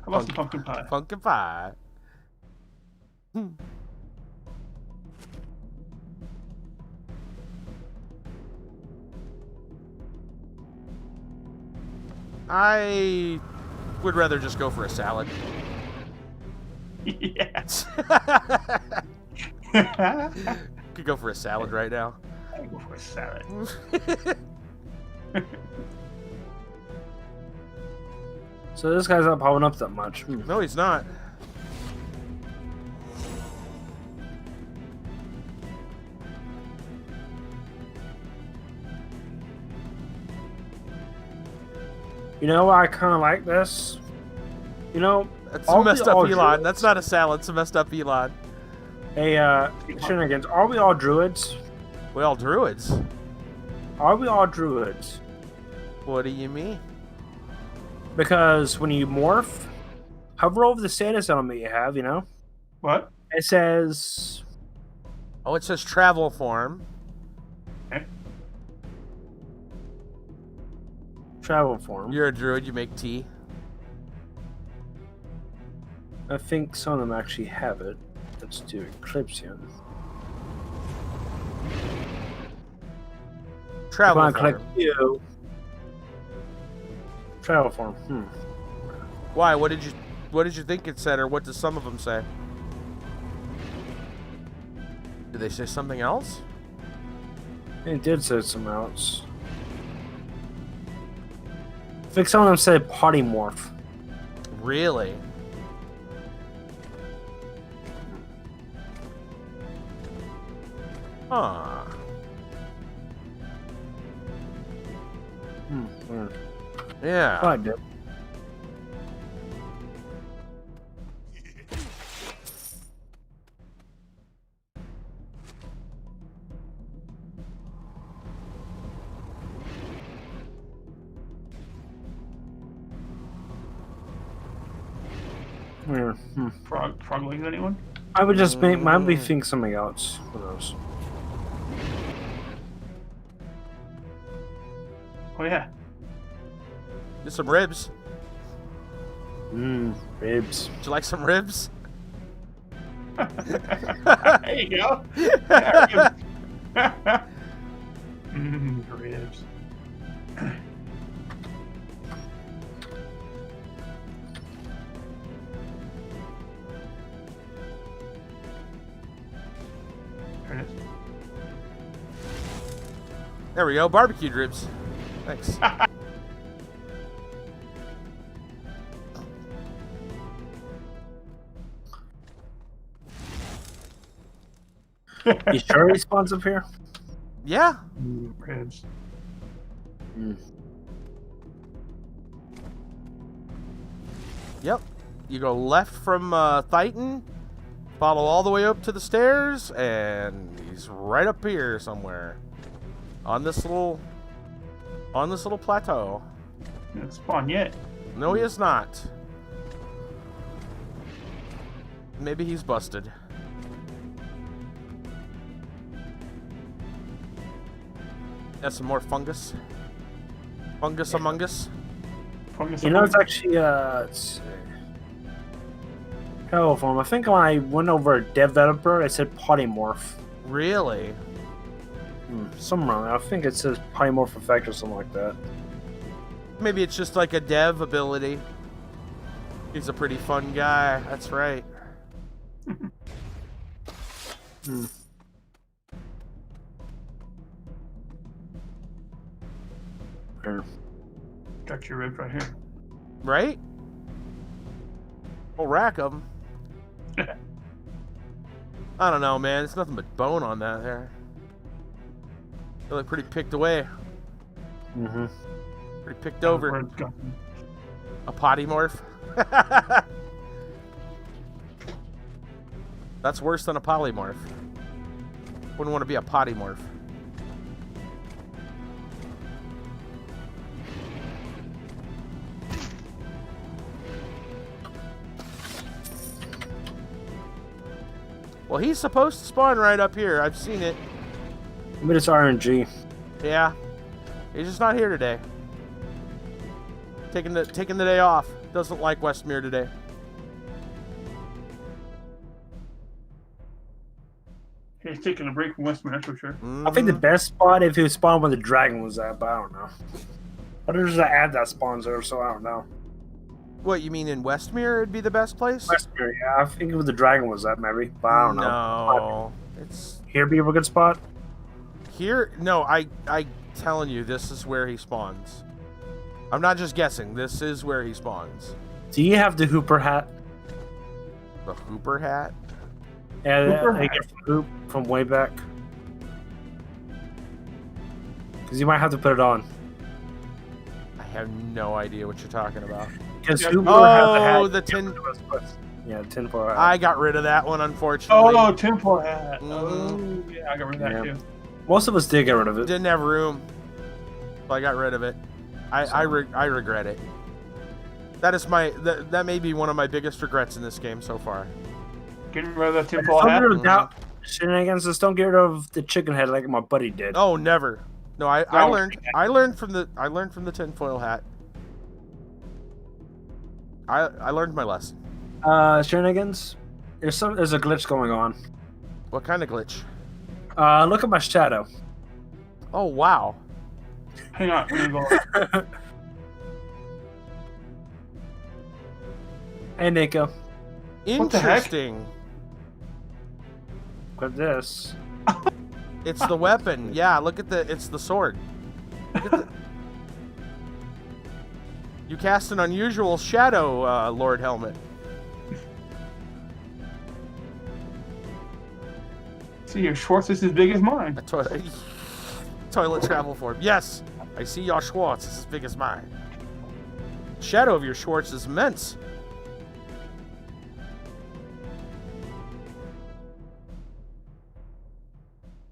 How about some pumpkin pie? Pumpkin pie. I would rather just go for a salad. Yes. Could go for a salad right now. I go for a salad. So this guy's not popping up that much. No, he's not. You know why I kind of like this? You know, That's Are a we messed up all Elon. druids? That's not a salad. It's a messed up Elon. shenanigans. Are we all druids? We all druids. Are we all druids? What do you mean? Because when you morph, hover over the status element you have, you know? What? It says... Oh, it says travel form. travel form. You're a druid. You make tea. I think some of them actually have it. Let's do Eclipsion. Travel Come on, form. click you. Travel form. Why? What did you think it said, or what does some of them say? Did they say something else? It did say something else. I think some of them said polymorph. Really? Huh. Weird. Yeah. I liked it. Weird. Frog legs, anyone? I would just make. Might be think something else. Who knows? Oh yeah. Just some ribs. Ribs. Would you like some ribs? There you go. Yeah, ribs. There it is. There we go. Barbecued ribs. Thanks. You sure he spawns up here? Yeah. Ribs. Yep. You go left from Titan, follow all the way up to the stairs, and he's right up here somewhere on this little plateau. He didn't spawn yet. No, he is not. Maybe he's busted. That's some more fungus. Fungus among us. Fungus You know, it's among- actually hell form. I think when I went over developer, it said polymorph. Really? Something wrong. I think it says polymorph effect or something like that. Maybe it's just like a dev ability. He's a pretty fun guy. That's right. Here. Got your ribs right here. Right? We'll rack them. I don't know, man. It's nothing but bone on that there. They look pretty picked away. Mm-hmm. Pretty picked over. Where it's gone. A potty morph. That's worse than a polymorph. Wouldn't want to be a potty morph. Well, he's supposed to spawn right up here. I've seen it. Maybe it's RNG. Yeah. He's just not here today. Taking the day off. Doesn't like Westmere today. He's taking a break from Westman, that's for sure. I think the best spot if he was spawned where the dragon was at, but I don't know. But there's an ad that spawns there, so I don't know. What, you mean in Westmere it'd be the best place? Westmere, yeah, I think where the dragon was at, maybe, but I don't know. No. It's Here be a good spot? here. No, I telling you, this is where he spawns. I'm not just guessing. This is where he spawns. Do you have the Hooper hat? The Hooper hat? Yeah, Hooper I hat. get from Hoop from way back. Because you might have to put it on. I have no idea what you're talking about. Because Yeah. Hooper has the hat. Oh, the tin. Yeah, tinfoil hat. I got rid of that one, unfortunately. Oh, tinfoil hat. Mhm. Oh, yeah, I got rid of that Yeah. too. Most of us did get rid of it. Didn't have room, so I got rid of it. I regret it. That is that may be one of my biggest regrets in this game so far. Getting rid of that tinfoil Don't hat. get rid of that shenanigans. Just don't get rid of the chicken head like my buddy did. Oh, never. No, I No. learned from the tinfoil hat. I learned my lesson. Shenanigans. There's a glitch going on. What kind of glitch? Look at my shadow. Oh, wow. Hang on, we're gonna go. Hey, Nico. What the heck? Interesting. Look at this. It's the weapon. Yeah, look at it's the sword. Look at you cast an unusual shadow, Lord Helmet. See, your Schwartz is as big as mine. A toilet travel form. Yes, I see your Schwartz. It's as big as mine. Shadow of your Schwartz is immense.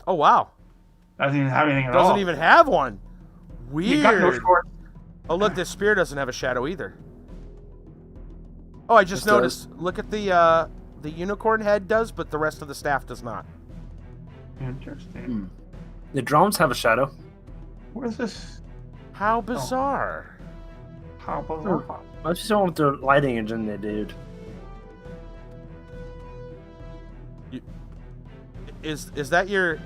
Oh wow! Doesn't even have anything at all. Doesn't even have one. Weird. You got no Schwartz. Oh look, this spear doesn't have a shadow either. Oh, I just This noticed. Look at the unicorn head does, but the rest of the staff does not. Interesting. The drones have a shadow. What is this? How bizarre. How bizarre. I just don't want the lighting engine they did. Is that your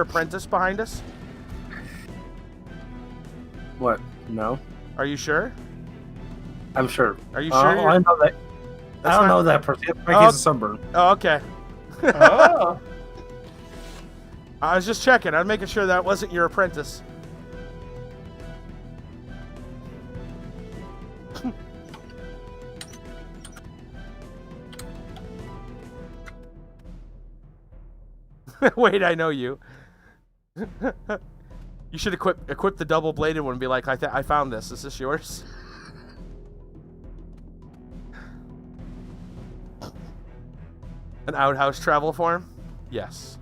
apprentice behind us? What? No, Are you sure? I'm sure. Are you sure? I know that. I That's don't not- know that person. Like Oh. he's a sunburn. Oh, okay. Oh. I was just checking. I was making sure that wasn't your apprentice. Wait, I know you. You should equip the double-bladed one and be like, I found this. Is this yours? An outhouse travel form? Yes.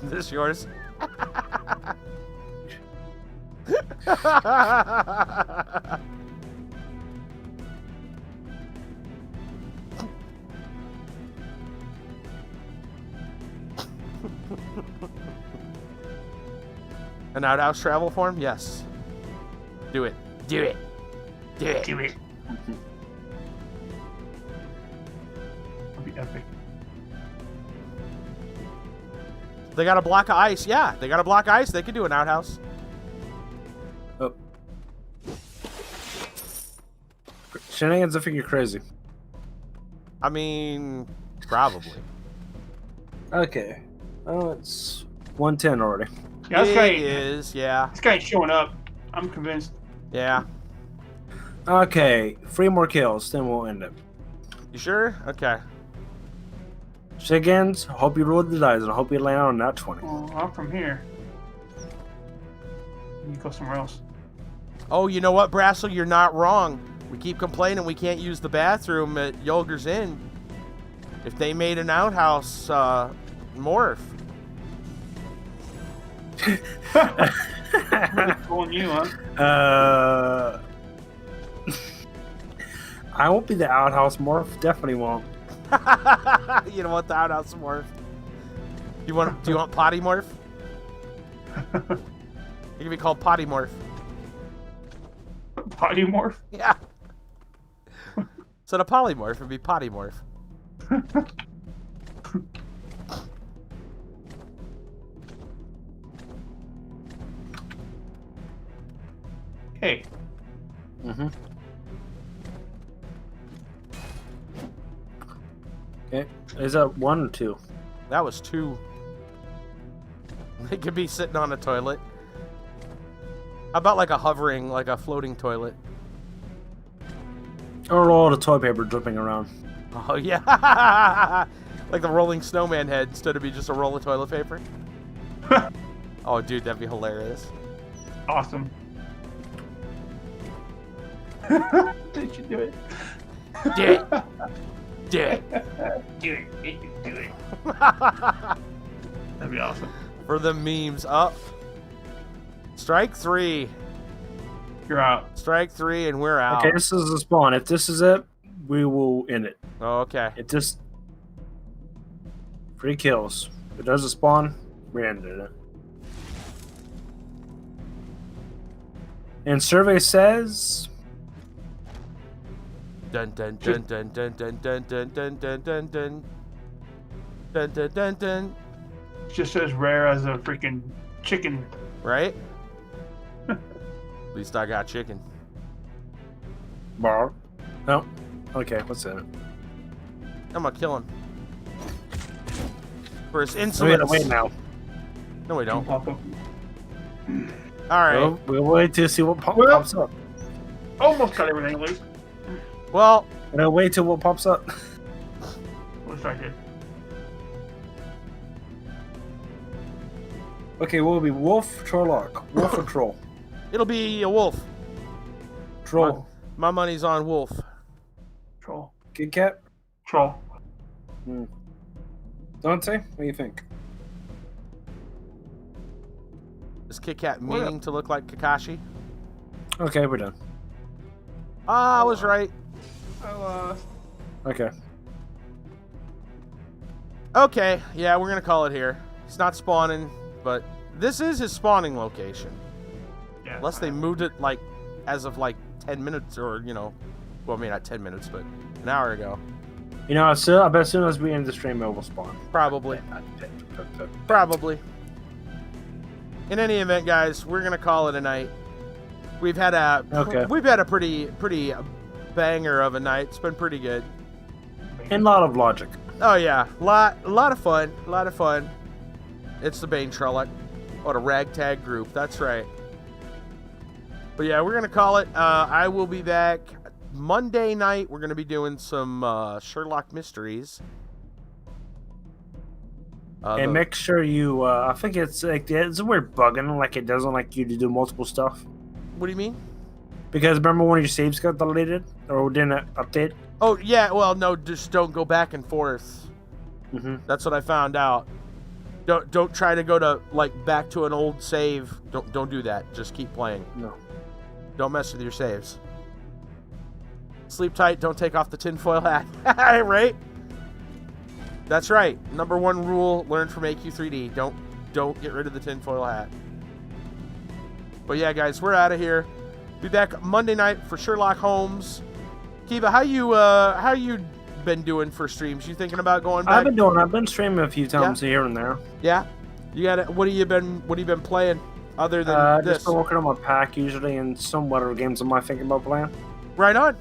Is this yours? An outhouse travel form? Yes. Do it. Do it. Do it. Do it. That'd be epic. They got a block of ice. Yeah, they got a block of ice. They could do an outhouse. Oh. Shenanigans, I think you're crazy. I mean, probably. Okay. Oh, it's 110 already. Yeah, this guy It is, yeah. This guy ain't showing up. I'm convinced. Yeah. Okay, 3 more kills, then we'll end it. You sure? Okay. Chickens, hope you rolled the dice and I hope you land on that 20. Oh, I'm from here. You go somewhere else. Oh, you know what, Brassel? You're not wrong. We keep complaining we can't use the bathroom at Yolger's Inn. If they made an outhouse, morph. Really fooling you, huh? I won't be the outhouse morph. Definitely won't. You don't want the outhouse morph. Do you want potty morph? It can be called potty morph. Potty morph? Yeah. Instead of polymorph, it'd be potty morph. Hey. Mm-hmm. Okay. Is that 1 or 2? That was 2. It could be sitting on a toilet. How about like a floating toilet? Or all the toilet paper dripping around. Oh, yeah. Like the rolling snowman head instead of be just a roll of toilet paper. Oh, dude, that'd be hilarious. Awesome. Did you do it? Do it. Do it. Do it. Do it. That'd be awesome. For the memes. Up. Strike 3. You're out. Strike 3 and we're out. Okay, this is the spawn. If this is it, we will end it. Oh, okay. If this... 3 kills. If it doesn't spawn, we ended it. And survey says... Dun dun dun dun dun dun dun dun dun dun dun dun dun dun dun dun. Just as rare as a freaking chicken. Right? At least I got chicken. Bar. No. Okay, what's in it? I'm gonna kill him. For his So we insolence. gotta wait now. No, we don't. Pop up. Alright. We'll wait to see what pops up. Almost got everything loose. Well, We'll wait till what pops up. Wish I did. Okay, what will be wolf, troll, arc? Wolf or troll? it'll be a wolf. Troll. My money's on wolf. Troll. Kit Kat? Troll. Dante, what do you think? Is Kit Kat meaning to look like Kakashi? Okay, we're done. Ah, I was right. I lost. Okay. Okay, yeah, we're gonna call it here. He's not spawning, but this is his spawning location. Yeah. Unless they moved it, like, as of, like, 10 minutes or, you know... Well, I mean, not 10 minutes, but an hour ago. You know, I bet as soon as we end the stream, it will spawn. Probably. Probably. In any event, guys, we're gonna call it a night. We've had a Okay. pretty banger of a night. It's been pretty good. And a lot of logic. Oh yeah, a lot of fun. It's the Bane Trellick. What a ragtag group. That's right. But yeah, we're gonna call it. I will be back Monday night. We're gonna be doing some Sherlock mysteries. And make sure you. I think it's like it's a weird bugging. Like it doesn't like you to do multiple stuff. What do you mean? Because remember when your saves got deleted or didn't update? Oh yeah, well no, just don't go back and forth. Mm-hmm. That's what I found out. Don't try to go to back to an old save. Don't do that. Just keep playing. No. Don't mess with your saves. Sleep tight. Don't take off the tinfoil hat. Right? That's right. Number one rule learned from AQ3D. Don't get rid of the tinfoil hat. But yeah, guys, we're out of here. Be back Monday night for Sherlock Holmes. Kiva, how you been doing for streams? You thinking about going back? I've been streaming a few times here and there. Yeah. You got it. What have you been playing other than this? Just been working on my pack usually, and some other games I might thinking about playing. Right on.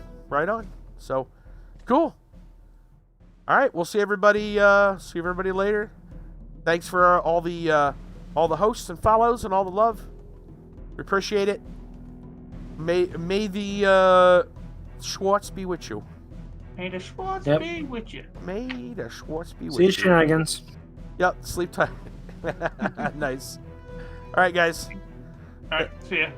So, cool. All right, we'll see everybody. See everybody later. Thanks for all the hosts and follows and all the love. We appreciate it. May the Schwartz be with you. May the Schwartz be with you. May the Schwartz be with See you. you shenanigans. Yep, sleep tight. Nice. All right, guys. All right, see ya.